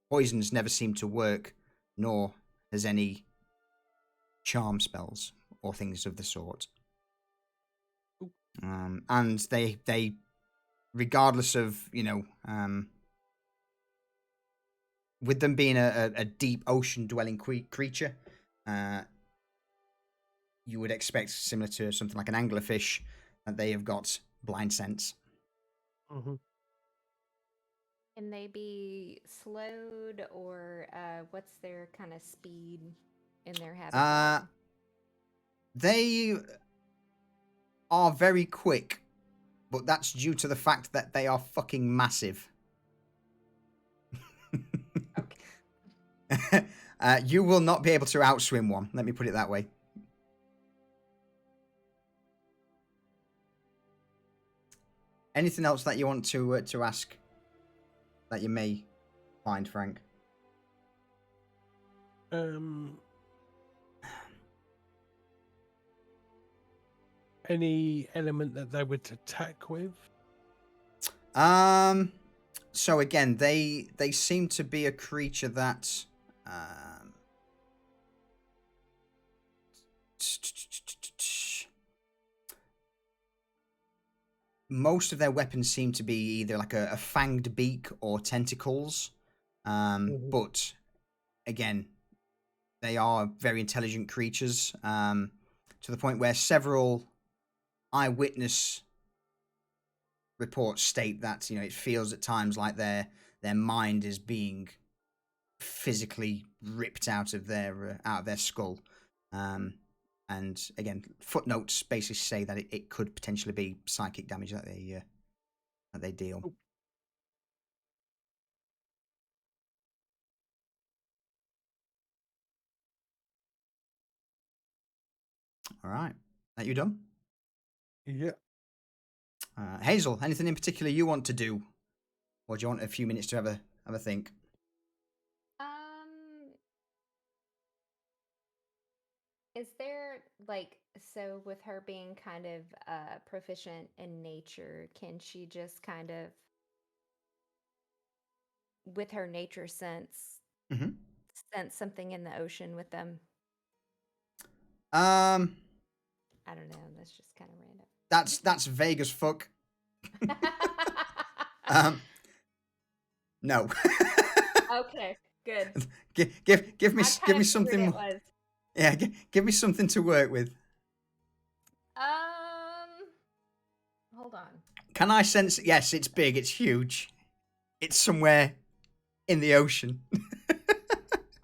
poisons never seem to work, nor has any charm spells or things of the sort. And they regardless of, with them being a deep ocean dwelling creature, you would expect, similar to something like an anglerfish, that they have got blind sense. Mm-hmm. can they be slowed, or what's their kind of speed in their habitat? They are very quick, but that's due to the fact that they are fucking massive. Okay. You will not be able to outswim one. Let me put it that way. Anything else that you want to ask that you may find, Frank? Any element that they would attack with? So again, they seem to be a creature that most of their weapons seem to be either like a fanged beak or tentacles. But again, they are very intelligent creatures, to the point where several eyewitness reports state that it feels at times like their mind is being physically ripped out of their skull. And again, footnotes basically say that it could potentially be psychic damage that they deal. All right, are you done? Yeah. Hazel, anything in particular you want to do, or do you want a few minutes to have a think? Is there so with her being kind of proficient in nature, can she just kind of with her nature sense sense something in the ocean with them? I don't know. That's just kind of random. That's vague as fuck. No. Okay, good. Give me I kinda figured something. it was. Yeah, give me something to work with. Hold on. Can I sense? Yes, it's big. It's huge. It's somewhere in the ocean.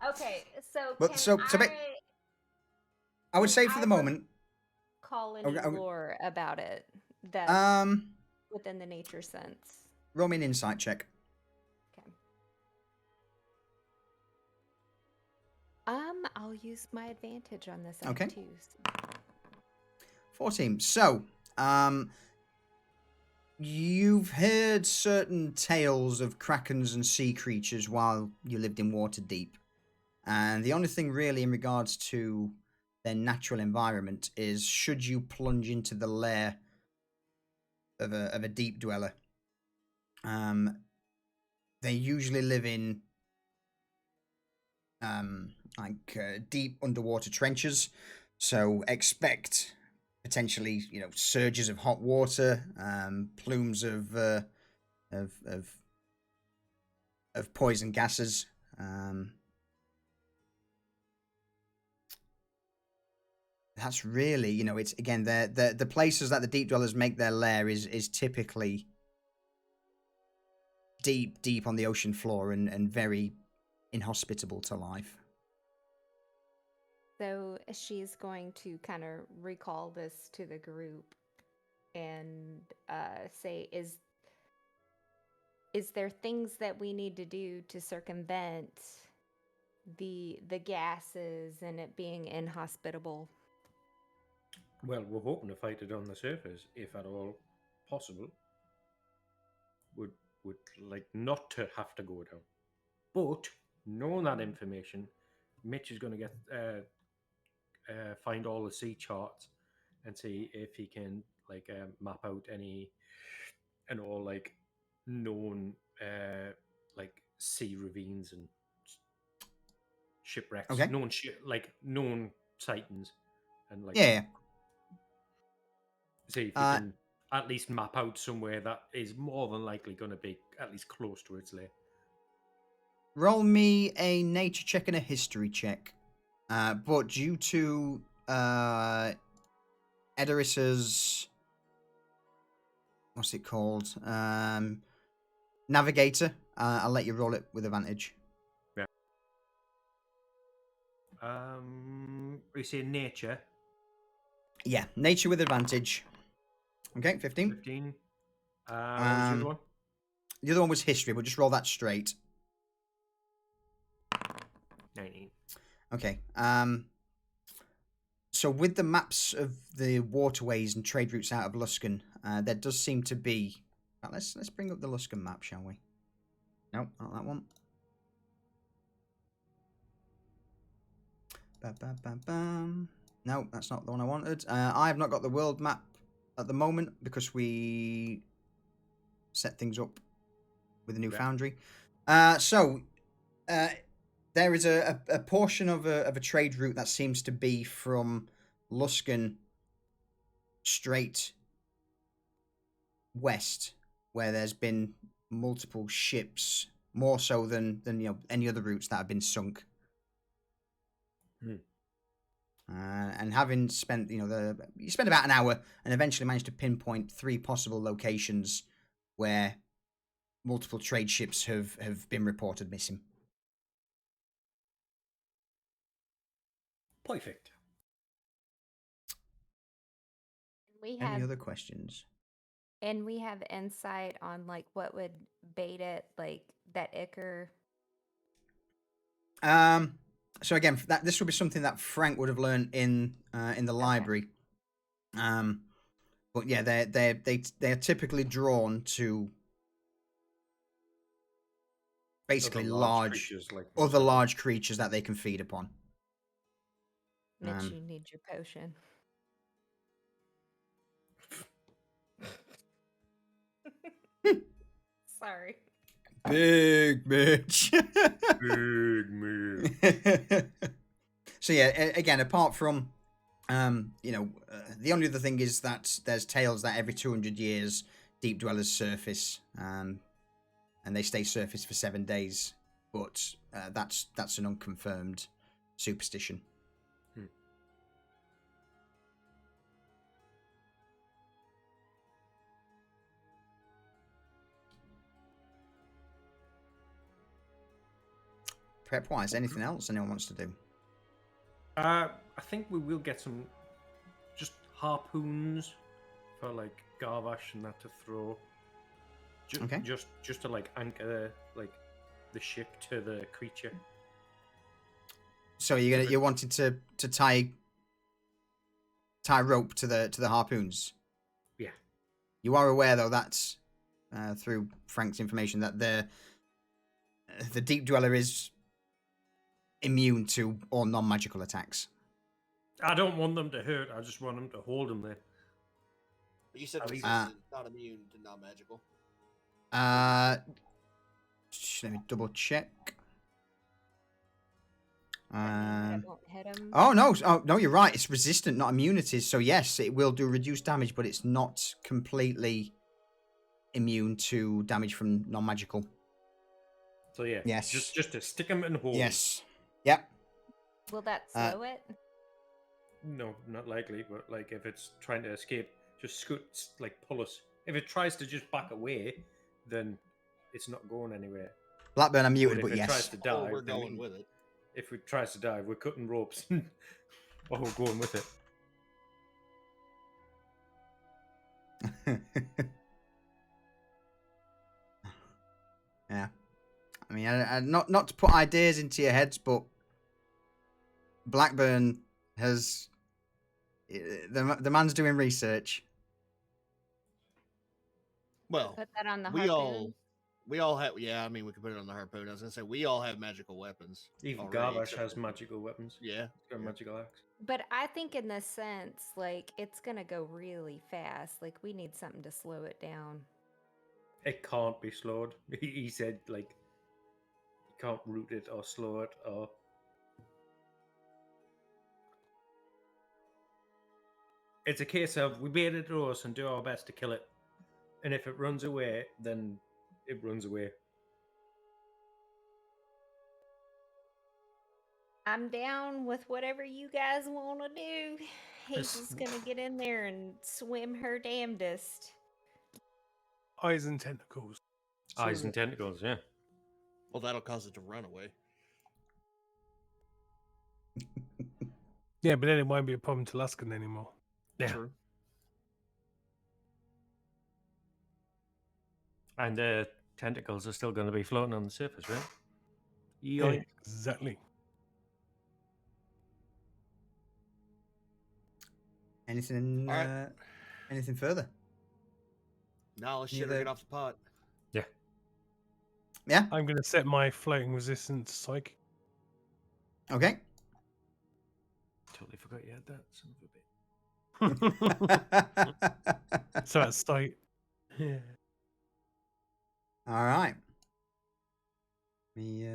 Okay, so But can I would say for I the moment. call any lore about it that within the nature sense. Roll me an insight check. Okay. I'll use my advantage on this. Okay. Too. 14. So, you've heard certain tales of krakens and sea creatures while you lived in Waterdeep. And the only thing really in regards to their natural environment is should you plunge into the lair of a deep dweller, they usually live in deep underwater trenches. So expect potentially, surges of hot water, plumes of poison gases. That's really, it's again the places that the deep dwellers make their lair is typically deep on the ocean floor and very inhospitable to life. So she's going to kind of recall this to the group and say, is there things that we need to do to circumvent the gases and it being inhospitable? Well, we're hoping to fight it on the surface, if at all possible. Would like not to have to go down. But knowing that information, Mitch is going to get find all the sea charts and see if he can map out any and all known sea ravines and shipwrecks, Okay. known sightings, and Yeah. see if he can at least map out somewhere that is more than likely going to be at least close to its lair. Roll me a nature check and a history check. But due to Edoris's, what's it called? Navigator, I'll let you roll it with advantage. Yeah. We say nature. Yeah, nature with advantage. Okay, 15. 15. What was the other one? The other one was history, but just roll that straight. 19. Okay. So with the maps of the waterways and trade routes out of Luskan, there does seem to be. Let's bring up the Luskan map, shall we? Nope, not that one. No, that's not the one I wanted. I have not got the world map at the moment because we set things up with a new foundry. So there is a portion of a trade route that seems to be from Luskan straight west, where there's been multiple ships, more so than any other routes that have been sunk. And having spent you spend about an hour and eventually manage to pinpoint 3 possible locations where multiple trade ships have been reported missing. Perfect. We Any have other questions? and we have insight on like what would bait it, like that ichor. So again, this would be something that Frank would have learned in the library. But yeah, they're typically drawn to basically large creatures, like other large creatures that they can feed upon. Mitch, you need your potion. Sorry. Big bitch. Big man. So yeah, again, apart from the only other thing is that there's tales that every 200 years deep dwellers surface, and they stay surface for 7 days, but that's an unconfirmed superstition. Prep wise, anything else anyone wants to do? I think we will get some just harpoons for like Garvash and that to throw. Okay. Just to like anchor like the ship to the creature. So you're wanting to tie rope to the harpoons? Yeah. You are aware though that's through Frank's information that the deep dweller is immune to all non-magical attacks. I don't want them to hurt. I just want them to hold them there. But you said At least- resistant, not immune to non-magical. Let me double check. It won't hit him. Oh no, you're right. It's resistant, not immunity. So yes, it will do reduced damage, but it's not completely immune to damage from non-magical. So yeah, Yes. just to stick them and hold. Yes. Yep. Will that slow it? No, not likely. But like if it's trying to escape, just scoots like pull us. If it tries to just back away, then it's not going anywhere. Blackburn, I'm muted, if but it yes. tries to dive, we're then going with it. If it tries to dive, we're cutting ropes. Or we're going with it. Yeah. I mean, not to put ideas into your heads, but Blackburn has the man's doing research. Well, Put that on the we harpoon. all have. Yeah, I mean, we could put it on the harpoon. I was gonna say we all have magical weapons. Even already, Garvash except has for- magical weapons. Yeah, He's got a magical axe. But I think in this sense, like it's gonna go really fast. Like we need something to slow it down. It can't be slowed. He said like you can't root it or slow it or. It's a case of we bait it to us and do our best to kill it, and if it runs away, then it runs away. I'm down with whatever you guys want to do. Hazel's gonna get in there and swim her damnedest. Eyes and tentacles. Eyes and tentacles, yeah. well, that'll cause it to run away. Yeah, but then it won't be a problem to Luskin anymore. Yeah. True. And the tentacles are still going to be floating on the surface, right? Yoink. Exactly. Anything? Alright. Anything further? Now let's Yeah, shit or the- get off the pot. Yeah. I'm going to set my floating resistance psychic. Okay. Totally forgot you had that, son of a bit. So that's state. Yeah. All right. Let me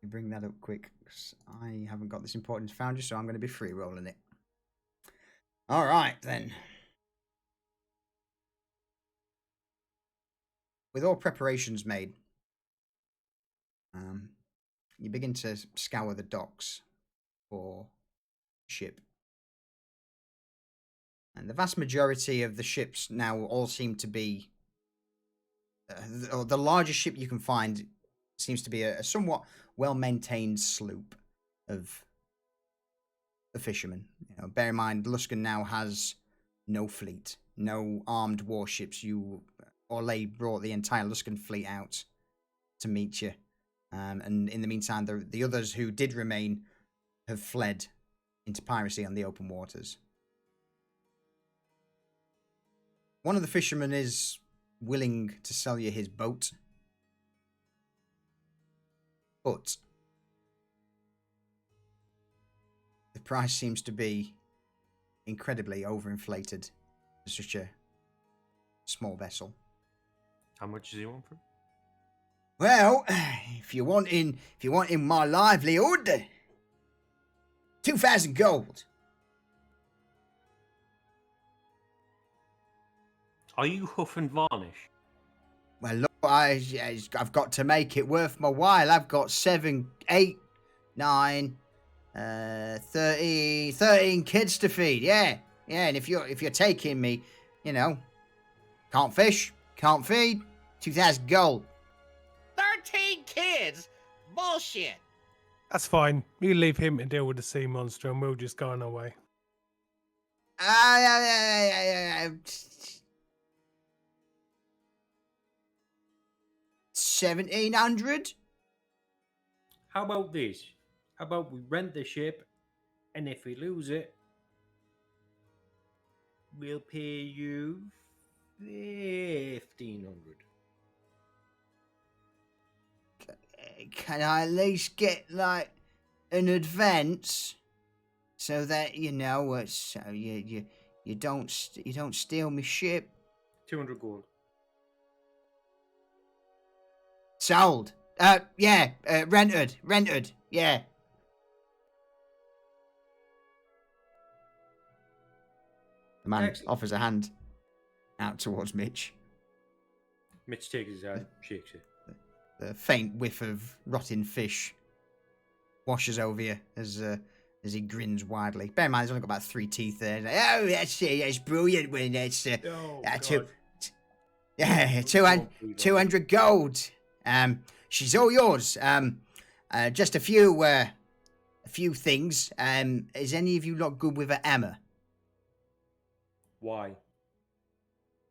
bring that up quick, 'cause I haven't got this important found you, so I'm going to be free rolling it. All right then. with all preparations made, you begin to scour the docks for ship. And the vast majority of the ships now all seem to be, or the largest ship you can find seems to be a somewhat well-maintained sloop of the fishermen. You know, bear in mind, Luskan now has no fleet, no armed warships. Orlais brought the entire Luskan fleet out to meet you. And in the meantime, the others who did remain have fled into piracy on the open waters. One of the fishermen is willing to sell you his boat, but the price seems to be incredibly overinflated for such a small vessel. How much does he want for it? Well, if you're wanting my livelihood, 2,000 gold. Are you Huff and Varnish? Well, look, I've got to make it worth my while. I've got 7, 8, 9, 13 kids to feed. Yeah. And if you're taking me, you know, can't fish, can't feed, 2,000 gold. 13 kids? Bullshit. That's fine. You leave him to deal with the sea monster and we'll just go on our way. 1,700? How about this? How about we rent the ship, and if we lose it, we'll pay you 1,500. Can I at least get like an advance so that you know, so you don't steal my ship? 200 gold. Sold. Rented. Yeah. The man Excellent. offers a hand out towards Mitch. Mitch takes his hand, shakes it. The faint whiff of rotting fish washes over you as he grins widely. Bear in mind, he's only got about 3 teeth there. He's like, oh, that's brilliant. When it's Oh, two, God. 200 gold. She's all yours. Just a few things. Is any of you lot good with a hammer? Why?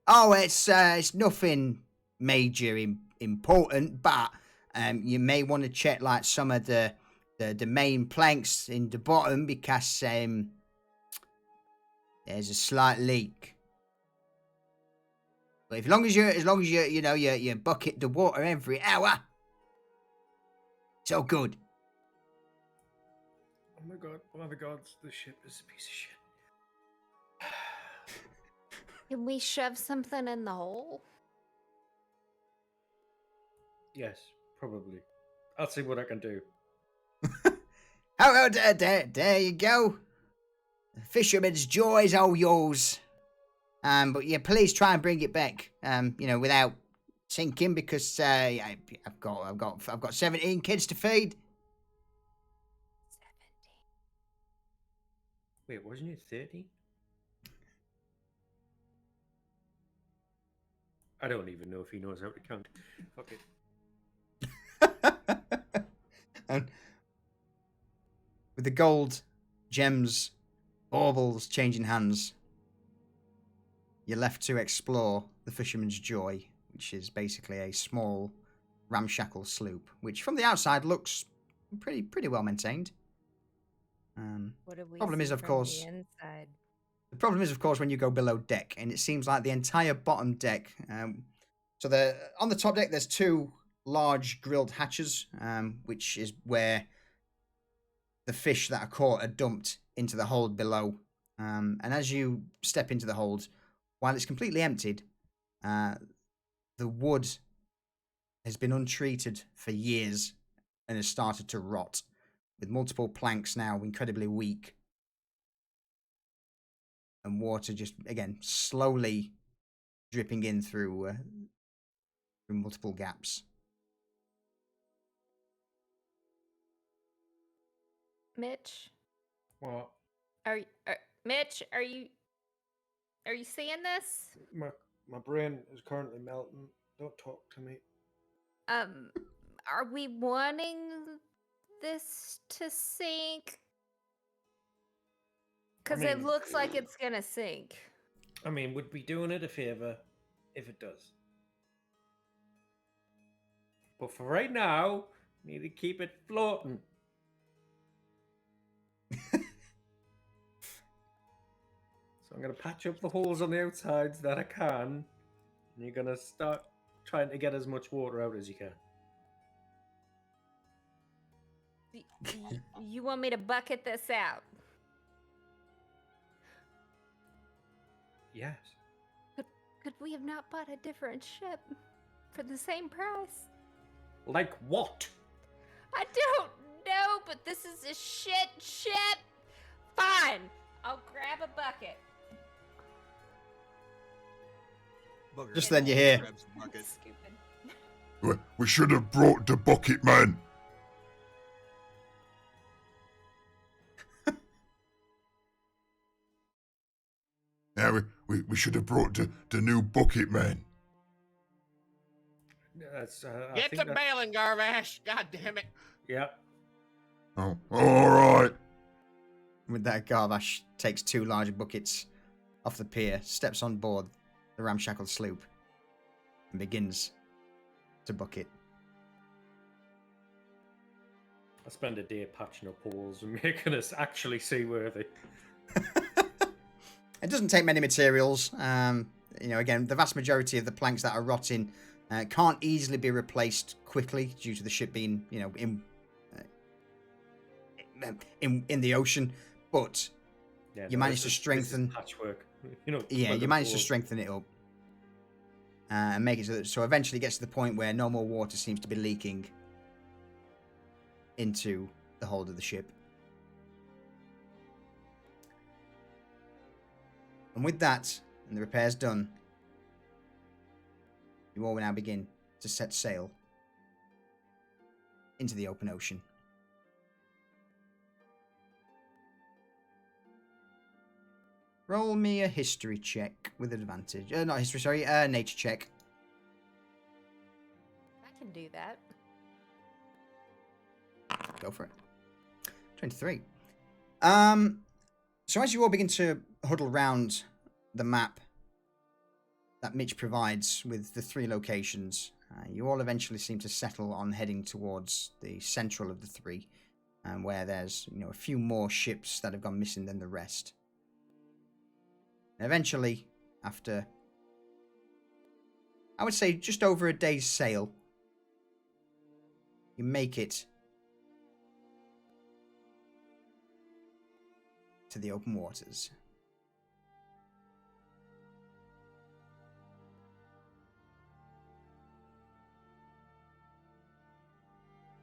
Oh, it's nothing major important, but you may want to check like some of the main planks in the bottom because there's a slight leak. But as long as you bucket the water every hour, it's all good. Oh my God, the ship is a piece of shit. Can we shove something in the hole? Yes, probably. I'll see what I can do. Oh, there you go. The fisherman's joy is all yours. But yeah, please try and bring it back. Without sinking, because I've got 17 kids to feed. 17. Wait, wasn't it 30? I don't even know if he knows how to count. Fuck it. And with the gold, gems, baubles changing hands, you're left to explore the Fisherman's Joy, which is basically a small, ramshackle sloop, which from the outside looks pretty well maintained. What do we Problem see is, of from course, the inside? The problem is, of course, when you go below deck, and it seems like the entire bottom deck. On the top deck, there's 2 large grilled hatches, which is where the fish that are caught are dumped into the hold below. And as you step into the hold, while it's completely emptied, the wood has been untreated for years and has started to rot, with multiple planks now incredibly weak. And water just, again, slowly dripping in through through multiple gaps. Mitch, What? Mitch, are you seeing this? My brain is currently melting. Don't talk to me. Are we wanting this to sink? Because it mean- looks like it's gonna sink. I mean, would be doing it a favor if it does. But for right now, we need to keep it floating. So I'm going to patch up the holes on the outsides that I can. And you're going to start trying to get as much water out as you can. You want me to bucket this out? Yes. Could we have not bought a different ship for the same price? Like what? I don't know, but this is a shit ship. Fine, I'll grab a bucket. Booger. Just then you hear- Grabs the bucket. Stupid. We should have brought the bucket man. Yeah, we should have brought the new bucket man. That's, Get to bailing, Garvash. God damn it. Yeah. Oh, all right. With that, Garvash takes 2 large buckets off the pier, steps on board the ramshackle sloop, and begins to bucket. I spend a day patching up holes and making us actually seaworthy. It doesn't take many materials. Again, the vast majority of the planks that are rotting can't easily be replaced quickly due to the ship being, in the ocean. But Yeah, you managed to this is strengthen. patchwork. Yeah, you managed to holes. strengthen it up and make it so eventually it gets to the point where no more water seems to be leaking into the hold of the ship. And with that, and the repairs done, you all will now begin to set sail into the open ocean. Roll me a history check with advantage. Not history, sorry, nature check. I can do that. Go for it. 23. So as you all begin to huddle round the map that Mitch provides with the 3 locations, you all eventually seem to settle on heading towards the central of the 3, where there's a few more ships that have gone missing than the rest. And eventually, after I would say just over a day's sail, you make it to the open waters.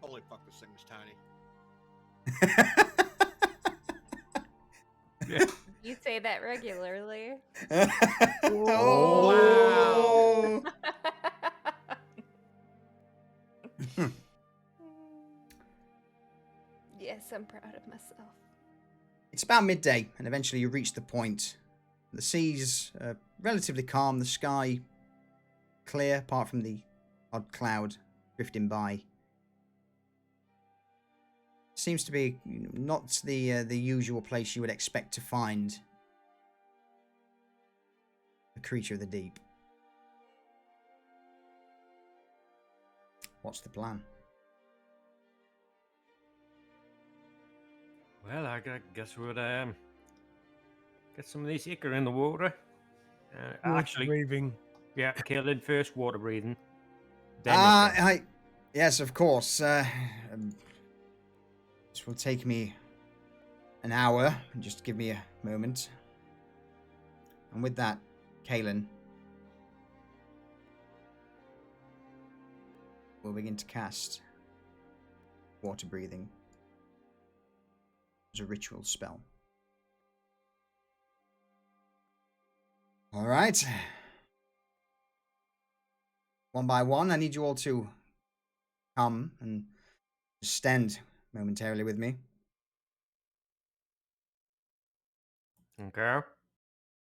Holy fuck, this thing was tiny. You say that regularly. Oh! Yes, I'm proud of myself. It's about midday, and eventually you reach the point. The sea's relatively calm, the sky clear, apart from the odd cloud drifting by. Seems to be not the usual place you would expect to find a creature of the deep. What's the plan? Well, I guess we'd get some of these ichor in the water. Actually, Breathing. yeah, killing first, water breathing. Then ichor. Yes, of course. This will take me an hour. Just give me a moment. And with that, Kaelin will begin to cast water breathing as a ritual spell. All right. one by one. I need you all to come and stand momentarily with me. Okay.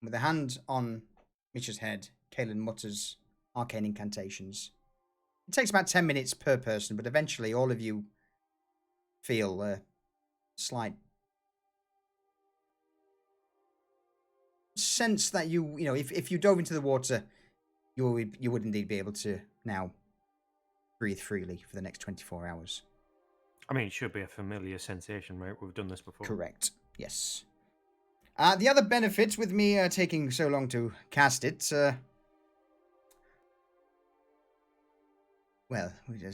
With a hand on Mitch's head, Kalen mutters arcane incantations. It takes about 10 minutes per person, but eventually all of you feel a slight sense that you know, if you dove into the water, you would indeed be able to now breathe freely for the next 24 hours. I mean, it should be a familiar sensation, right? We've done this before. Correct. Yes. The other benefits with me taking so long to cast it, well, you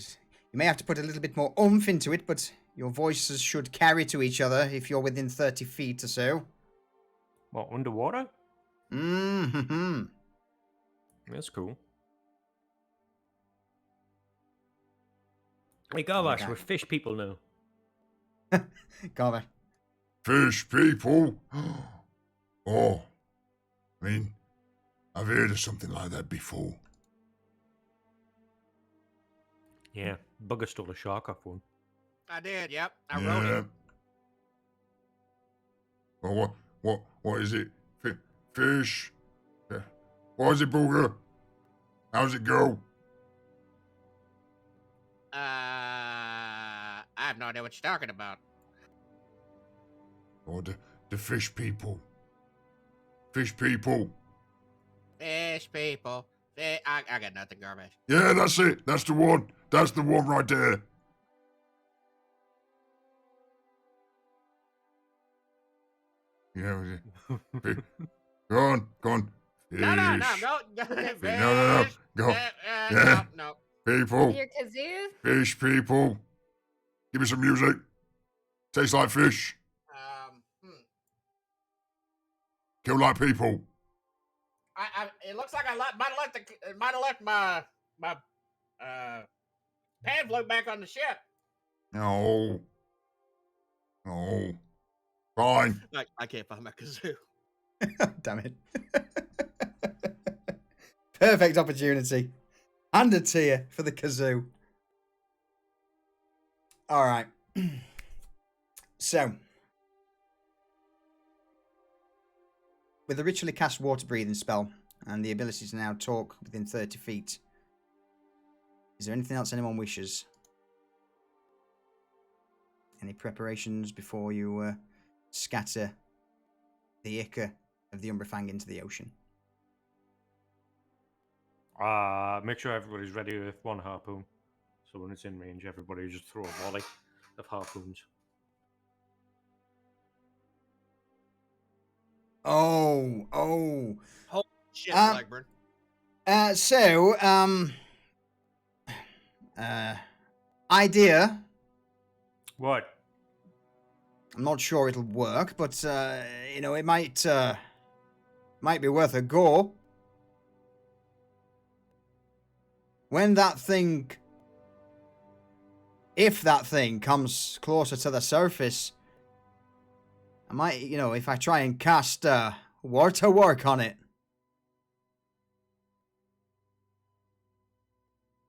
may have to put a little bit more oomph into it, but your voices should carry to each other if you're within 30 feet or so. What, underwater? Mm-hmm. That's cool. Hey, Garvash, Okay. we're fish people now. Garver. Fish people? Oh, I mean, I've heard of something like that before. Yeah, Bugger stole a shark off one. I did. Yep, I wrote it. Well, what is it? Fish? What is it, Booger? How's it go? I have no idea what you're talking about. Oh, the fish people. Fish people. Fish people. I got nothing, garbage. Yeah, that's it. That's the one. That's the one right there. Yeah, go on. Fish. No, go. No. Go. Yeah. No. People. Your kazoo? Fish people. Give me some music. Tastes like fish. Kill like people. It looks like I might have left my pan flute back on the ship. No. Fine. I can't find my kazoo. Damn it. Perfect opportunity. Handed to you for the kazoo. All right. So, with the ritually cast water breathing spell and the ability to now talk within 30 feet, is there anything else anyone wishes? Any preparations before you scatter the ichor of the Umbra Fang into the ocean? Make sure everybody's ready with one harpoon. So when it's in range, everybody just throw a volley of harpoons. Oh. Holy shit, Um, Blackburn. Idea. What? I'm not sure it'll work, but it might be worth a go. When that thing, if that thing comes closer to the surface, I might, if I try and cast water work on it,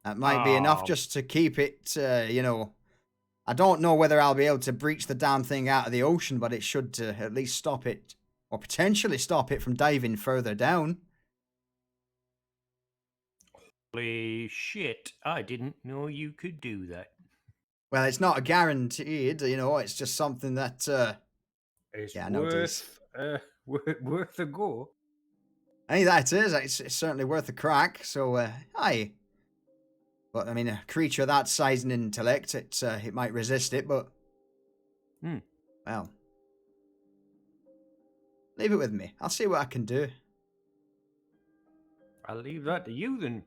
that might be enough Oh. just to keep it, I don't know whether I'll be able to breach the damn thing out of the ocean, but it should at least stop it, or potentially stop it from diving further down. Holy shit, I didn't know you could do that. Well, it's not a guaranteed, it's just something that, It's Yeah, I know it is. worth a go. hey, that is, it's certainly worth a crack, so, aye. But, I mean, a creature that size and intellect, it might resist it, but, well, leave it with me. I'll see what I can do. I'll leave that to you then.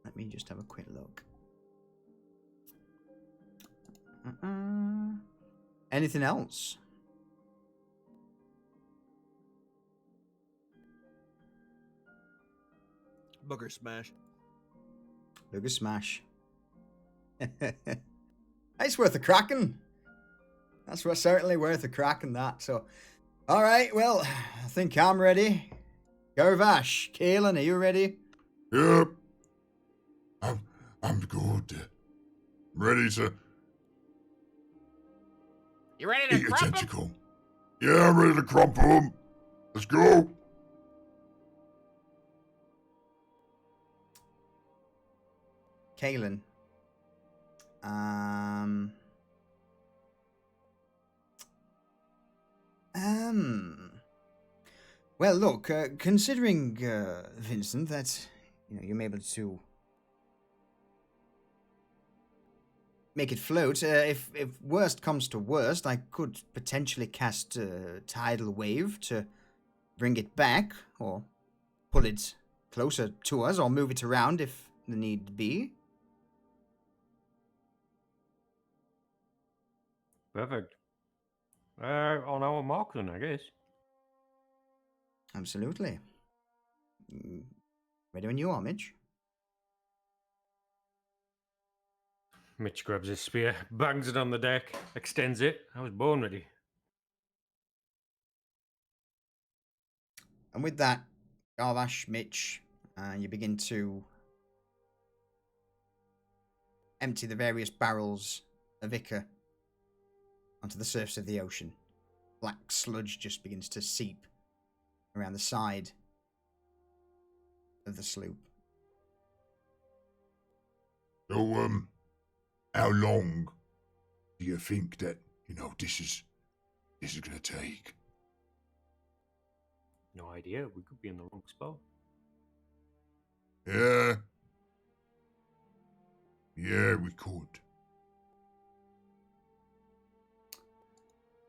Let me just have a quick look. Anything else? Booger smash. Booger smash. It's worth a cracking. That's certainly worth a cracking, that. So, all right, well, I think I'm ready. Garvash, Kalen, are you ready? Yep. I'm good. Ready to You ready to eat a crump 'em? tentacle. Yeah, I'm ready to crumple 'em. Let's go. Kalen. Well, look, considering, Vincent, that, you're able to make it float, if worst comes to worst, I could potentially cast Tidal Wave to bring it back, or pull it closer to us, or move it around if the need be. Perfect. On our mark then, I guess. Absolutely. Ready when you are, Mitch. Mitch grabs his spear, bangs it on the deck, extends it. I was born ready. And with that, Garvash, Mitch, you begin to empty the various barrels of Ica onto the surface of the ocean. Black sludge just begins to seep around the side of the sloop. So, how long do you think that, this is gonna take? No idea. We could be in the wrong spot. Yeah. Yeah, we could.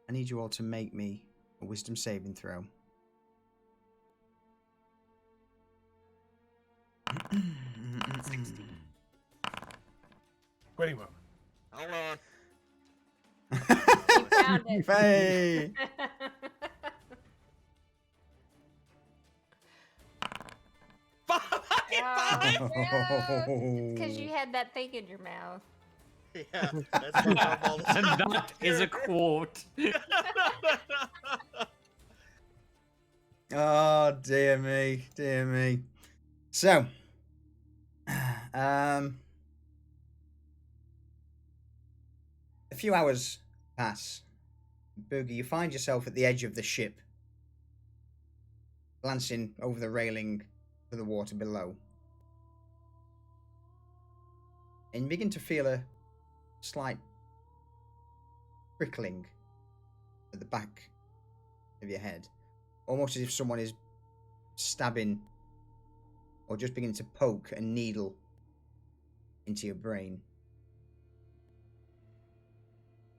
I need you all to make me a wisdom saving throw. 21. Hold on. You found it. Hey! Because you had that thing in your mouth. Yeah, that's what I'm all And that is a quote. Oh, dear me, dear me. So, a few hours pass. Boogie, you find yourself at the edge of the ship, glancing over the railing to the water below. And you begin to feel a slight prickling at the back of your head. Almost as if someone is stabbing or just beginning to poke a needle into your brain.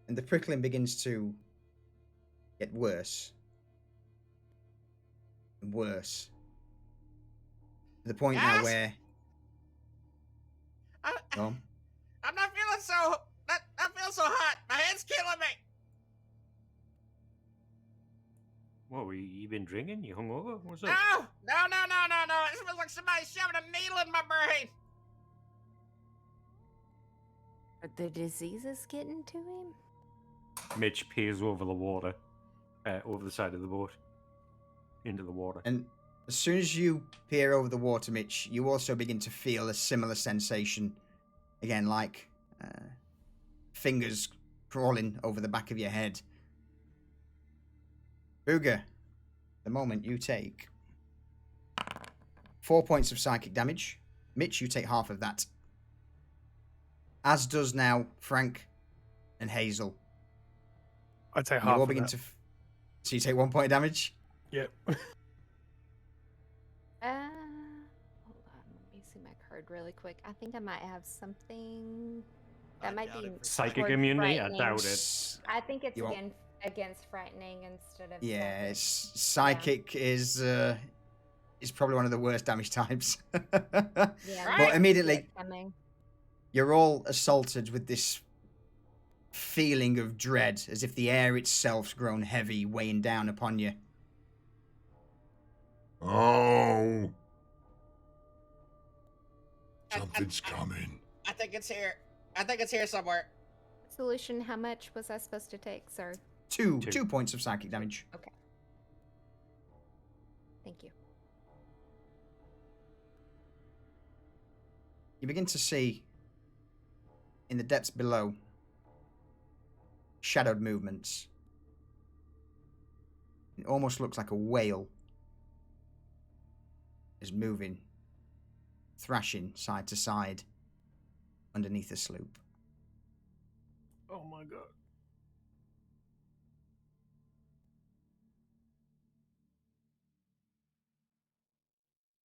And the prickling begins to get worse and worse. To the point now Yes? where... I, Go on. I'm not feeling so. I feel so hot. My head's killing me. What, you been drinking? You hungover? What's up? No. It smells like somebody shoving a needle in my brain. Are the diseases getting to him? Mitch peers over the water, over the side of the boat, into the water. And as soon as you peer over the water, Mitch, you also begin to feel a similar sensation. Again, like fingers crawling over the back of your head. Booger, the moment you take 4 points of psychic damage. Mitch, you take half of that. As does now Frank and Hazel. I'd say You half all of begin that. to... So you take 1 point of damage? Yep. Hold on, let me see my card really quick. I think I might have something that I might doubt be it for Psychic towards immunity? I frightening. doubt it. I think it's You want- against frightening instead of Yeah, psychic. it's, psychic is probably one of the worst damage types. Yeah, But immediately, coming. you're all assaulted with this feeling of dread, as if the air itself's grown heavy, weighing down upon you. Oh. Something's coming. I think it's here. I think it's here somewhere. Solution, how much was I supposed to take, sir? Two points of psychic damage. Thank you. you begin to see in the depths below shadowed movements. It almost looks like a whale is moving, thrashing side to side underneath the sloop. Oh my god.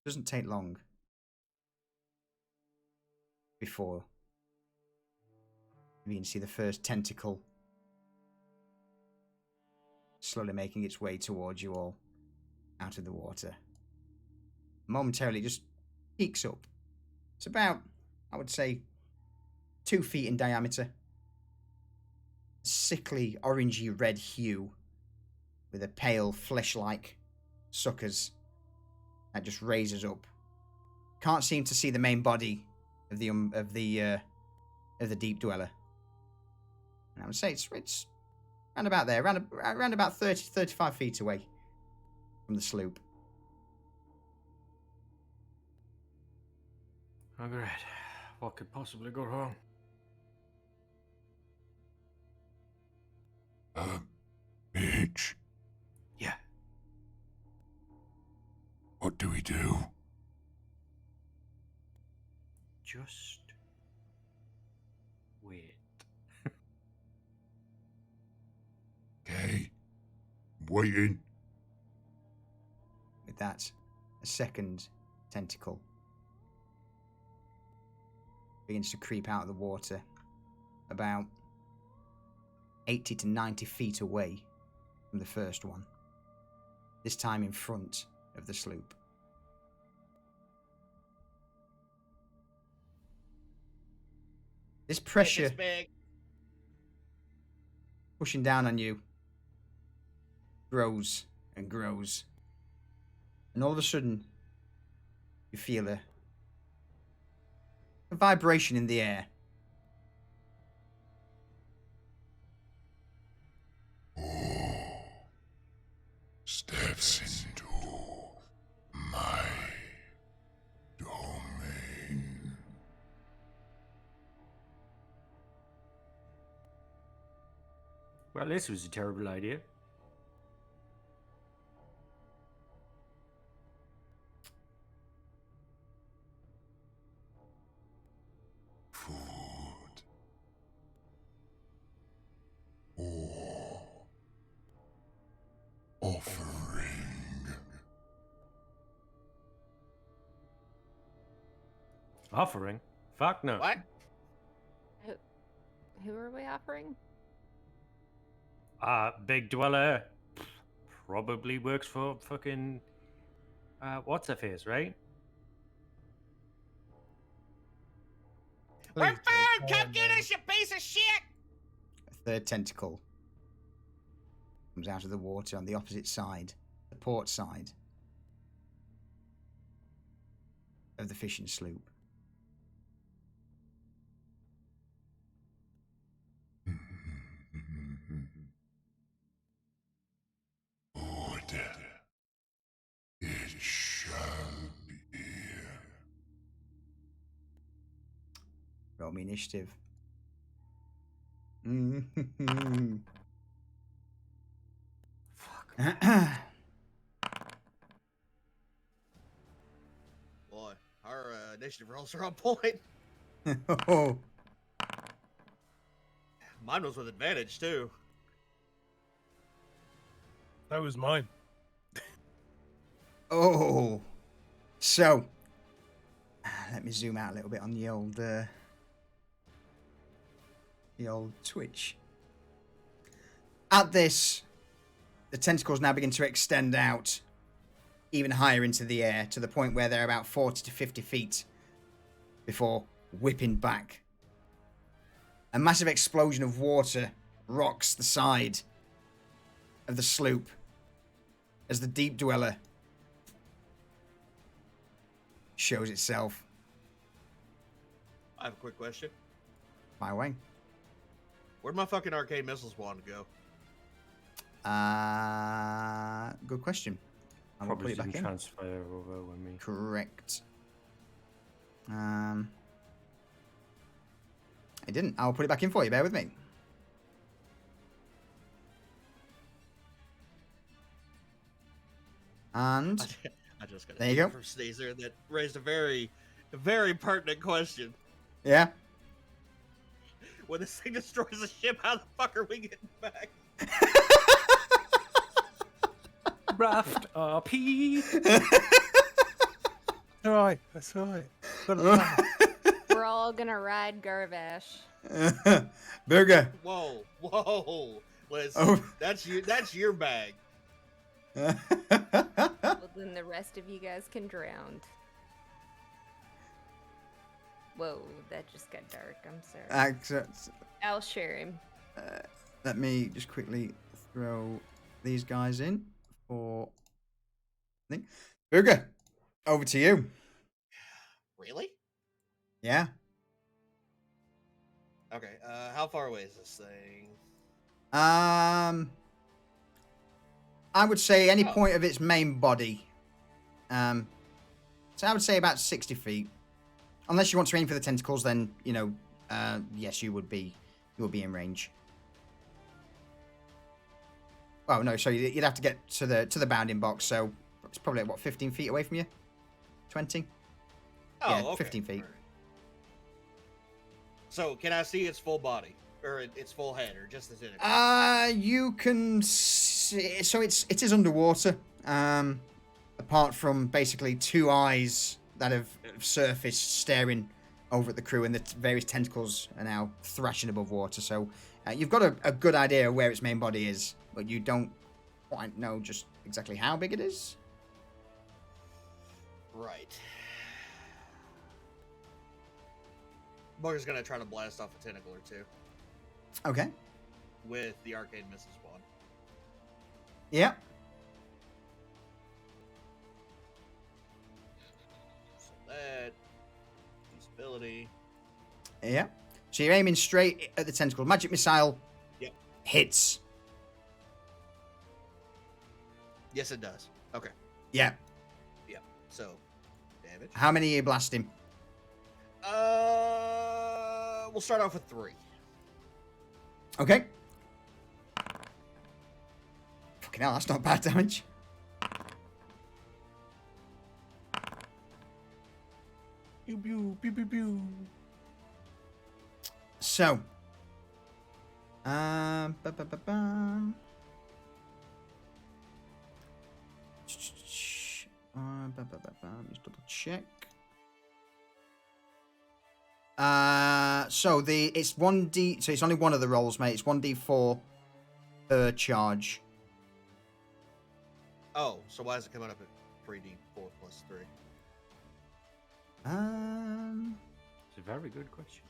Doesn't take long before you can see the first tentacle slowly making its way towards you all out of the water. Momentarily just peeks up. It's about, I would say, 2 feet in diameter. Sickly orangey red hue with a pale flesh-like suckers that just raises up. Can't seem to see the main body of the deep dweller. And I would say it's around about there, around about 30, 35 feet away from the sloop. Oh, great. What could possibly go wrong? Mitch, Yeah. what do we do? Just wait. Okay, waiting. With that, a second tentacle begins to creep out of the water about 80 to 90 feet away from the first one, this time in front of the sloop. This pressure It's big. pushing down on you grows and grows, and all of a sudden you feel a vibration in the air. Steps into my domain. Well, this was a terrible idea. Food. Or offering. Offering? Fuck no. What? Who are we offering? Big dweller probably works for fucking what's her face, right? We're Please food! don't Come mind get me. us, you piece of shit! A third tentacle comes out of the water on the opposite side, the port side of the fishing sloop. Order. It shall be. Roll me initiative. Fuck. Boy, our initiative rolls are on point. Oh, Mine was with advantage too. That was mine. oh. So, let me zoom out a little bit on the old Twitch. At this, the tentacles now begin to extend out even higher into the air to the point where they're about 40 to 50 feet before whipping back. A massive explosion of water rocks the side of the sloop as the deep dweller shows itself. I have a quick question. My way. Where'd my fucking arcane missiles wand go? Good question. I will put Probably it back didn't in. transfer over when we. Correct. It didn't. I'll put it back in for you. Bear with me. And I just got there you go. from Sneezer that raised a very pertinent question. Yeah. When this thing destroys the ship, how the fuck are we getting back? Raft RP. All right, that's all right. Got a plan. We're all gonna ride Garvash. Burger. Whoa, Liz, Oh. that's your bag. Well, then the rest of you guys can drown. Whoa, that just got dark. I'm sorry. I'll share him. Let me just quickly throw these guys in for thing. Burger, over to you. Really? Yeah. Okay. How far away is this thing? I would say any Oh. point of its main body. So I would say about 60 feet. Unless you want to aim for the tentacles, then yes, you would be in range. Oh no, so you'd have to get to the bounding box. So it's probably what 15 feet away from you. 20. Oh, Yeah, okay. 15 feet. Alright. So can I see its full body or its full head or just the tentacle? You can see. So it is underwater. Apart from basically two eyes that have surfaced, staring over at the crew, and the various tentacles are now thrashing above water. So you've got a good idea of where its main body is, but you don't quite know just exactly how big it is. Right. Booger's gonna try to blast off a tentacle or two Okay. with the arcane missile wand. Yeah. So that ability. Yeah. So you're aiming straight at the tentacle. Magic missile. Yep. Hits. Yes, it does. Okay. Yeah. So, damage. How many are you blasting? We'll start off with 3. Okay. Fucking hell, that's not bad damage. Pew, pew, pew, pew, pew. So. Ba-ba-ba-bam. Just double check. So it's 1d. So it's only one of the rolls, mate. It's 1d4 per charge. Oh, so why is it coming up at 3d4 plus 3? It's a very good question.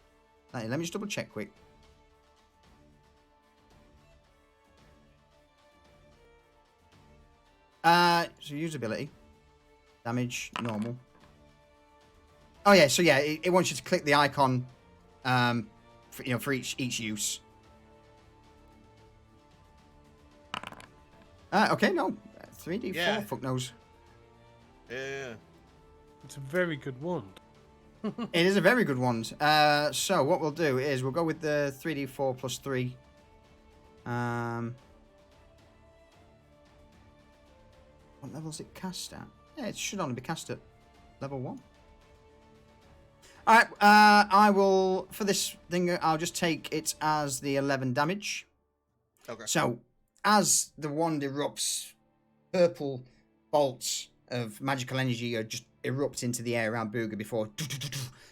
Let me just double check quick. So usability, damage, normal. Oh yeah, so yeah, it wants you to click the icon, for each use. Okay, no, 3d4. Yeah. Fuck knows. Yeah. It's a very good wand. It is a very good one. So what we'll do is we'll go with the 3d4 plus 3. What level is it cast at? Yeah, it should only be cast at level 1. Alright, I will, for this thing, I'll just take it as the 11 damage. Okay. So, as the wand erupts, purple bolts of magical energy are just erupt into the air around Booger before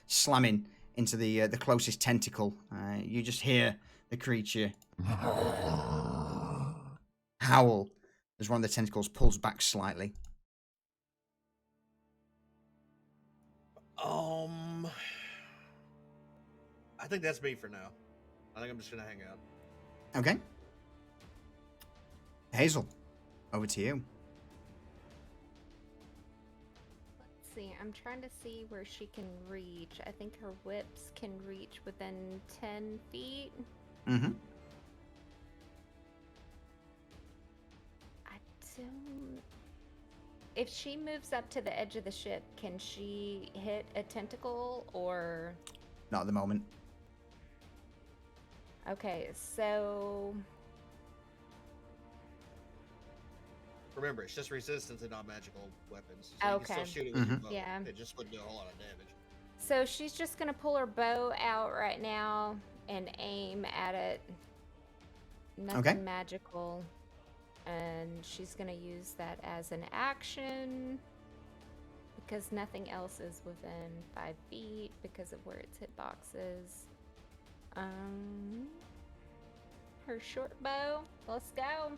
slamming into the closest tentacle. You just hear the creature howl as one of the tentacles pulls back slightly. I think that's me for now. I think I'm just gonna hang out. Okay. Hazel, over to you. Let's see. I'm trying to see where she can reach. I think her whips can reach within 10 feet. Mm-hmm. I don't. If she moves up to the edge of the ship, can she hit a tentacle or? Not at the moment. Okay, so Remember, it's just resistance and not magical weapons. So you can Okay. still shoot it with your bow. Yeah. It just wouldn't do a whole lot of damage. so she's just gonna pull her bow out right now and aim at it. Nothing magical. And she's gonna use that as an action because nothing else is within 5 feet because of where its hitbox is. Her short bow. Let's go.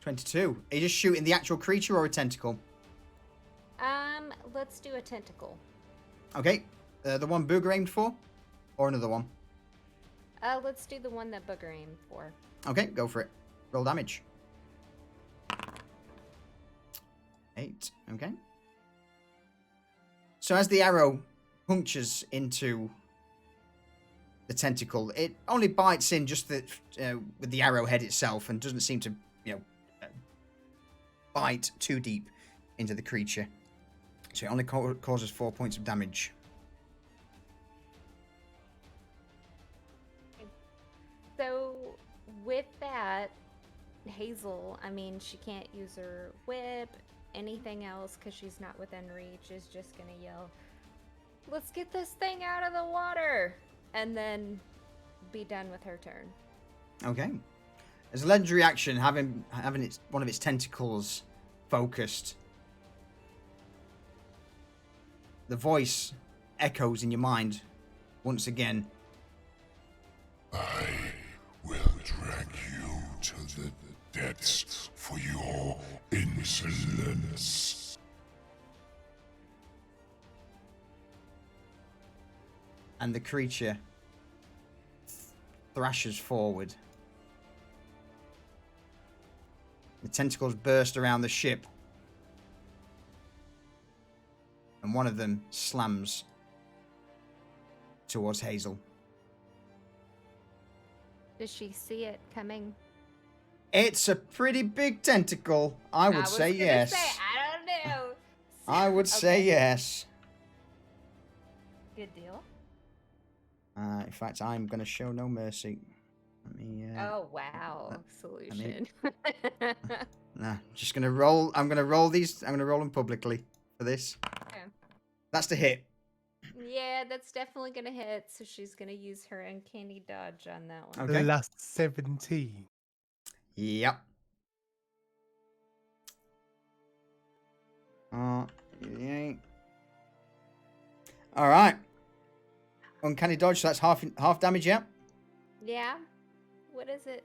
22. Are you just shooting the actual creature or a tentacle? Let's do a tentacle. Okay. The one Booger aimed for? Or another one? Let's do the one that Booger aimed for. Okay, go for it. Roll damage. 8. Okay. So as the arrow punctures into the tentacle, it only bites in just with the arrowhead itself and doesn't seem to, bite too deep into the creature. So it only causes 4 points of damage. So with that, Hazel, I mean, she can't use her whip, anything else, because she's not within reach, is just gonna yell, "Let's get this thing out of the water!" And then be done with her turn. Okay. As a legendary action, having one of its tentacles focused, the voice echoes in your mind once again. I will drag you to the depths for your insolence. And the creature thrashes forward. The tentacles burst around the ship. And one of them slams towards Hazel. Does she see it coming? It's a pretty big tentacle. I would say yes. I don't know. I would say yes. Good deal. In fact, I'm going to show no mercy. Let me. Oh wow, solution. Nah, just going to roll. I'm going to roll these. I'm going to roll them publicly for this. Okay. That's the hit. Yeah, that's definitely gonna hit. So she's gonna use her uncanny dodge on that one. Okay. Plus 17. Yep. Yeah. All right. Uncanny dodge. So that's half damage. Yeah. Yeah. What is it?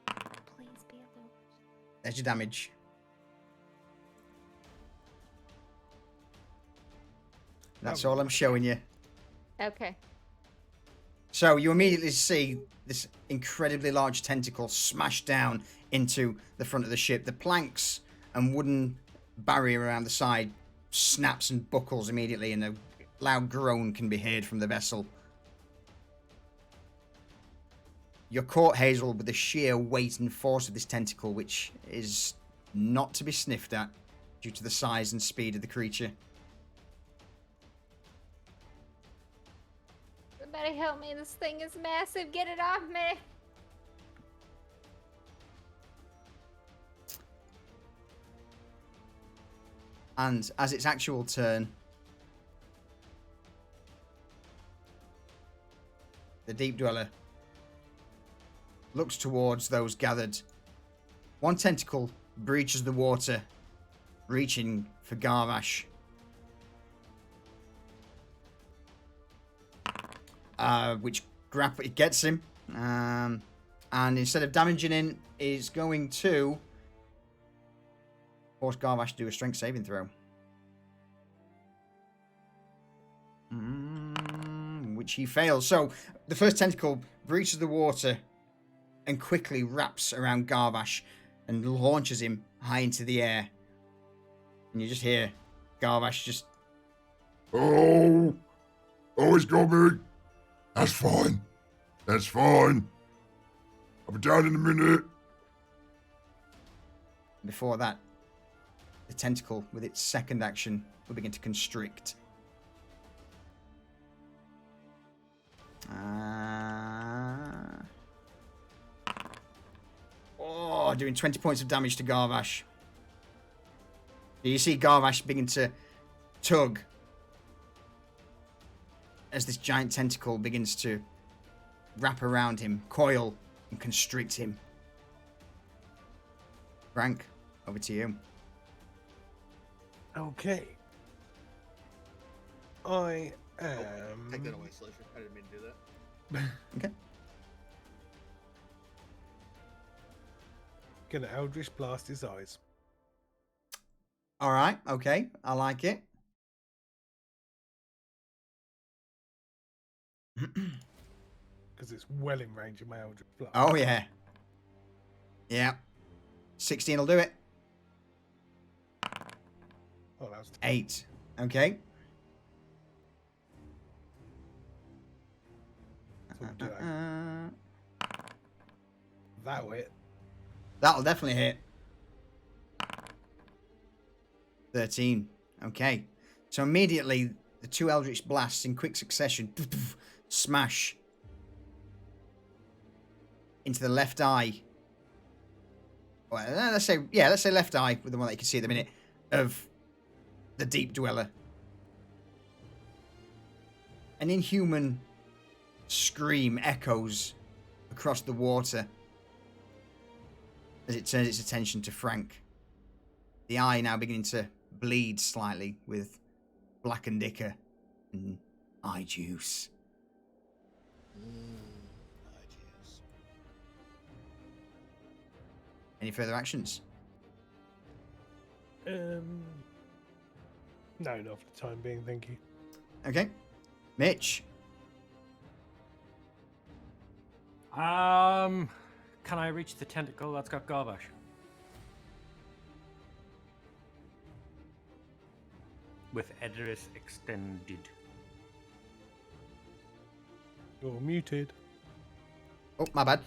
Please be a low. There's your damage. That's all I'm showing you. Okay. So you immediately see this incredibly large tentacle smash down into the front of the ship. The planks and wooden barrier around the side snaps and buckles immediately, and a loud groan can be heard from the vessel. You're caught, Hazel, with the sheer weight and force of this tentacle, which is not to be sniffed at due to the size and speed of the creature. Somebody help me. This thing is massive. Get it off me. And as its actual turn, the Deep Dweller looks towards those gathered. One tentacle breaches the water, reaching for Garvash. Which it gets him. And instead of damaging him, is going to force Garvash to do a strength saving throw. Which he fails. So the first tentacle breaches the water and quickly wraps around Garvash and launches him high into the air. And you just hear Garvash just... Oh, he's got me. That's fine. That's fine. I'll be down in a minute. Before that, the tentacle, with its second action, will begin to constrict. doing 20 points of damage to Garvash. You see Garvash begin to tug as this giant tentacle begins to wrap around him, coil, and constrict him. Frank, over to you. Okay. I am. Take that away, Slasher. I didn't mean to do that. Okay. Gonna Eldritch Blast his eyes. All right. Okay. I like it. Because it's well in range of my Eldritch Blast. Oh, yeah. Yeah. 16 will do it. Oh, that was 8. Okay. So we'll do that way. That'll definitely hit. 13. Okay. So immediately, the 2 Eldritch Blasts in quick succession smash into the left eye. Well, let's say left eye with the one that you can see at the minute of the Deep Dweller. An inhuman scream echoes across the water as it turns its attention to Frank. The eye now beginning to bleed slightly with blackened ichor and eye juice. Any further actions? No, not for the time being, thank you. Okay. Mitch. Can I reach the tentacle that's got Garvash? With Edoris extended. You're muted. Oh, my bad.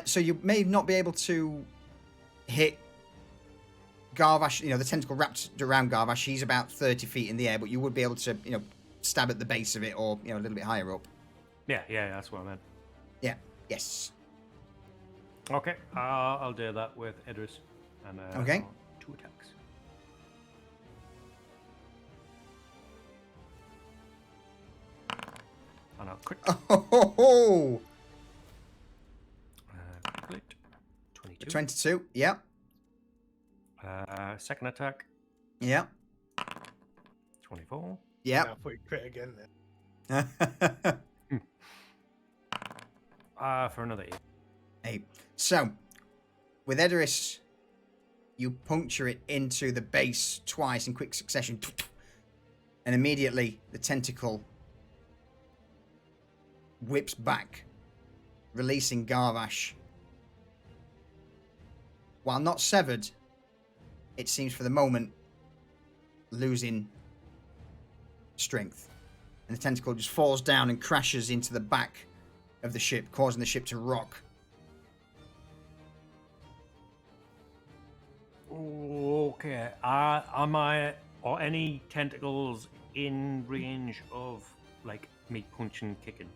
So you may not be able to hit Garvash, the tentacle wrapped around Garvash. He's about 30 feet in the air, but you would be able to, stab at the base of it or, a little bit higher up. Yeah, that's what I meant. Yeah. Yes. Okay, I'll do that with Idris. And, Okay. 2 attacks. And I'll crit. Oh, Crit. 22. 22. Yep. Second attack. Yep. 24. Yep. Now put it crit again then. For another 8. 8. So, with Edoris, you puncture it into the base twice in quick succession. And immediately, the tentacle whips back, releasing Garvash. While not severed, it seems for the moment losing strength. And the tentacle just falls down and crashes into the back of the ship, causing the ship to rock. Okay. Are any tentacles in range of me punching, kicking,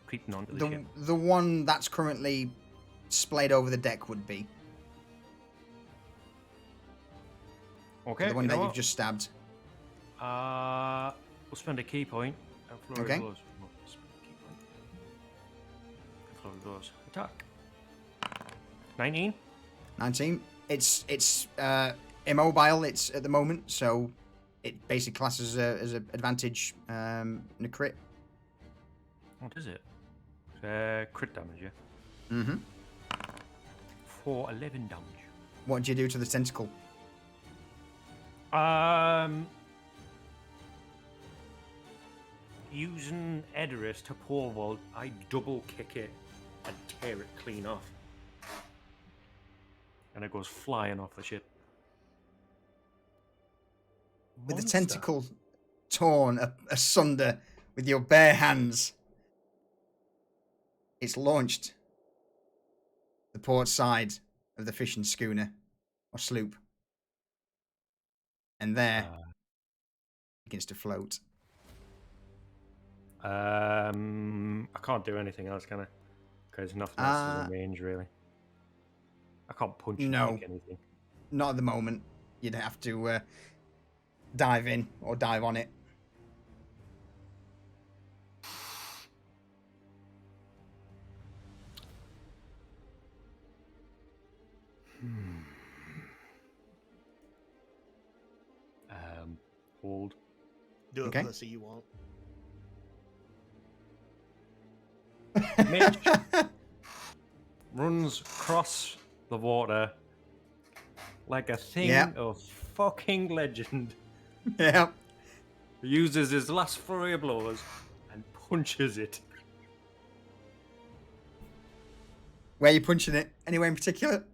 creeping onto the ship? The one that's currently splayed over the deck would be. Okay. The one that you've just stabbed. We'll spend a key point. Okay. Attack. 19. 19. It's immobile. It's at the moment, so it basically classes as an advantage in a crit. What is it? Crit damage, yeah. Mm-hmm. For 11 damage. What do you do to the tentacle? Using Edoris to pole vault, I double kick it and tear it clean off. And it goes flying off the ship. With the Monster. tentacle torn asunder with your bare hands, it's launched the port side of the fishing schooner or sloop. And there begins to float. I can't do anything else, can I? Because nothing else is in range, really. I can't punch or No. kick anything. Not at the moment. You'd have to dive in or dive on it. Hold. Do it, Okay. pussy, you won't. Mitch runs across the water like a thing Yeah. of fucking legend. Yeah. Uses his last flurry of blows and punches it. Where are you punching it? Anywhere in particular?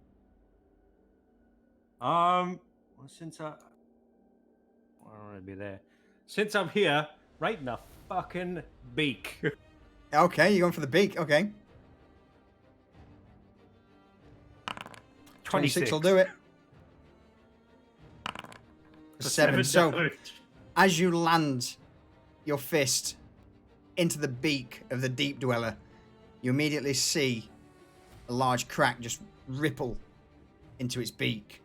Well, since I want to be there. Since I'm here, right in the fucking beak. Okay, you're going for the beak. Okay. 26 will do it. For 7. So, damage. as you land your fist into the beak of the deep dweller, you immediately see a large crack just ripple into its beak.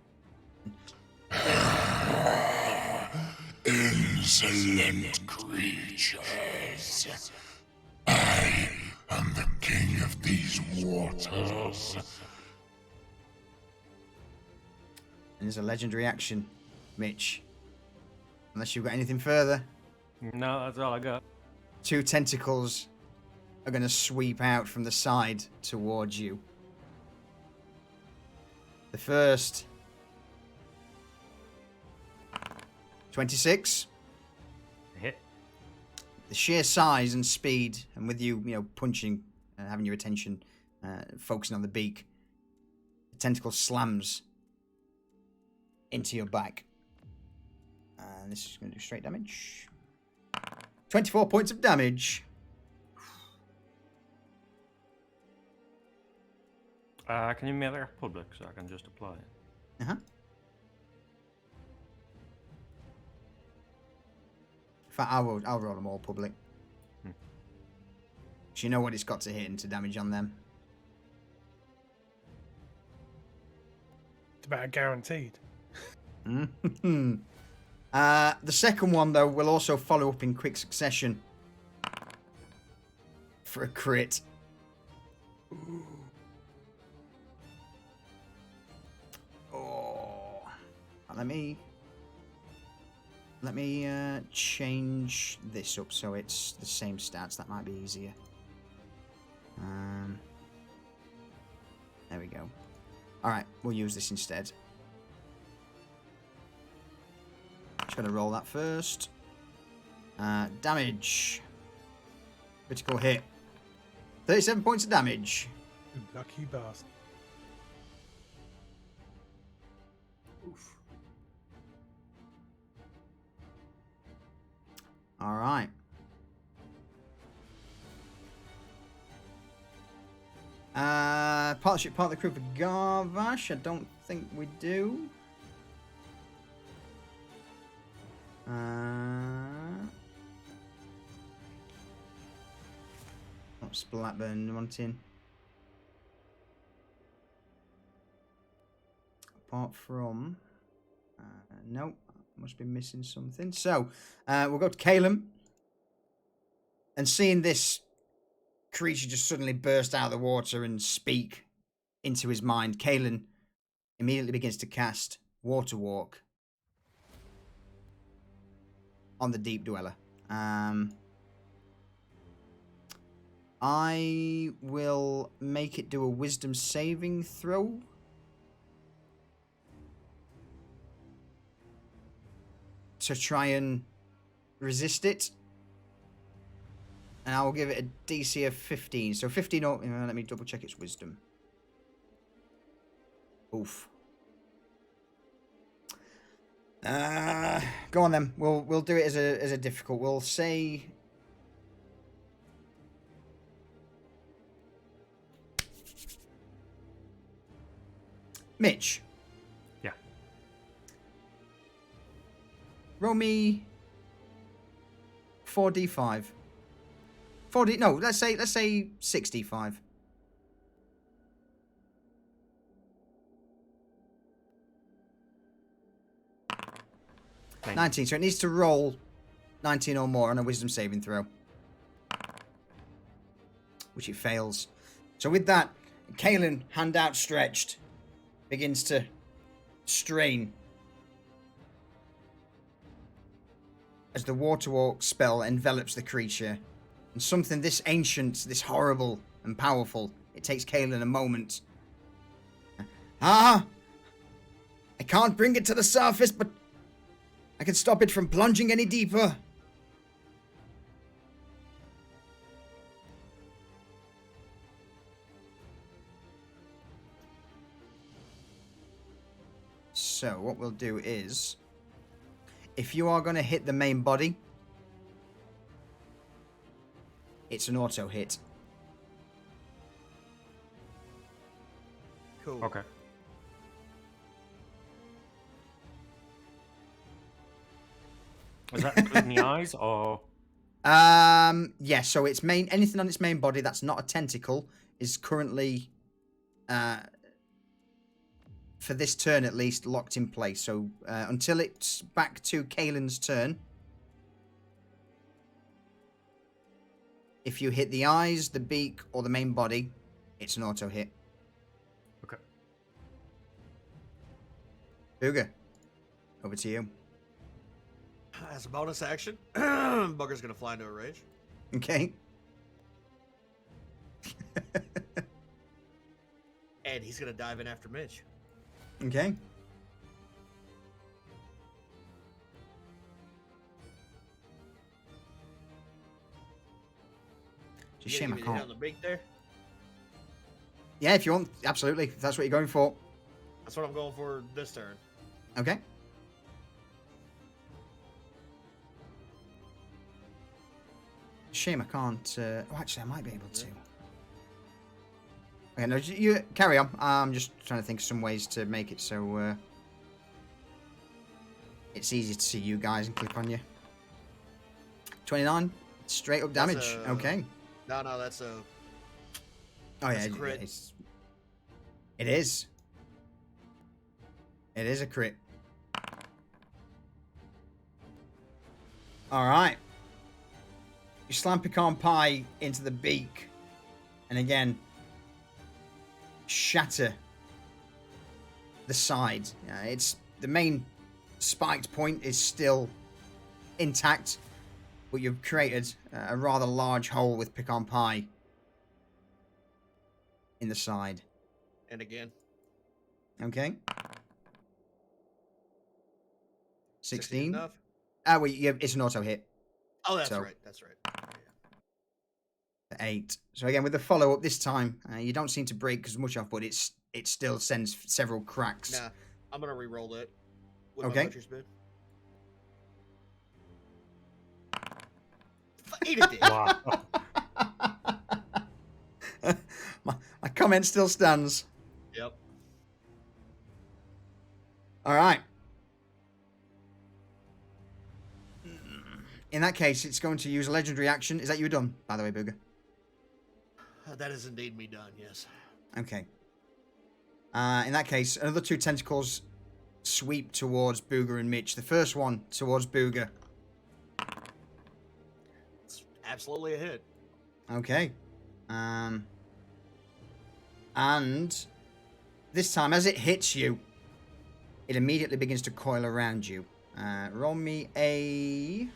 Insolent creatures. I am the king of these waters. And there's a legendary action, Mitch. Unless you've got anything further. No, that's all I got. 2 tentacles are going to sweep out from the side towards you. The first 26. Hit. The sheer size and speed, and with you, punching and having your attention focusing on the beak, the tentacle slams into your back. And this is going to do straight damage. 24 points of damage. Can you make that public so I can just apply it? Uh-huh. In fact, I'll roll them all public. So you know what it's got to hit and to damage on them. It's about guaranteed. The second one, though, will also follow up in quick succession for a crit. Oh, let me change this up so it's the same stats. That might be easier. There we go. All right, we'll use this instead. Just gonna roll that first. Damage. Critical hit. 37 points of damage. You lucky bastard. Oof. All right. Partnership part of the crew for Garvash. I don't think we do. What's Blackburn wanting? Apart from... nope. Must be missing something. So, we'll go to Calum. And seeing this creature just suddenly burst out of the water and speak into his mind, Kalen immediately begins to cast Water Walk on the Deep Dweller. I will make it do a Wisdom saving throw. To try and resist it. And I will give it a DC of 15. So 15, let me double check its Wisdom. Oof. Go on then. We'll do it as a difficult. We'll say... Mitch. Yeah. Roll me 4d5. 4d. No, let's say 65. 19. So it needs to roll 19 or more on a wisdom saving throw. Which it fails. So with that, Kalen, hand outstretched, begins to strain as the water walk spell envelops the creature. And something this ancient, this horrible and powerful, it takes Kalen a moment. I can't bring it to the surface, but I can stop it from plunging any deeper. So what we'll do is, if you are going to hit the main body, it's an auto hit. Cool. Okay. Is that including the eyes or? Yeah, so its main, anything on its main body that's not a tentacle is currently, for this turn at least, locked in place. So until it's back to Kalen's turn, if you hit the eyes, the beak, or the main body, it's an auto hit. Okay. Booger, over to you. As a bonus action, Bugger's gonna fly into a rage. Okay. And he's gonna dive in after Mitch. Okay. It's a You shame gonna I give me the hit can't. on the beak there? Yeah, if you want, absolutely. If that's what you're going for. That's what I'm going for this turn. Okay. Shame I can't. Oh, actually, I might be able to. Okay, no, you carry on. I'm just trying to think of some ways to make it so it's easy to see you guys and click on you. 29, straight up That's damage. a- Okay. No, that's a. Oh that's yeah, a crit. it is. It is a crit. All right. You slam pecan pie into the beak, and again shatter the side. It's the main spiked point is still intact, but you've created a rather large hole with pecan pie in the side. And again. Okay. 16. Enough? Well, yeah, it's an auto hit. Oh, that's So- right. That's right. Yeah. 8. So again, with the follow up this time, you don't seem to break as much off, but it still sends several cracks. Nah, I'm gonna re-roll that with Okay. my butcher's bid. Eat it, dude. Wow. my comment still stands. Yep. All right. In that case, it's going to use a legendary action. Is that you done, by the way, Booger? That is indeed me done. Yes. Okay. In that case, another 2 tentacles sweep towards Booger and Mitch. The first one towards Booger. It's absolutely a hit. Okay. And this time, as it hits you, it immediately begins to coil around you. Roll me a...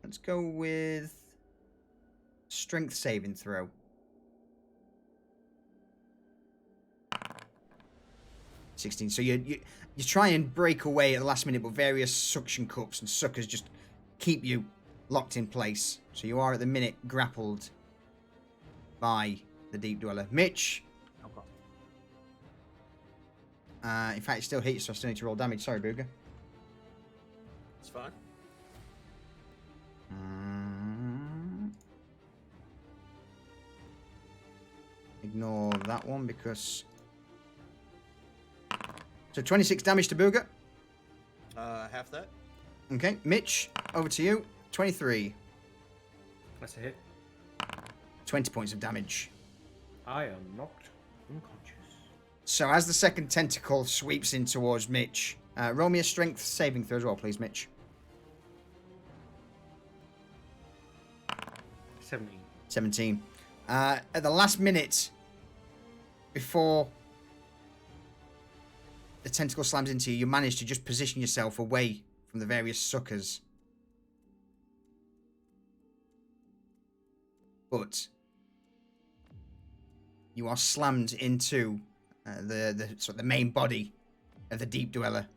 Let's go with strength saving throw. $16. So you try and break away at the last minute, but various suction cups and suckers just keep you locked in place. So you are at the minute grappled by the Deep Dweller. Mitch. In fact, it still hits, so I still need to roll damage. Sorry, Booger. It's fine. Ignore that one because... So 26 damage to Booger. Half that. Okay, Mitch, over to you. 23. That's a hit. 20 points of damage. I am knocked unconscious. So as the second tentacle sweeps in towards Mitch, Roll me a strength saving throw as well, please, Mitch. 17. 17. At the last minute, before the tentacle slams into you, you manage to just position yourself away from the various suckers. But you are slammed into the main body of the Deep Dweller.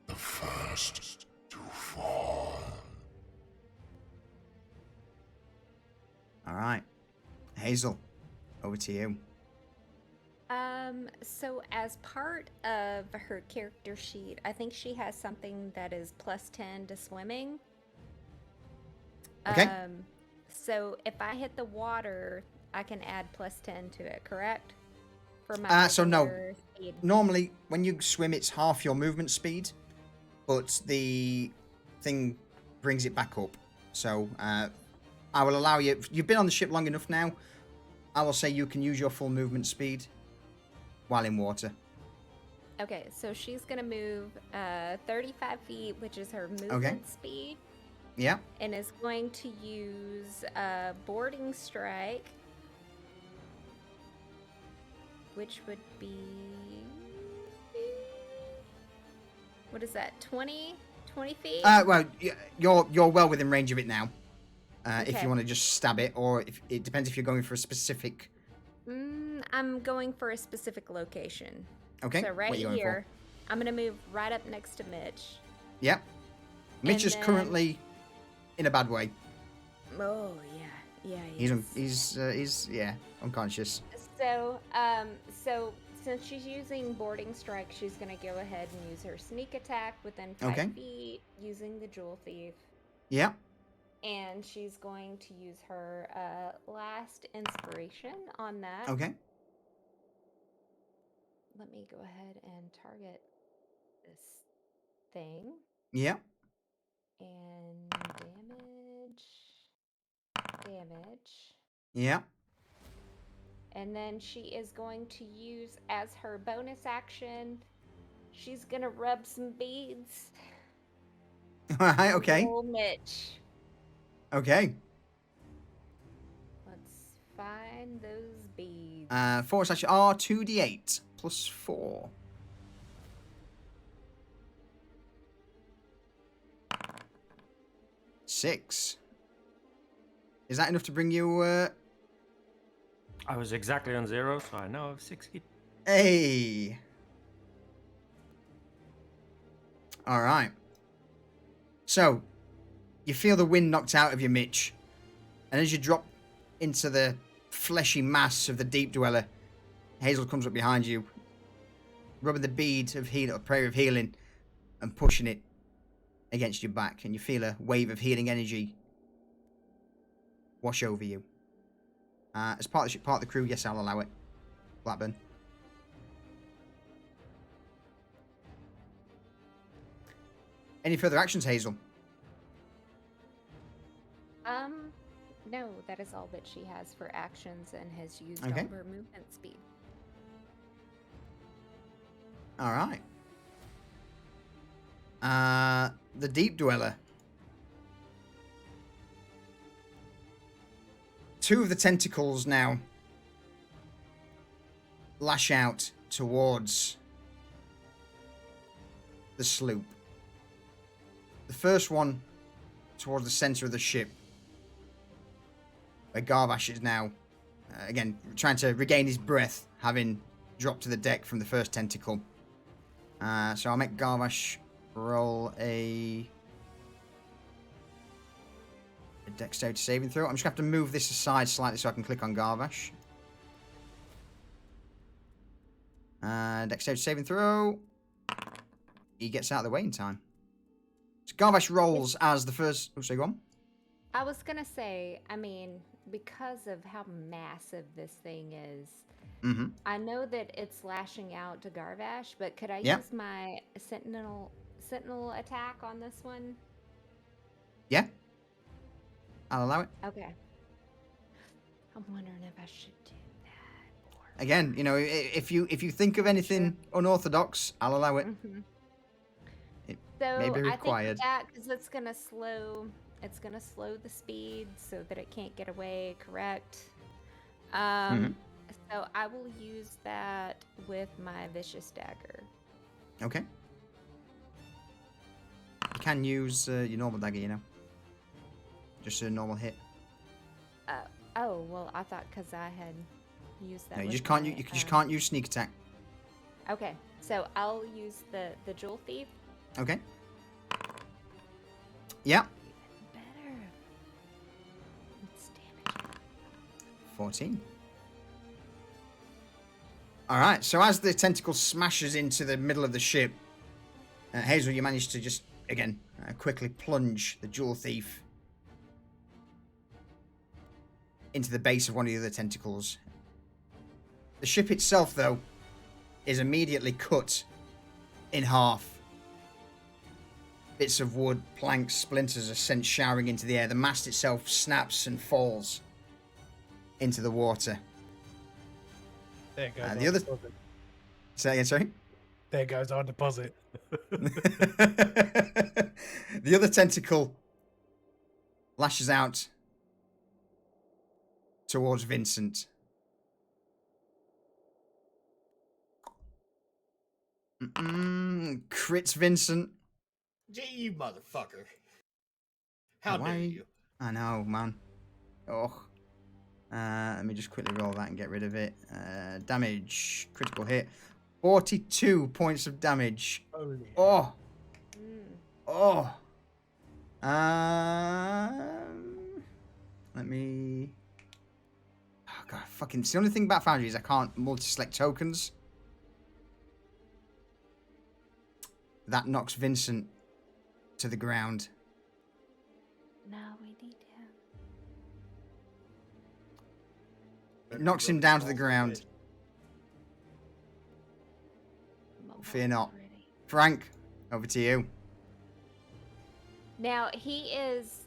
The first to fall. All right, Hazel, over to you. So as part of her character sheet, I think she has something that is +10 to swimming. Okay. So if I hit the water, I can add +10 to it, correct? For my So no. regular speed. Normally, when you swim, it's half your movement speed, but the thing brings it back up. So I will allow you. You've been on the ship long enough now. I will say you can use your full movement speed while in water. Okay, so she's gonna move 35 feet, which is her movement speed, Yeah. and is going to use boarding strike, which would be, what is that, 20 feet? Well, you're well within range of it now. If Okay. you want to just stab it, or if it depends if you're going for a specific. I'm going for a specific location. Okay. So what right are you going here, I'm gonna move right up next to Mitch. For? Yep. Mitch And is then- currently in a bad way. Oh yeah, he is. He's unconscious. So since she's using boarding strike, she's gonna go ahead and use her sneak attack within 5 Okay. feet using the jewel thief, Yeah. and she's going to use her last inspiration on that. Okay. Let me go ahead and target this thing Yeah. and damage. Yeah. And then she is going to use as her bonus action, she's gonna rub some beads. All right. Okay. Roll Mitch. Okay. Let's find those beads. /R2d8 plus 4. Six. Is that enough to bring you? I was exactly on 0, so I now have 6 hit. Hey. All right. So, you feel the wind knocked out of you, Mitch, and as you drop into the fleshy mass of the Deep Dweller, Hazel comes up behind you, rubbing the bead of heal, or prayer of healing, and pushing it against your back, and you feel a wave of healing energy wash over you. As part of the crew, yes, I'll allow it. Blackburn. Any further actions, Hazel? No, that is all that she has for actions and has used Okay. all her movement speed. All right. The Deep Dweller. Two of the tentacles now lash out towards the sloop. The first one towards the center of the ship, where Garvash is now, again, trying to regain his breath, having dropped to the deck from the first tentacle. So I'll make Garvash roll a dexterity saving throw. I'm just going to have to move this aside slightly so I can click on Garvash. Dexterity saving throw. He gets out of the way in time. So Garvash rolls as the first... Oh, sorry, go on. I was gonna say, I mean, because of how massive this thing is, Mm-hmm. I know that it's lashing out to Garvash, but could I Yeah. use my sentinel attack on this one? Yeah. I'll allow it. Okay. I'm wondering if I should do that. Again, you know, if you think of anything unorthodox, I'll allow it. Mm-hmm. It So may be I think required. with that, because it's gonna slow the speed so that it can't get away. Correct. Mhm. So I will use that with my vicious dagger. Okay. You can use your normal dagger, you know. Just a normal hit. Oh well, I thought because I had used that. No, you with just can't. my, You just can't use sneak attack. Okay, so I'll use the jewel thief. Okay. Yeah. Better. It's damage. 14. All right. So as the tentacle smashes into the middle of the ship, Hazel, you manage to just again quickly plunge the jewel thief into the base of one of the other tentacles. The ship itself, though, is immediately cut in half. Bits of wood, planks, splinters are sent showering into the air. The mast itself snaps and falls into the water. There goes the our other- deposit. Say again, sorry? There goes our deposit. The other tentacle lashes out towards Vincent. Crits Vincent. Gee, you motherfucker. How Why- dare you? I know, man. Oh. Let me just quickly roll that and get rid of it. Damage. Critical hit. 42 points of damage. Holy. Oh. Mm. Oh. Let me... Oh, God, fucking... It's the only thing about Foundry is I can't multi-select tokens. That knocks Vincent to the ground. No, we need him. It knocks him down to the ground. Fear not. Already. Frank, over to you. Now he is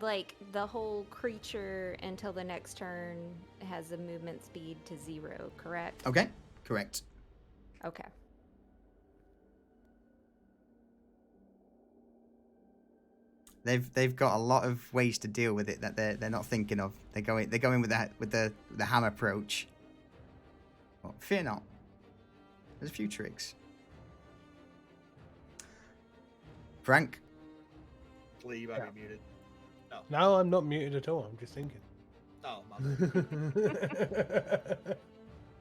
like the whole creature until the next turn has a movement speed to 0, correct? Okay, correct. Okay. They've got a lot of ways to deal with it that they're not thinking of. They go in with the ham approach. Well, fear not. There's a few tricks. Frank. Lee, you might be muted. No, I'm not muted at all. I'm just thinking. Oh, my bad.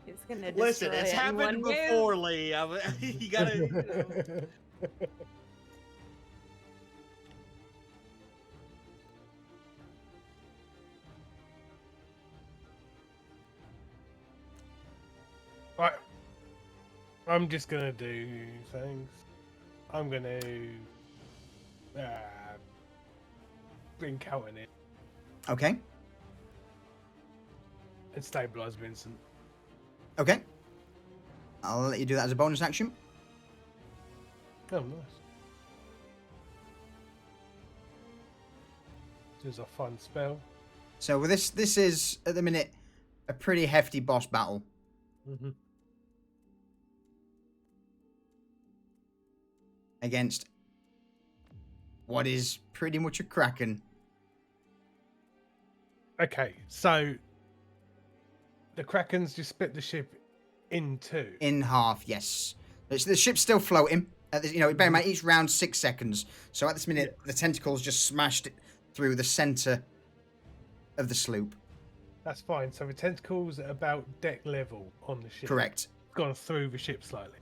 He's gonna Listen, destroy it's it in happened one move. before, Lee. You gotta. You know. Right. I'm just gonna do things. I'm gonna bring Calvin in Okay. and stabilize Vincent. Okay. I'll let you do that as a bonus action. Oh, nice. This is a fun spell. So with this is at the minute a pretty hefty boss battle. Mm-hmm. Against what is pretty much a kraken. Okay, so the Krakens just split the ship in two. In half, yes. The ship's still floating. Bear in mind, each round 6 seconds. So at this minute, the tentacles just smashed it through the center of the sloop. That's fine. So the tentacles are about deck level on the ship. Correct. Gone through the ship slightly.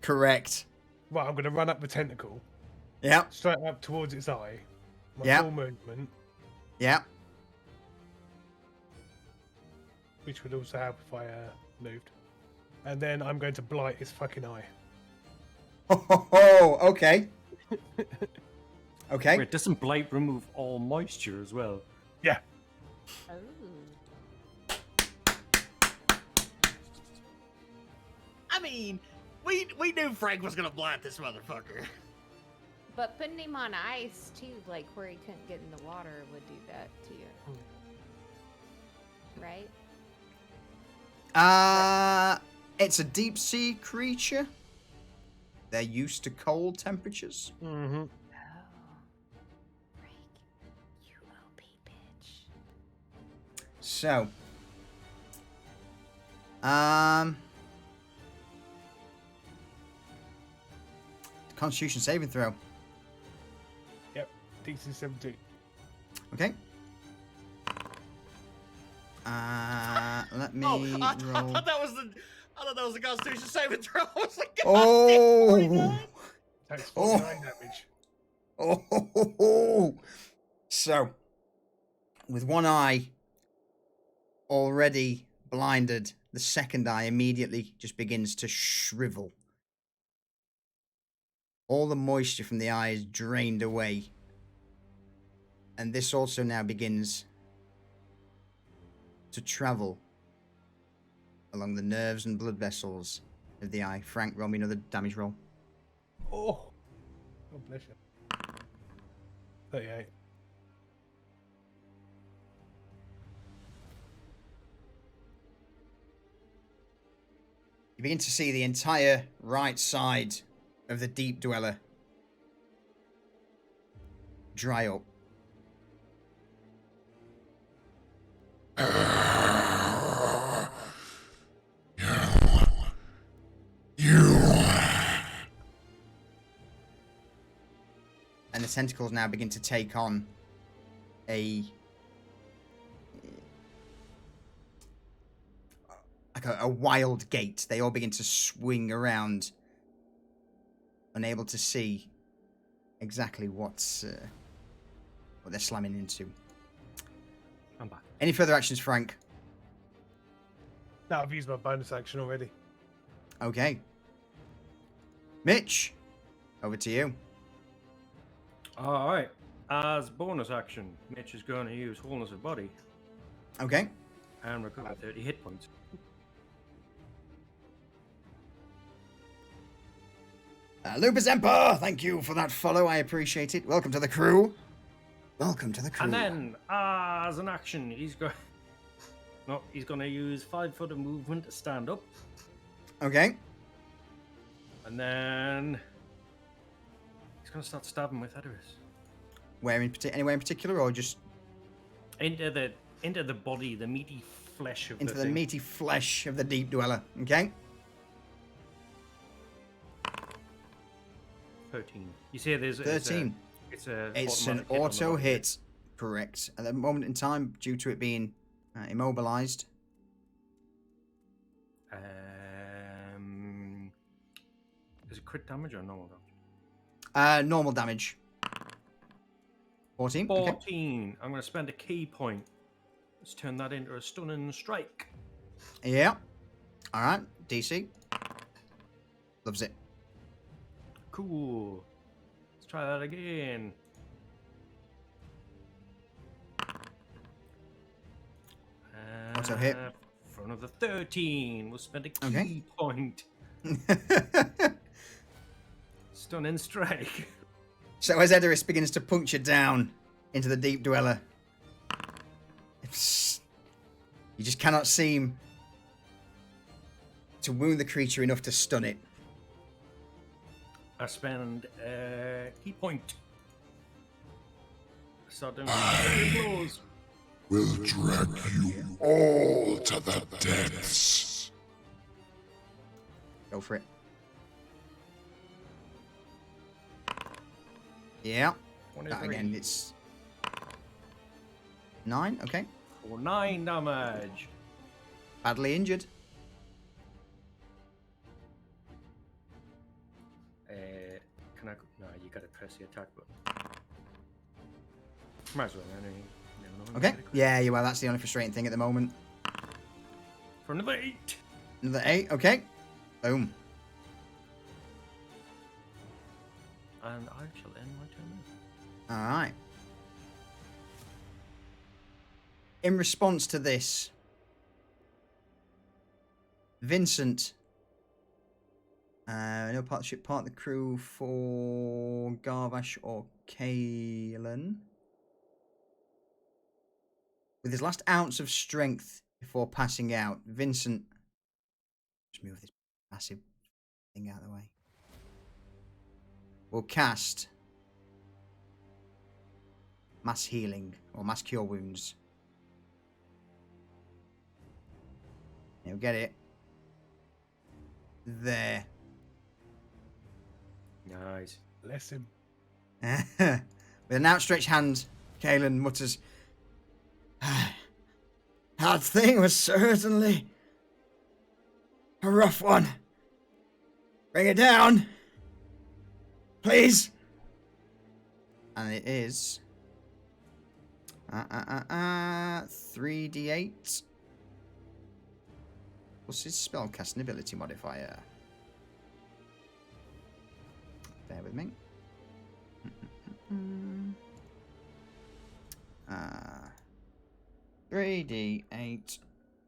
Correct. Right, I'm going to run up the tentacle, Yep. straight up towards its eye. My Yep. full movement, Yep. which would also help if I moved. And then I'm going to blight its fucking eye. Oh, okay. Okay. Wait, doesn't blight remove all moisture as well? Yeah. Oh. I mean, we knew Frank was gonna blind this motherfucker. But putting him on ice too, like where he couldn't get in the water, would do that to you. Right? It's a deep sea creature. they're used to cold temperatures. Mm-hmm. Oh. Frank, you OP bitch. So, Constitution saving throw. Yep. DC 17. Okay. Let me I roll. thought that was the Constitution saving throw. I was like, God, Oh! 49. Takes Oh. 49 damage. Oh! So, with one eye already blinded, the second eye immediately just begins to shrivel. All the moisture from the eye is drained away. And this also now begins to travel along the nerves and blood vessels of the eye. Frank, roll me another damage roll. Oh. God bless you. 38. You begin to see the entire right side of the Deep Dweller dry up. And the tentacles now begin to take on a wild gait. They all begin to swing around, unable to see exactly what they're slamming into. I'm back. Any further actions, Frank? No, I've used my bonus action already. Okay. Mitch, over to you. All right. As bonus action, Mitch is going to use Wholeness of Body Okay. and recover 30 hit points. Lupus Emperor, thank you for that follow. I appreciate it. Welcome to the crew. Welcome to the crew. And then, as an action, he's going to use 5 foot of movement to stand up. Okay. And then he's going to start stabbing with Edoras. Anywhere in particular, or just Into the body, the meaty flesh of into the the thing. meaty flesh of the Deep Dweller? Okay. 13. You see, there's 13. It's It's an automatic hit on the auto body. hit. Correct. At the moment in time, due to it being immobilized. Is it crit damage or normal damage? Normal damage. 14. Okay. 14. I'm going to spend a key point. Let's turn that into a stunning strike. Yeah. All right. DC. Loves it. Cool. Let's try that again. Auto hit. For another 13. We'll spend a key Okay. point. Stunning strike. So as Edoras begins to puncture down into the Deep Dweller, you just cannot seem to wound the creature enough to stun it. I spend a key point. Start doing blows. Will drag you all to the depths. Go for it. Yeah. That 23. again, it's 9. Okay. For 9 damage. Badly injured. Can I? No, you gotta press the attack button. Might as well. Okay. Yeah, you are. That's the only frustrating thing at the moment. For another 8. Another 8. Okay. Boom. And I shall end my turn. All right. In response to this, Vincent, no partnership, part of the crew for Garvash or Kalen, with his last ounce of strength before passing out, Vincent, just move this massive thing out of the way. will cast Mass Healing or Mass Cure Wounds. He'll get it. There. Nice. Bless him. With an outstretched hand, Kalen mutters, "That thing was certainly a rough one. Bring it down, please." And it is 3d8 plus his spellcasting ability modifier. Bear with me. 3d8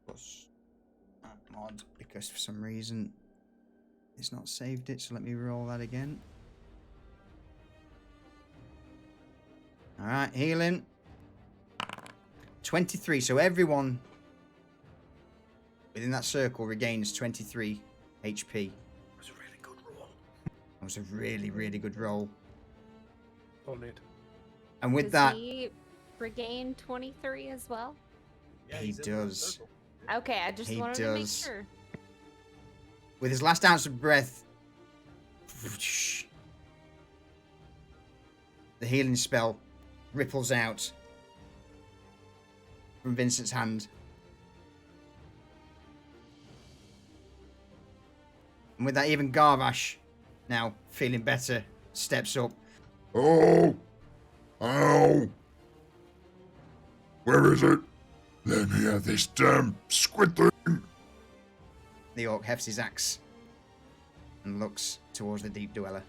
plus mod, because for some reason it's not saved it, so let me roll that again. Alright, healing. 23, so everyone within that circle regains 23 HP. That was a really good roll. That was a really, really good roll. Solid. And with Does that, he regain 23 as well? Yeah, he he's in the does. circle. Okay, I just He wanted to make does. sure. With his last ounce of breath, the healing spell ripples out from Vincent's hand. And with that, even Garvash, now feeling better, steps up. Oh! Ow! Where is it? Let me have this damn squid thing! The orc hefts his axe and looks towards the deep dweller.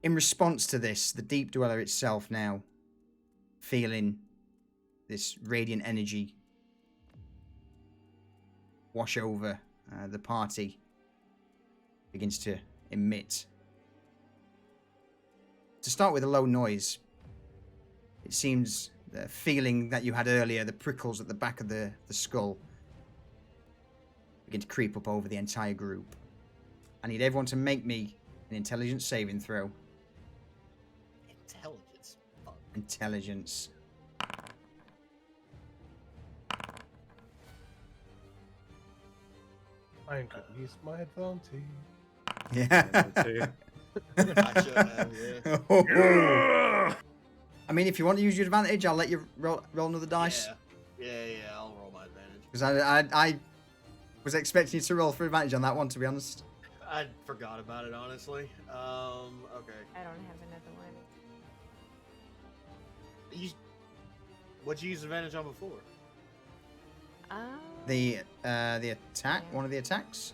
In response to this, the deep dweller itself now feeling this radiant energy wash over the party, begins to emit. To start with a low noise, it seems the feeling that you had earlier, the prickles at the back of the skull, begin to creep up over the entire group. I need everyone to make me an intelligence saving throw. Intelligence. Fuck. Intelligence. I ain't gonna use my advantage. Yeah. I should have, yeah. I mean, if you want to use your advantage, I'll let you roll another dice. Yeah, I'll roll my advantage. Because I was expecting you to roll for advantage on that one, to be honest. I forgot about it, honestly. Okay. I don't have another one. What'd you use advantage on before? The attack, one of the attacks.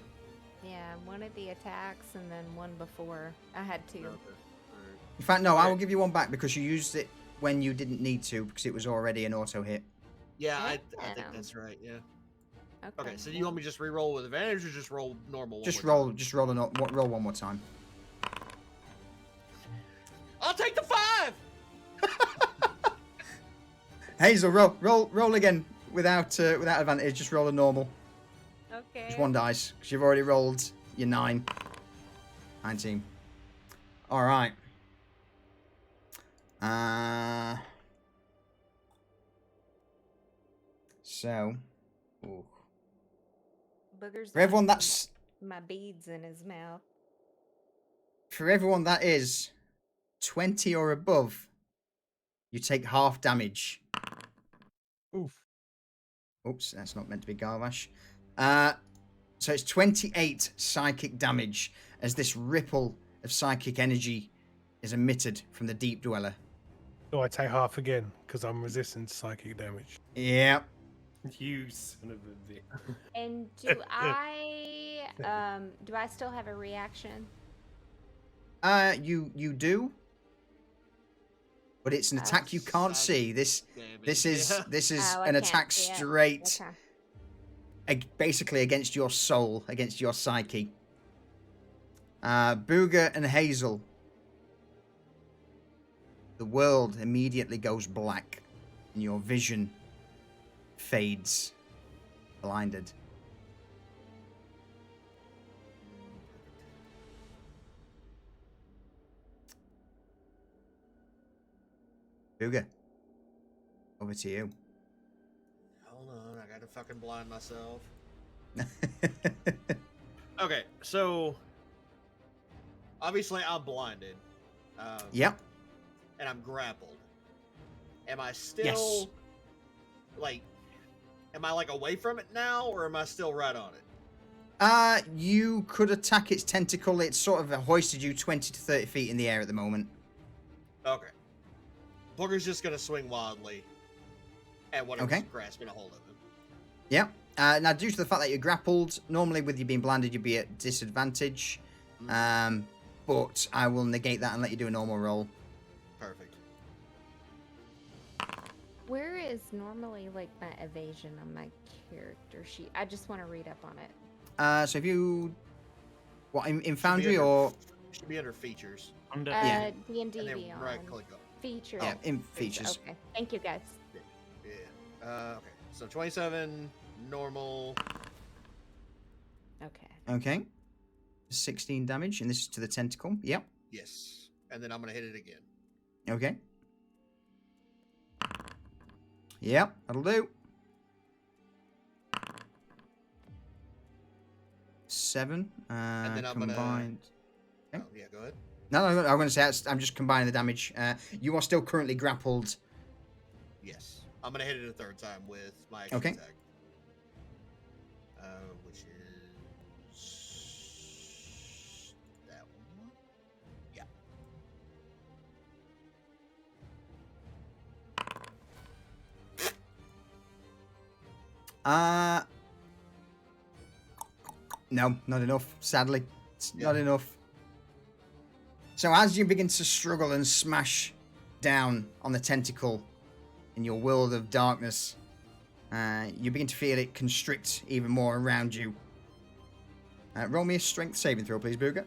Yeah, one of the attacks and then one before. I had two. Okay. Alright. In fact, no, I will Okay. give you one back because you used it when you didn't need to because it was already an auto hit. Yeah, I think Damn. that's right, yeah. Okay. Okay, so do you want me to just re-roll with advantage or just roll normal? Just one more roll one more time. time? I'll take the 5! Hazel, roll again without advantage. Just roll a normal. Okay. Just one dice because you've already rolled your 19. All right. So, ooh. Boogers. For everyone, got that's my beads in his mouth. for everyone that is 20 or above. You take half damage. Oof. Oops, that's not meant to be Garvash. So it's 28 psychic damage as this ripple of psychic energy is emitted from the deep dweller. Do I take half again? Because I'm resistant to psychic damage. Yeah. You son of a bitch. And do I still have a reaction? You do. But it's an attack you can't see. This is Oh, I an can't attack see it. straight Okay. basically against your soul, against your psyche. Booger and Hazel. The world immediately goes black and your vision fades, blinded. Booger. Over to you. Hold on, I gotta fucking blind myself. Okay, so obviously I'm blinded. Yep. And I'm grappled. Am I still like? Am I like away from it now, or am I still right on it? You could attack its tentacle. It's sort of hoisted you 20 to 30 feet in the air at the moment. Okay. Booger's just gonna swing wildly at whatever's grasping a hold of him. Yep. Now, due to the fact that you're grappled, normally with you being blinded, you'd be at disadvantage. But I will negate that and let you do a normal roll. Perfect. Where is normally like my evasion on my character sheet? I just want to read up on it. So if you... What, in Should Foundry be under- or... Should be under features. Under Yeah. D&D And then Beyond. right click up. Features. Yeah, in features. Okay. Thank you, guys. Yeah. Okay. So 27, normal. Okay. Okay. 16 damage, and this is to the tentacle. Yep. Yes. And then I'm gonna hit it again. Okay. Yep, that'll do. 7. And then I'm gonna- combined. Okay. Oh, yeah, go ahead. No, I'm going to say I'm just combining the damage. You are still currently grappled. Yes. I'm gonna hit it a third time with my action Okay. attack. Which is that one. Yeah. No, not enough. Sadly, it's not Yeah. enough. So as you begin to struggle and smash down on the tentacle in your world of darkness, you begin to feel it constrict even more around you. Roll me a strength saving throw, please, Booger.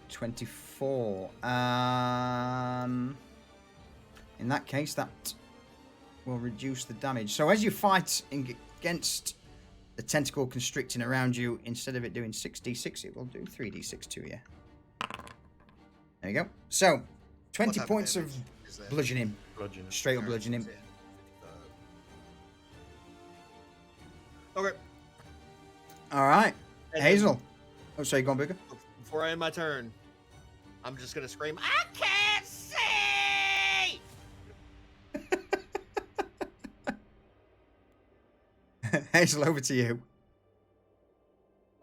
$24. In that case, that will reduce the damage. So as you fight against the tentacle constricting around you, instead of it doing 6d6, it will do 3d6 to you. There you go. So, 20 What type points of damage is that? bludgeoning. bludgeoning. Straight up bludgeoning. 10, Okay. All right. And Hazel. Oh, sorry, go on, Booger. then before I end my turn, I'm just gonna scream, I can't see! Hazel, over to you.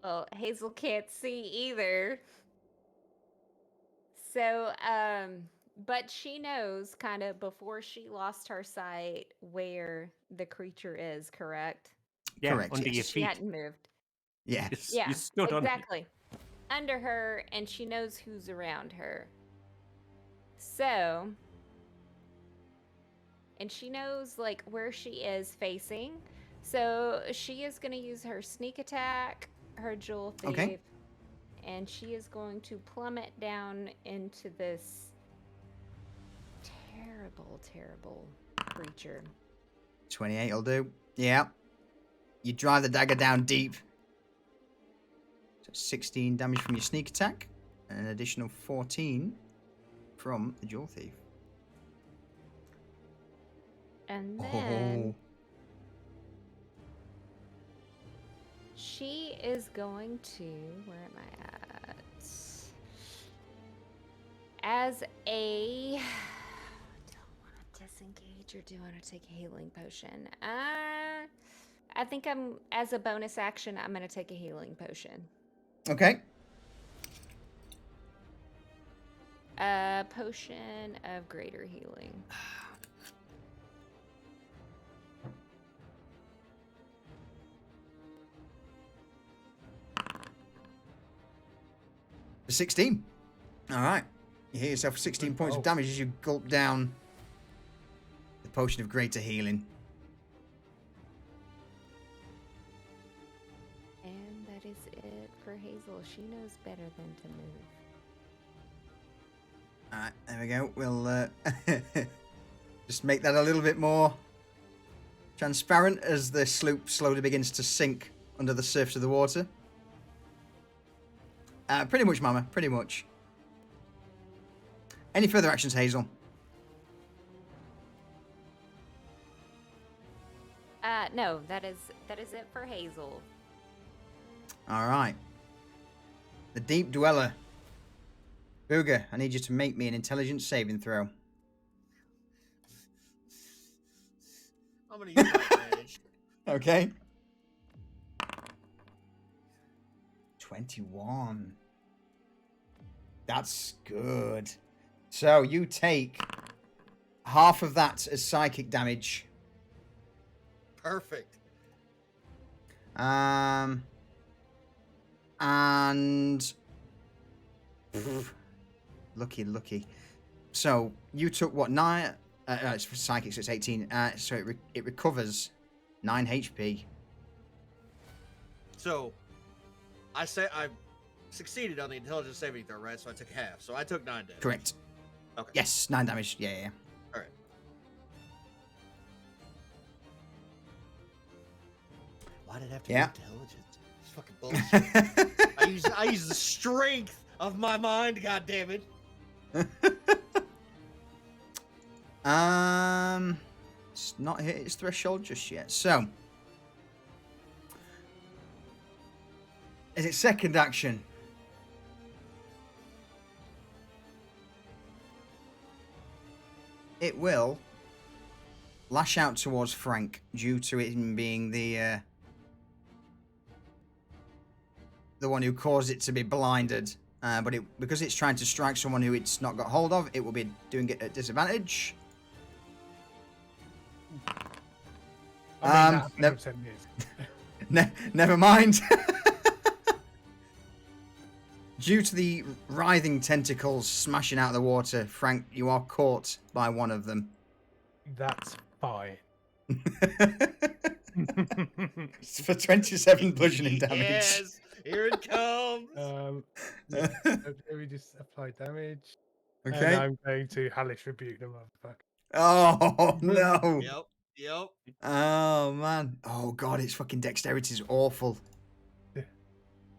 Well, Hazel can't see either. So, but she knows kind of before she lost her sight where the creature is, correct? Yeah, Correct, under yes. your She feet. hadn't moved. Yeah. Yeah, You stood on it. exactly. Under her, and she knows who's around her. So, and she knows like where she is facing. So she is going to use her sneak attack, her jewel thief, Okay. and she is going to plummet down into this terrible, terrible creature. 28 will do. Yeah. You drive the dagger down deep. So 16 damage from your sneak attack, and an additional 14 from the jewel thief. And then Oh. she is going to, where am I at? As a, do I want to disengage or do I want to take a healing potion? I think as a bonus action, I'm going to take a healing potion. Okay. A potion of greater healing. For 16. All right. You hit yourself for 16 points of damage as you gulp down the potion of greater healing. And that is it for Hazel. She knows better than to move. All right, there we go. We'll just make that a little bit more transparent as the sloop slowly begins to sink under the surface of the water. Pretty much, Mama. Pretty much. Any further actions, Hazel? No, that is it for Hazel. All right. The Deep Dweller. Booger, I need you to make me an intelligence saving throw. I'm gonna use my advantage. Okay. 21. That's good. So you take half of that as psychic damage. Perfect. And lucky. So you took what, 9? It's for psychic, so it's 18. So it recovers 9 HP. So, I succeeded on the intelligence saving throw, right? So I took half. So I took 9 damage. Correct. Okay. Yes, 9 damage. Yeah. All right. Why did I have to Yeah. be intelligent? It's fucking bullshit. I use the strength of my mind. God damn it. It's not hit its threshold just yet. So, is it second action? It will lash out towards Frank due to him being the one who caused it to be blinded. But because it's trying to strike someone who it's not got hold of, it will be doing it at disadvantage. I mean, that 100% is. Never mind. Due to the writhing tentacles smashing out of the water, Frank, you are caught by one of them. That's fine. It's for 27 bludgeoning damage. Yes. Here it comes. Let me just apply damage. And Okay. I'm going to hellish rebuke the motherfucker. Oh, no. Yep. Oh, man. Oh, God, its fucking dexterity is awful.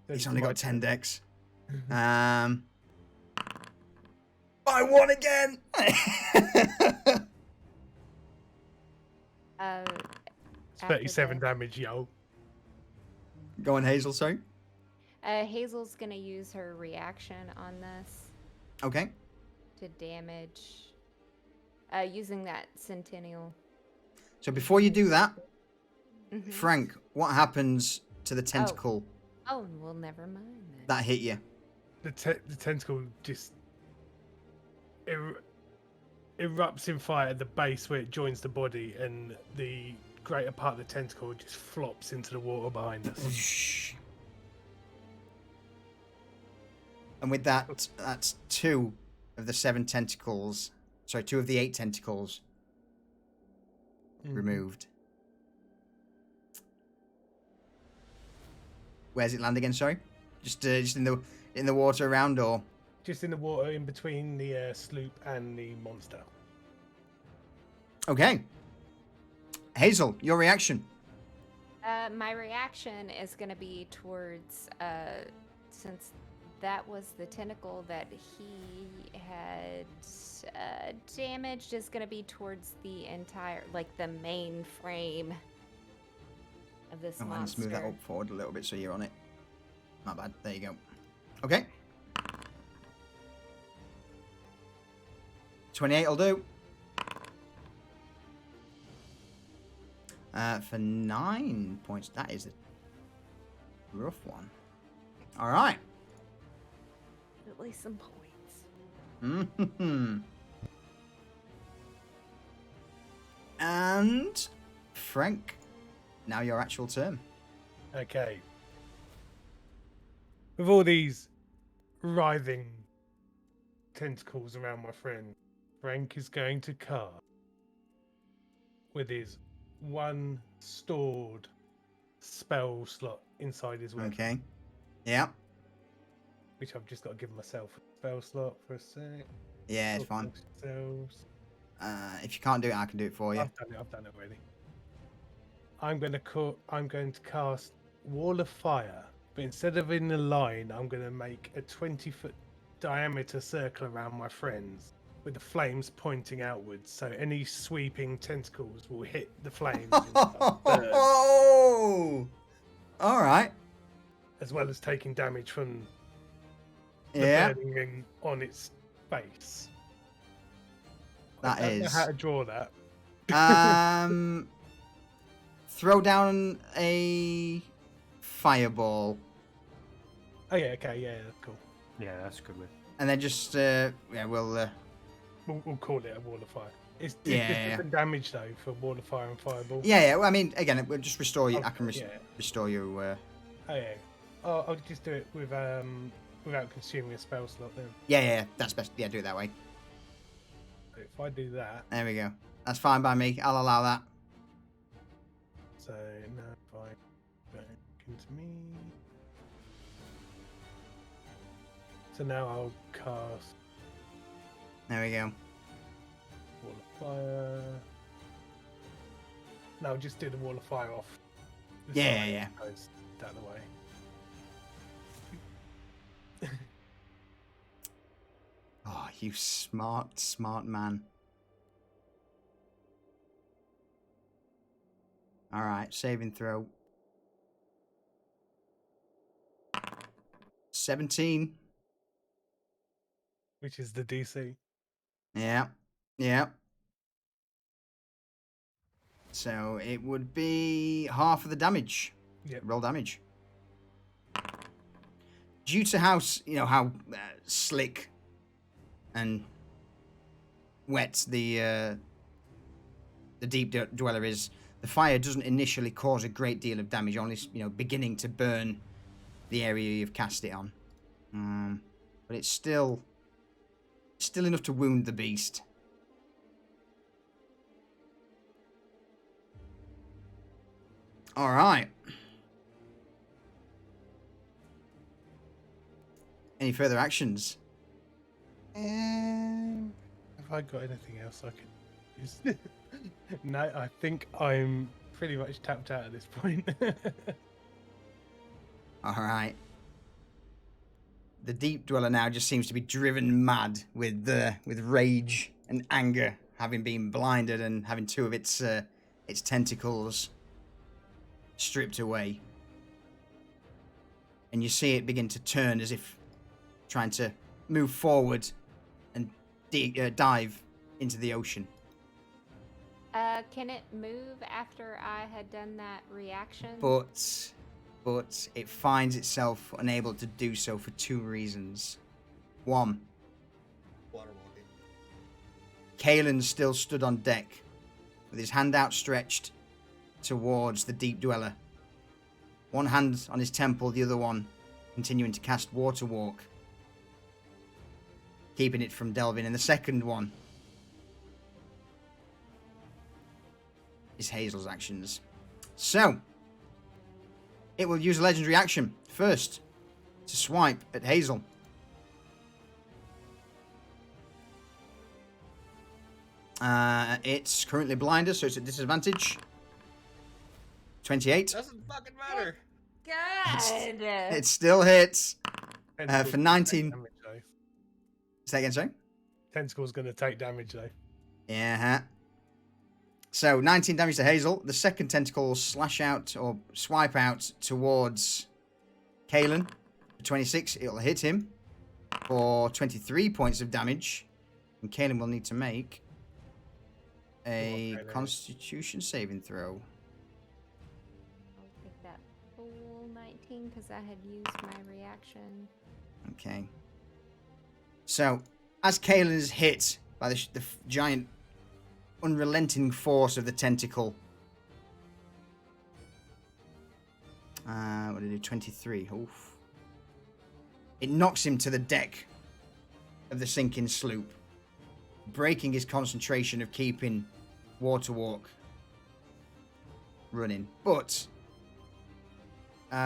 It's only got 10 dex. By 1 again. It's 37 damage, yo. Go on, Hazel, sorry. Hazel's gonna use her reaction on this Okay. to damage. Using that Centennial. So before you do that, Mhm. Frank, what happens to the tentacle Oh, well, never mind then. that hit you? The tentacle just erupts in fire at the base where it joins the body, and the greater part of the tentacle just flops into the water behind us. And with that, that's 2 of the 7 tentacles. Sorry, 2 of the 8 tentacles removed. Where's it land again? Sorry, just in the water around, or Just in the water in between the sloop and the monster. okay. Hazel, your reaction. My reaction is gonna be towards since that was the tentacle that he had damaged, is gonna be towards the entire, like the main frame of this Oh, monster. let's move that up forward a little bit so you're on it. Not bad. There you go. Okay. 28 will do. For 9 points. That is a rough one. All right. At least some points. Mm-hmm. And Frank, now your actual turn. Okay. With all these writhing tentacles around my friend, Frank is going to cast with his 1 stored spell slot inside his weapon, Okay. Yeah. which I've just got to give myself a spell slot for a sec. Yeah, it's fine. Yourselves. If you can't do it, I can do it for you. I've done it already. I'm going to cast Wall of Fire but instead of in a line, I'm going to make a 20-foot diameter circle around my friends with the flames pointing outwards. So any sweeping tentacles will hit the flames and burn, Oh, all right. as well as taking damage from the Yeah, burning ring on its face. that I don't know is. how to draw that. Throw down a fireball, Oh yeah, okay, yeah, that's cool. Yeah, that's a good way. and then just we'll We'll call it a wall of fire. It's Yeah. different damage though for wall of fire and fireball. yeah. Well, I mean, again, we'll just restore you. I can Yeah. restore you. Oh yeah. I'll just do it with without consuming a spell slot then. Yeah, that's best. Yeah, do it that way. So if I do that, There we go. That's fine by me. I'll allow that. so now if I go into me, so now I'll cast There we go. wall of fire. No, just do the wall of fire off. the Yeah, side, yeah. Goes that way. Oh, you smart man. All right, saving throw. 17. Which is the DC. Yeah. So it would be half of the damage. Yep. Roll damage. Due to how slick and wet the deep dweller is, the fire doesn't initially cause a great deal of damage, only beginning to burn the area you've cast it on. But it's still enough to wound the beast. All right. Any further actions? Have I got anything else I can use? No, I think I'm pretty much tapped out at this point. All right. The deep dweller now just seems to be driven mad with rage and anger, having been blinded and having two of its tentacles stripped away. And you see it begin to turn as if trying to move forward and dive into the ocean. Can it move after I had done that reaction? But it finds itself unable to do so for two reasons. One, Water walking. Kalen still stood on deck with his hand outstretched towards the deep dweller. One hand on his temple, the other one continuing to cast water walk, keeping it from delving. And the second one is Hazel's actions. So, it will use a legendary action first to swipe at Hazel. It's currently blinded, so it's at disadvantage. 28. Doesn't fucking matter. Good. It still hits. Tentacle's For gonna 19. take damage, though. Say again, sorry? Tentacle's going to take damage though. Yeah. So 19 damage to Hazel. The second tentacle will slash out or swipe out towards Kalen. For 26, it'll hit him for 23 points of damage. And Kalen will need to make a Kalen. Constitution saving throw. I'll take that full 19 because I had used my reaction. Okay. So, as Kalen is hit by the giant, unrelenting force of the tentacle, what did it do? 23. Oof. It knocks him to the deck of the sinking sloop, breaking his concentration of keeping water walk running. But,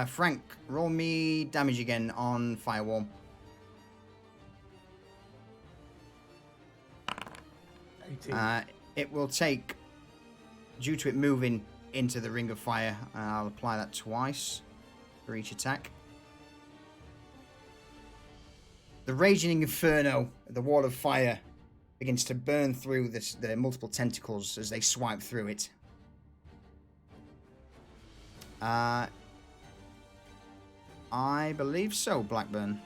Frank, roll me damage again on Firewall. 18. It will take, due to it moving into the ring of fire, I'll apply that twice for each attack. The raging inferno, the wall of fire, begins to burn through the multiple tentacles as they swipe through it. I believe so, Blackburn.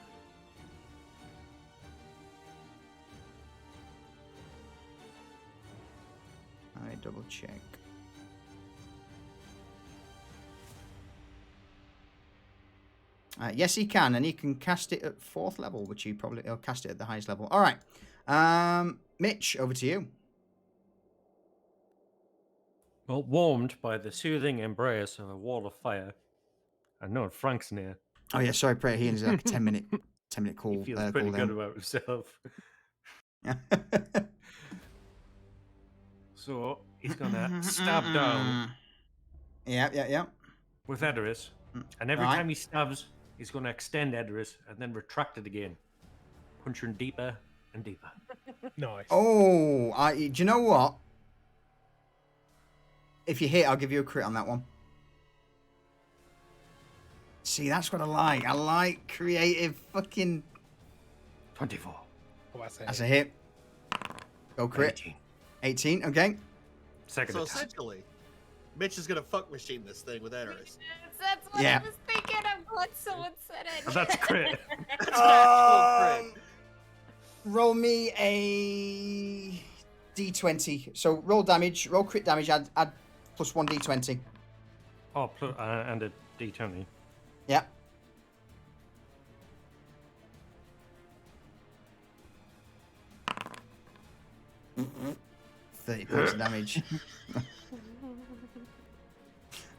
I double check. Yes, he can, and he can cast it at 4th level, which he'll cast it at the highest level. All right. Mitch, over to you. Well, warmed by the soothing embrace of a wall of fire, I know Frank's near. Oh yeah, sorry, Prayer. He has like a 10-minute call. He feels pretty good about himself. So he's gonna stab down Yeah. with Edoris, and every Right. time he stabs, he's gonna extend Edoris and then retract it again, punching deeper and deeper. Nice. Oh, do you know what? If you hit, I'll give you a crit on that one. See, that's what I like. I like creative fucking... 24. Oh, that's That's a hit. Go crit. 18. 18, okay. Second So attack. essentially, Mitch is gonna fuck machine this thing with Edoris. That's what Yeah. I was thinking. I'm glad someone said it. Oh, that's crit. That's an actual crit. Roll me a d20. So roll damage, roll crit damage, add plus 1 d20. Oh, and a d20. Yeah. Mm-hmm. 30 points of damage.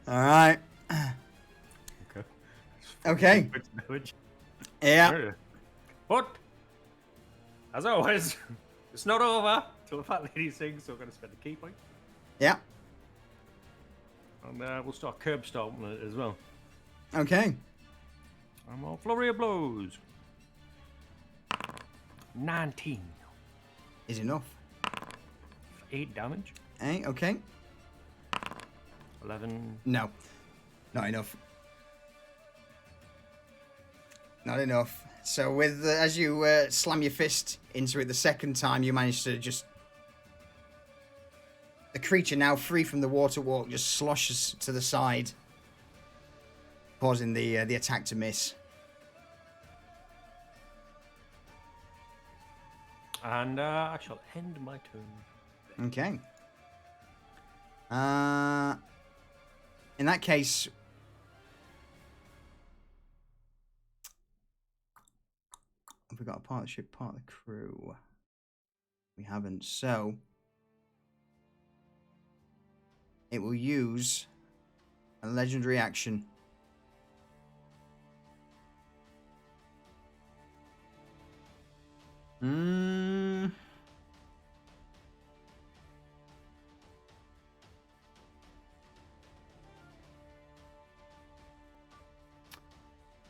All right. Okay. Okay. Points of damage. Yeah. Sure. But, as always, it's not over till the fat lady sings, so we're going to spend a key point. Yeah. And we'll start curb stomping it as well. Okay. I'm on flurry of blows. 19. Is enough. 8 damage. Hey, okay. 11. No. Not enough. Not enough. So with as you slam your fist into it the second time, you manage to just... The creature, now free from the water walk, just sloshes to the side, causing the attack to miss. And I shall end my turn. Okay. In that case... Have we got a partnership part of the crew? We haven't, so... It will use a legendary action.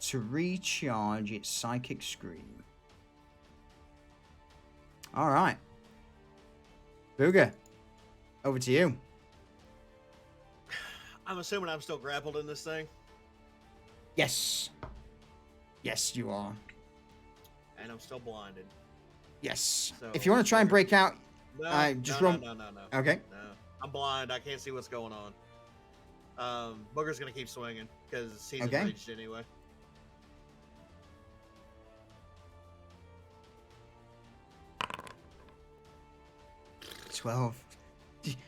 To recharge its psychic scream. All right. Booger, over to you. I'm assuming I'm still grappled in this thing, Yes. Yes, you are. and I'm still blinded. Yes. So- If you want to try and break out, No, just no, run- no, no. okay. No, I'm blind. I can't see what's going on. Booger's gonna keep swinging because he's Okay. enraged anyway. 12.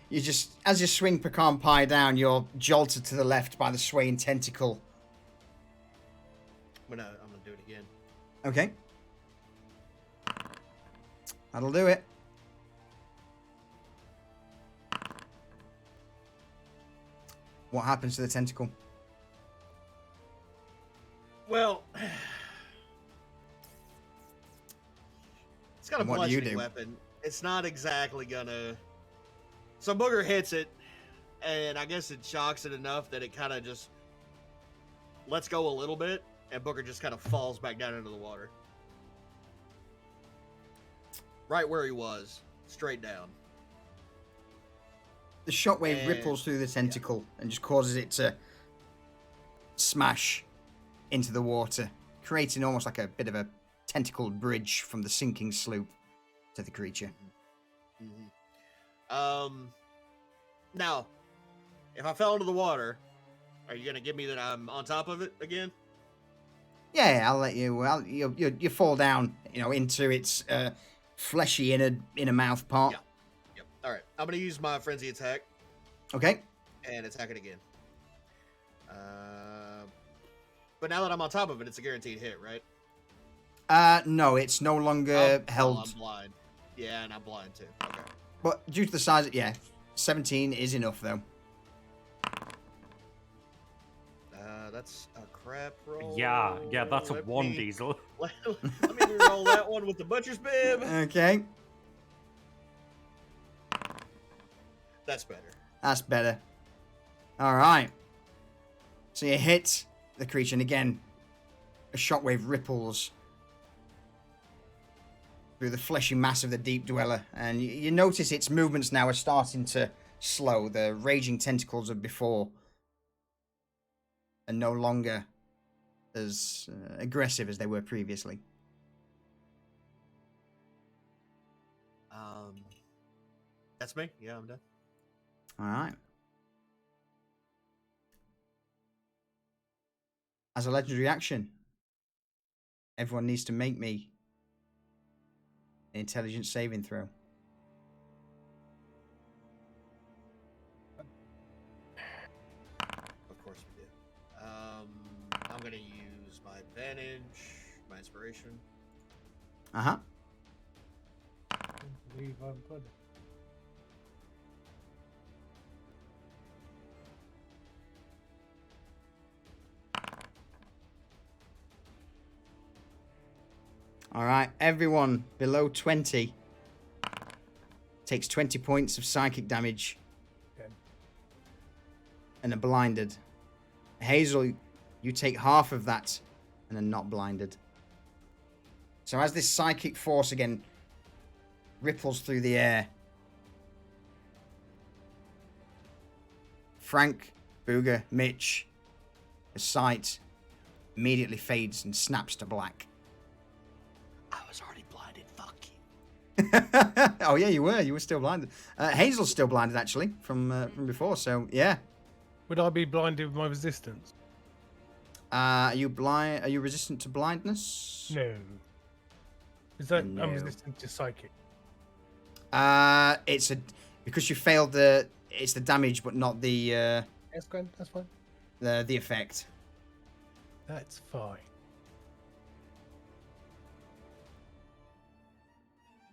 You just, as you swing Pecan Pie down, you're jolted to the left by the swaying tentacle. I'm gonna do it again. Okay. That'll do it. What happens to the tentacle? Well, it's got a And what do you bludgeoning do? weapon. It's not exactly gonna. So Booger hits it, and I guess it shocks it enough that it kind of just lets go a little bit, and Booger just kind of falls back down into the water. Right where he was, straight down. The shockwave And- ripples through the tentacle and just causes it to smash into the water, creating almost like a bit of a tentacled bridge from the sinking sloop to the creature. Now, if I fell into the water, are you gonna give me that I'm on top of it again? Yeah, I'll let you. You fall down, into its fleshy inner mouth part. Yeah. Yep. All right. I'm gonna use my frenzy attack Okay. and attack it again. But now that I'm on top of it, it's a guaranteed hit, right? No, it's no longer held. I'm blind. Yeah, and I'm blind too. Okay. But due to the size, 17 is enough though. That's a crap roll. Yeah, that's a Let 1 me- diesel. Let me roll that one with the butcher's bib. Okay, That's better. that's better. All right. So you hit the creature, and again, a shockwave ripples through the fleshy mass of the deep dweller, and you notice its movements now are starting to slow. The raging tentacles of before are no longer as aggressive as they were previously. That's me. Yeah, I'm done. All right. As a legendary action, everyone needs to make me an intelligence saving throw. Of course we do. I'm gonna use my advantage, my inspiration. Uh-huh. I believe I've got it. All right. Everyone below 20 takes 20 points of psychic damage Okay. and are blinded. Hazel, you take half of that and are not blinded. So as this psychic force again ripples through the air, Frank, Booger, Mitch, the sight immediately fades and snaps to black. I was already blinded. Fuck you. Oh yeah, you were still blinded. Hazel's still blinded actually from before, so yeah. Would I be blinded with my resistance? Are you blind? Are you resistant to blindness? No. Is that No. I'm resistant to psychic? It's because you failed it's the damage, but not the That's fine. That's fine. the effect. That's fine.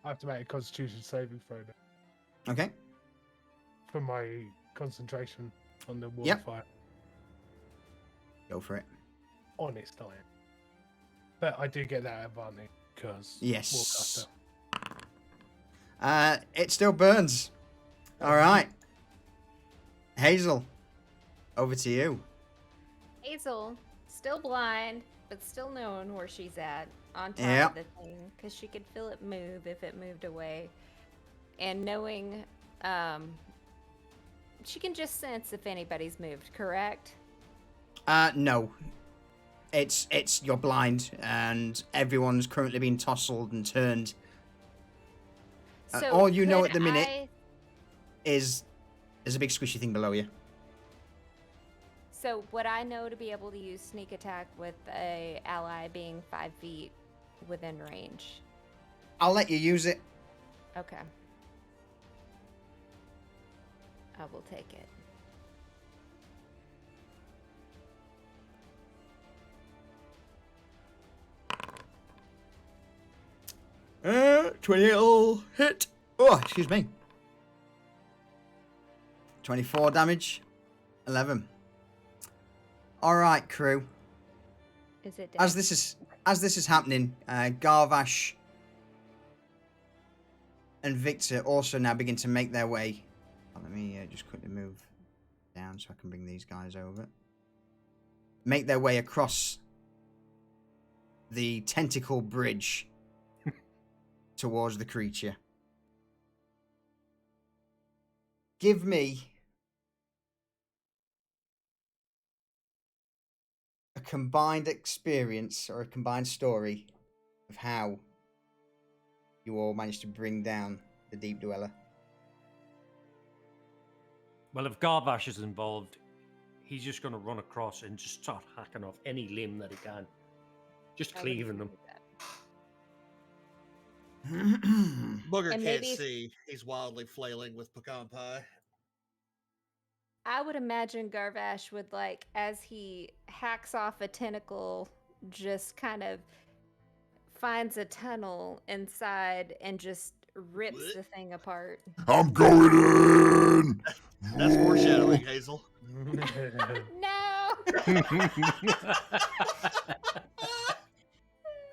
I have to make a Constitution saving throw now Okay. for my concentration on the water Yep. fire. Go for it. Honest, I am. But I do get that advantage because Yes. Warcaster. It still burns. All right. Hazel, over to you. Hazel, still blind, but still knowing where she's at on top Yep. of the thing, because she could feel it move if it moved away. And knowing, she can just sense if anybody's moved, correct? No. It's you're blind, and everyone's currently being tousled and turned. All you know could at the minute I- is there's a big squishy thing below you. So would I know to be able to use sneak attack with a ally being 5 feet within range? I'll let you use it. Okay. I will take it. Uh, 28'll hit. Oh, excuse me. 24 damage. 11. All right, crew. Is it As dead? this is happening, Garvash and Victor also now begin to make their way. Let me just quickly move down so I can bring these guys over. Make their way across the tentacle bridge towards the creature. Give me a combined experience or a combined story of how you all managed to bring down the Deep Dweller. Well, if Garvash is involved, he's just going to run across and just start hacking off any limb that he can. Just I would cleaving them. agree with that. Booger And can't maybe if- see. He's wildly flailing with pecan pie. I would imagine Garvash would, like, as he hacks off a tentacle, just kind of finds a tunnel inside and just rips What? the thing apart. I'm going in. That's foreshadowing, Hazel. No!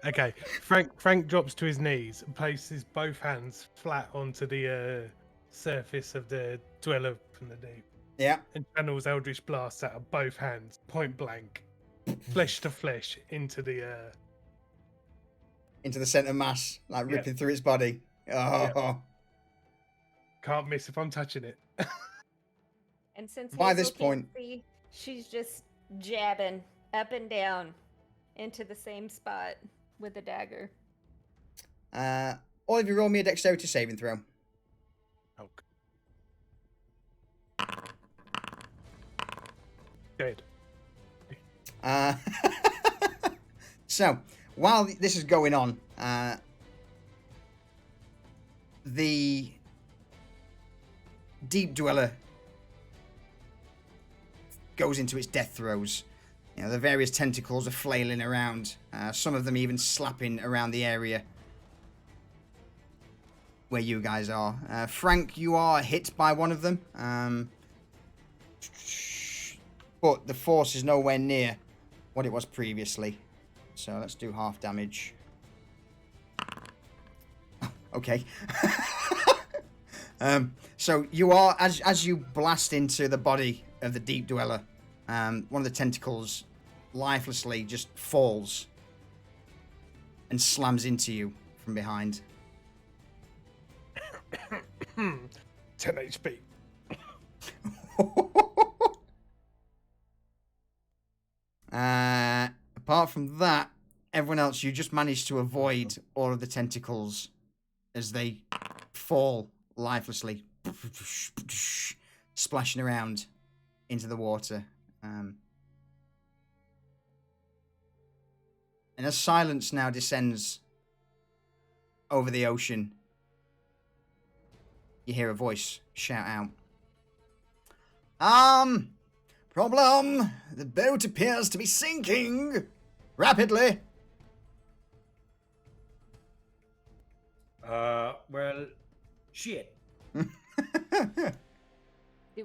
Okay, Frank drops to his knees and places both hands flat onto the surface of the dweller from the deep, Yeah. and channels Eldritch blasts out of both hands, point blank, flesh to flesh, into the. Into the center mass, like Yeah. ripping through its body. Oh. Can't miss if I'm touching it. And since By Hazel this can't point- see, she's just jabbing up and down into the same spot with a dagger. All of you roll me a dexterity saving throw. Okay. Dead. So, while this is going on, the Deep Dweller goes into its death throes. You know, the various tentacles are flailing around, some of them even slapping around the area where you guys are. Frank, you are hit by one of them, but the force is nowhere near what it was previously. So let's do half damage. Okay. So you are, as you blast into the body of the Deep Dweller, one of the tentacles lifelessly just falls and slams into you from behind. 10 HP. Apart from that, everyone else, you just managed to avoid all of the tentacles as they fall lifelessly, splashing around into the water. And as silence now descends over the ocean, you hear a voice shout out. Problem. The boat appears to be sinking rapidly. Well, shit. Do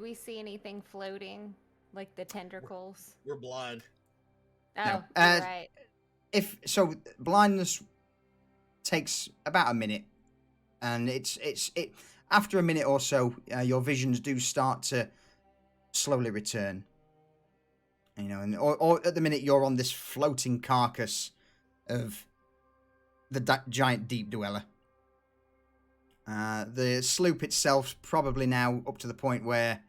we see anything floating, like the tentacles? We're blind. Oh, No. you're right. If so, blindness takes about a minute, and it after a minute or so, your visions do start to slowly return. You know, and or at the minute you're on this floating carcass of the giant Deep Dweller. The sloop itself's probably now up to the point where,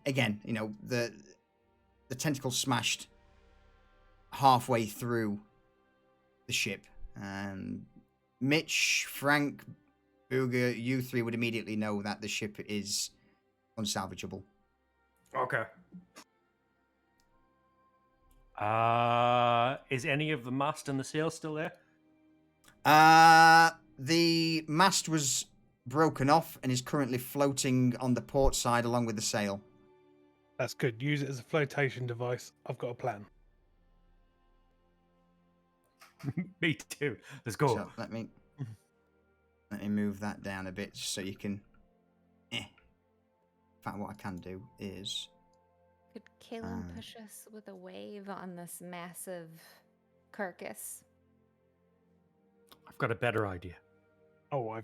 again, you know, the tentacles smashed halfway through the ship. Mitch, Frank, Booger, you three would immediately know that the ship is unsalvageable. Okay. Is any of the mast and the sail still there? The mast was broken off and is currently floating on the port side along with the sail. That's good. Use it as a flotation device. I've got a plan. Me too. Let's go. So let me move that down a bit so you can. In fact, what I can do is. Could Kalen push us with a wave on this massive carcass? I've got a better idea. Oh,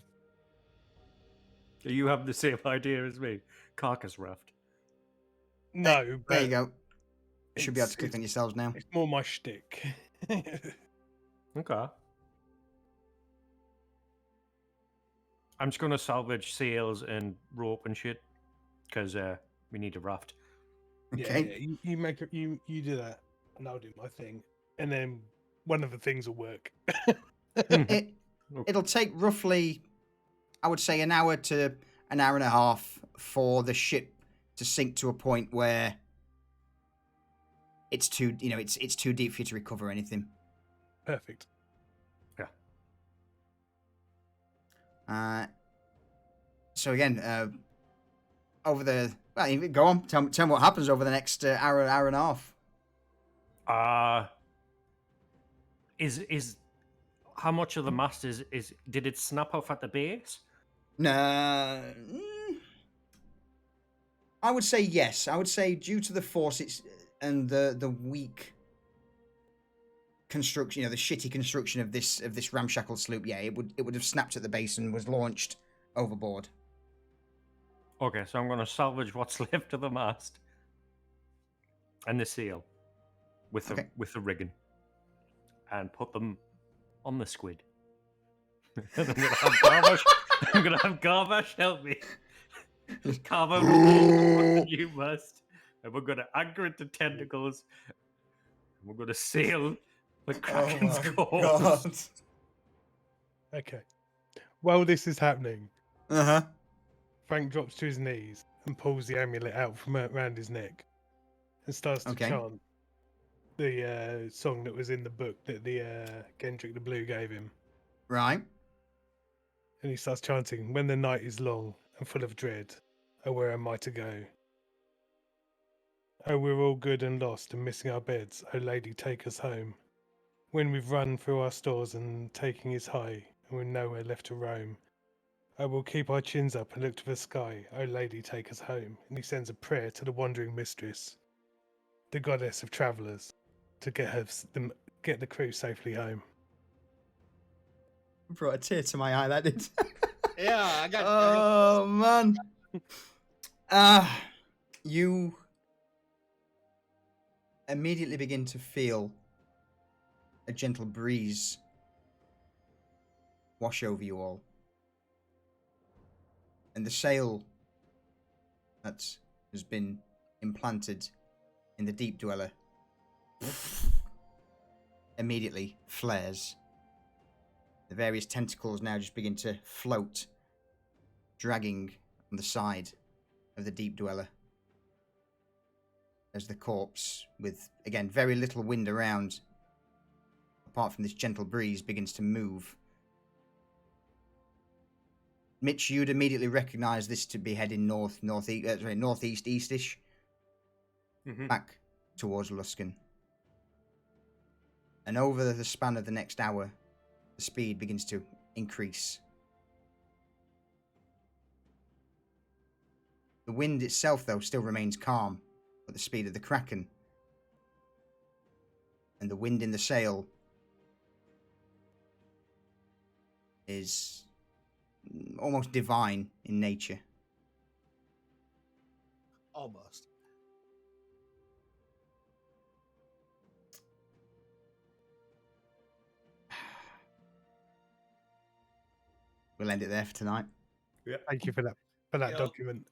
You have the same idea as me. Carcass raft. no, but There you go. You should be able to it's- click on yourselves now. It's more my shtick. Okay. I'm just gonna salvage sails and rope and shit because we need a raft. Okay. Yeah, you make it. You do that, and I'll do my thing, and then one of the things will work. It, it'll take roughly, I would say, an hour to an hour and a half for the ship to sink to a point where it's too, it's too deep for you to recover anything. Perfect. So again, over the, well, go on, tell me what happens over the next hour and a half. Is how much of the mast is did it snap off at the base? Nah, I would say yes. I would say due to the force and the weak construction, the shitty construction of this ramshackle sloop, yeah, it would have snapped at the base and was launched overboard. Okay, so I'm going to salvage what's left of the mast and the sail with the rigging and put them on the squid. And I'm going to have Garbash help me carve out the new mast, and we're going to anchor it to tentacles. And we're going to sail the Kraken's course. Okay. While this is happening, Uh-huh. Frank drops to his knees and pulls the amulet out from around his neck and starts to chant the song that was in the book that the Gendrick the Blue gave him. Right. And he starts chanting, "When the night is long and full of dread, oh, where am I to go? Oh, we're all good and lost and missing our beds. Oh, lady, take us home. When we've run through our stores and taking is high, and we're nowhere left to roam. Oh, we'll keep our chins up and look to the sky. Oh, lady, take us home." And he sends a prayer to the wandering mistress, the goddess of travellers, to get the crew safely home. Brought a tear to my eye, that did. Yeah, I got. Oh, man. You immediately begin to feel a gentle breeze wash over you all. And the sail that has been implanted in the Deep Dweller immediately flares. The various tentacles now just begin to float, dragging on the side of the Deep Dweller. As the corpse, with, again, very little wind around, apart from this gentle breeze, begins to move. Mitch, you'd immediately recognize this to be heading northeast, eastish, back towards Luskan. And over the span of the next hour, the speed begins to increase. The wind itself, though, still remains calm at the speed of the Kraken. And the wind in the sail is almost divine in nature. Almost. We'll end it there for tonight. Yeah. Thank you for that document.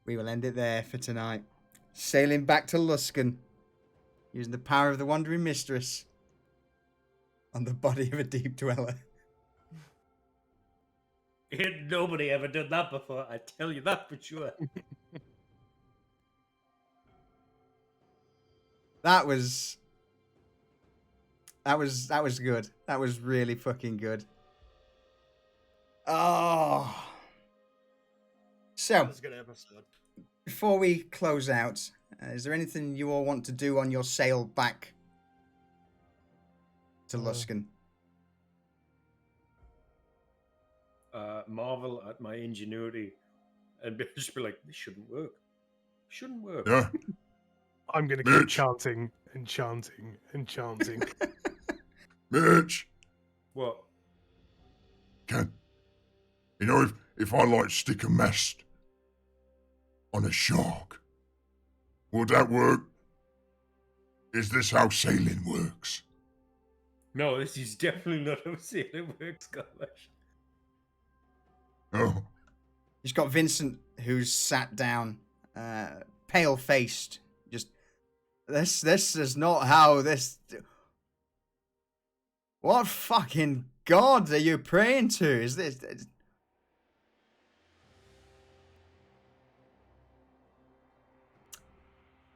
We will end it there for tonight. Sailing back to Luskan, using the power of the Wandering Mistress on the body of a Deep Dweller. Ain't nobody ever done that before, I tell you that for sure. That was good. That was really fucking good. Oh. So, That was a good episode. before we close out, is there anything you all want to do on your sail back to Luskan? Marvel at my ingenuity and just be like, this shouldn't work. Shouldn't work. Yeah. I'm going to keep chanting and chanting and chanting. Mitch, What? if I like stick a mast on a shark, would that work? Is this how sailing works? No, this is definitely not how sailing works, Garbash. Oh, You've got Vincent, who's sat down, pale-faced, just This is not how this. What fucking god are you praying to? Is this?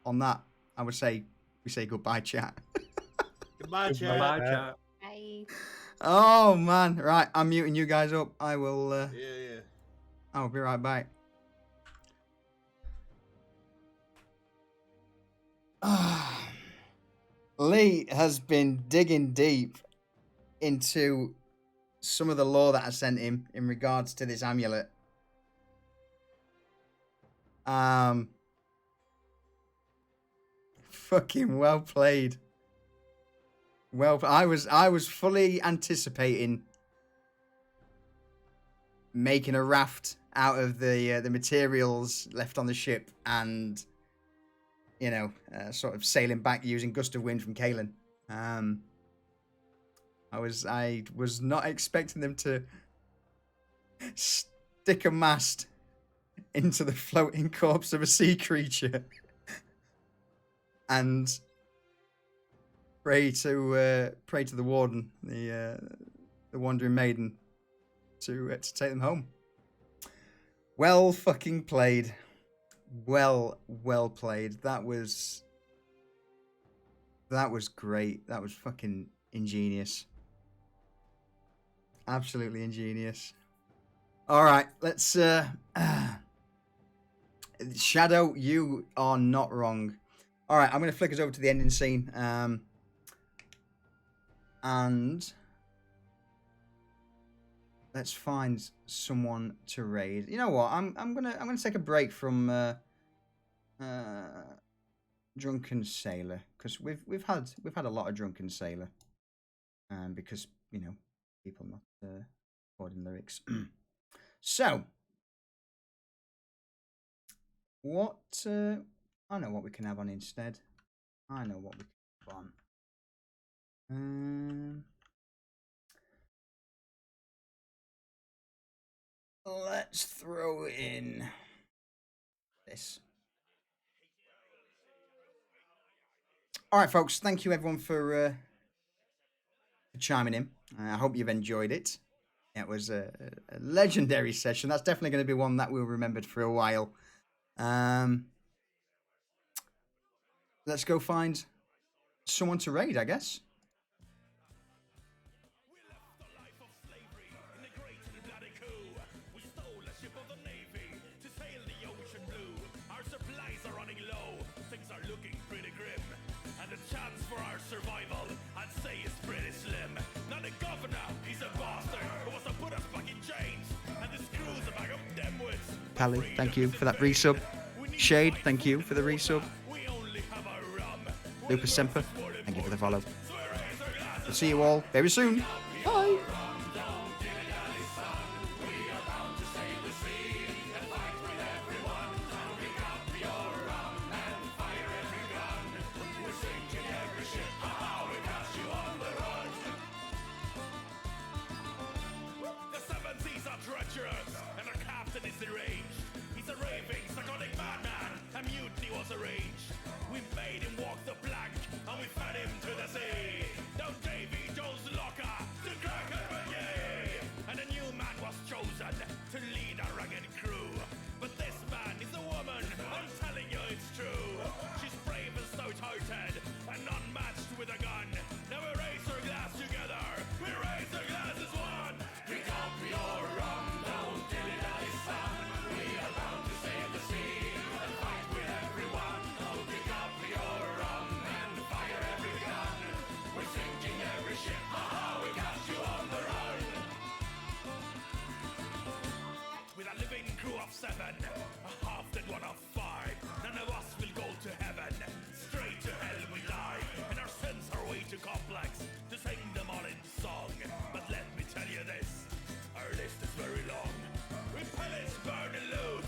On that, I would say we say goodbye, chat. Goodbye, chat. Bye, chat. Bye. Oh man, right. I'm muting you guys up. I will. Yeah. I'll be right back. Lee has been digging deep into some of the lore that I sent him in regards to this amulet. Fucking well played. Well, I was fully anticipating making a raft out of the materials left on the ship and, you know, sort of sailing back using gust of wind from Kalen. I was not expecting them to stick a mast into the floating corpse of a sea creature and pray to the warden, the wandering maiden, to take them home. Well fucking played. Well played. That was great. That was fucking ingenious. Absolutely ingenious. All right, let's Shadow, you are not wrong. All right, I'm going to flick us over to the ending scene. And let's find someone to raid. You know what? I'm gonna take a break from Drunken Sailor, because we've had a lot of Drunken Sailor, because, you know, people not recording lyrics. So what I know what we can have on instead. Let's throw in this. All right, folks. Thank you, everyone, for chiming in. I hope you've enjoyed it. It was a legendary session. That's definitely going to be one that we'll remember for a while. Let's go find someone to raid, I guess. Pally, thank you for that resub. Shade, thank you for the resub. Lupus Semper, thank you for the follow. We'll see you all very soon. Bye. The seven seas are treacherous, and our captain is deranged. He's a raving, psychotic madman. A mutiny was arranged. We made him walk the plank, and we fed him to the sea. Down Davy Jones' locker to crack it with ye. And a new man was chosen to lead our rugged crew. But this man is a woman, I'm telling you it's true. She's brave and stout-hearted, and unmatched with a gun. Now we raise our glass together, we raise our glass as one. Pick up your rum, don't dilly-dally son. We are bound to save the sea and fight with everyone. Oh, pick up your rum and fire every gun. We're sinking every ship, we got you on the run. With a living crew of 7, a half dead one of 5, none of us will go to heaven. Straight to hell we die, and our sins are way too complex to sing them all in song. But let me tell you this, our list is very long. We pillage, burn and loot,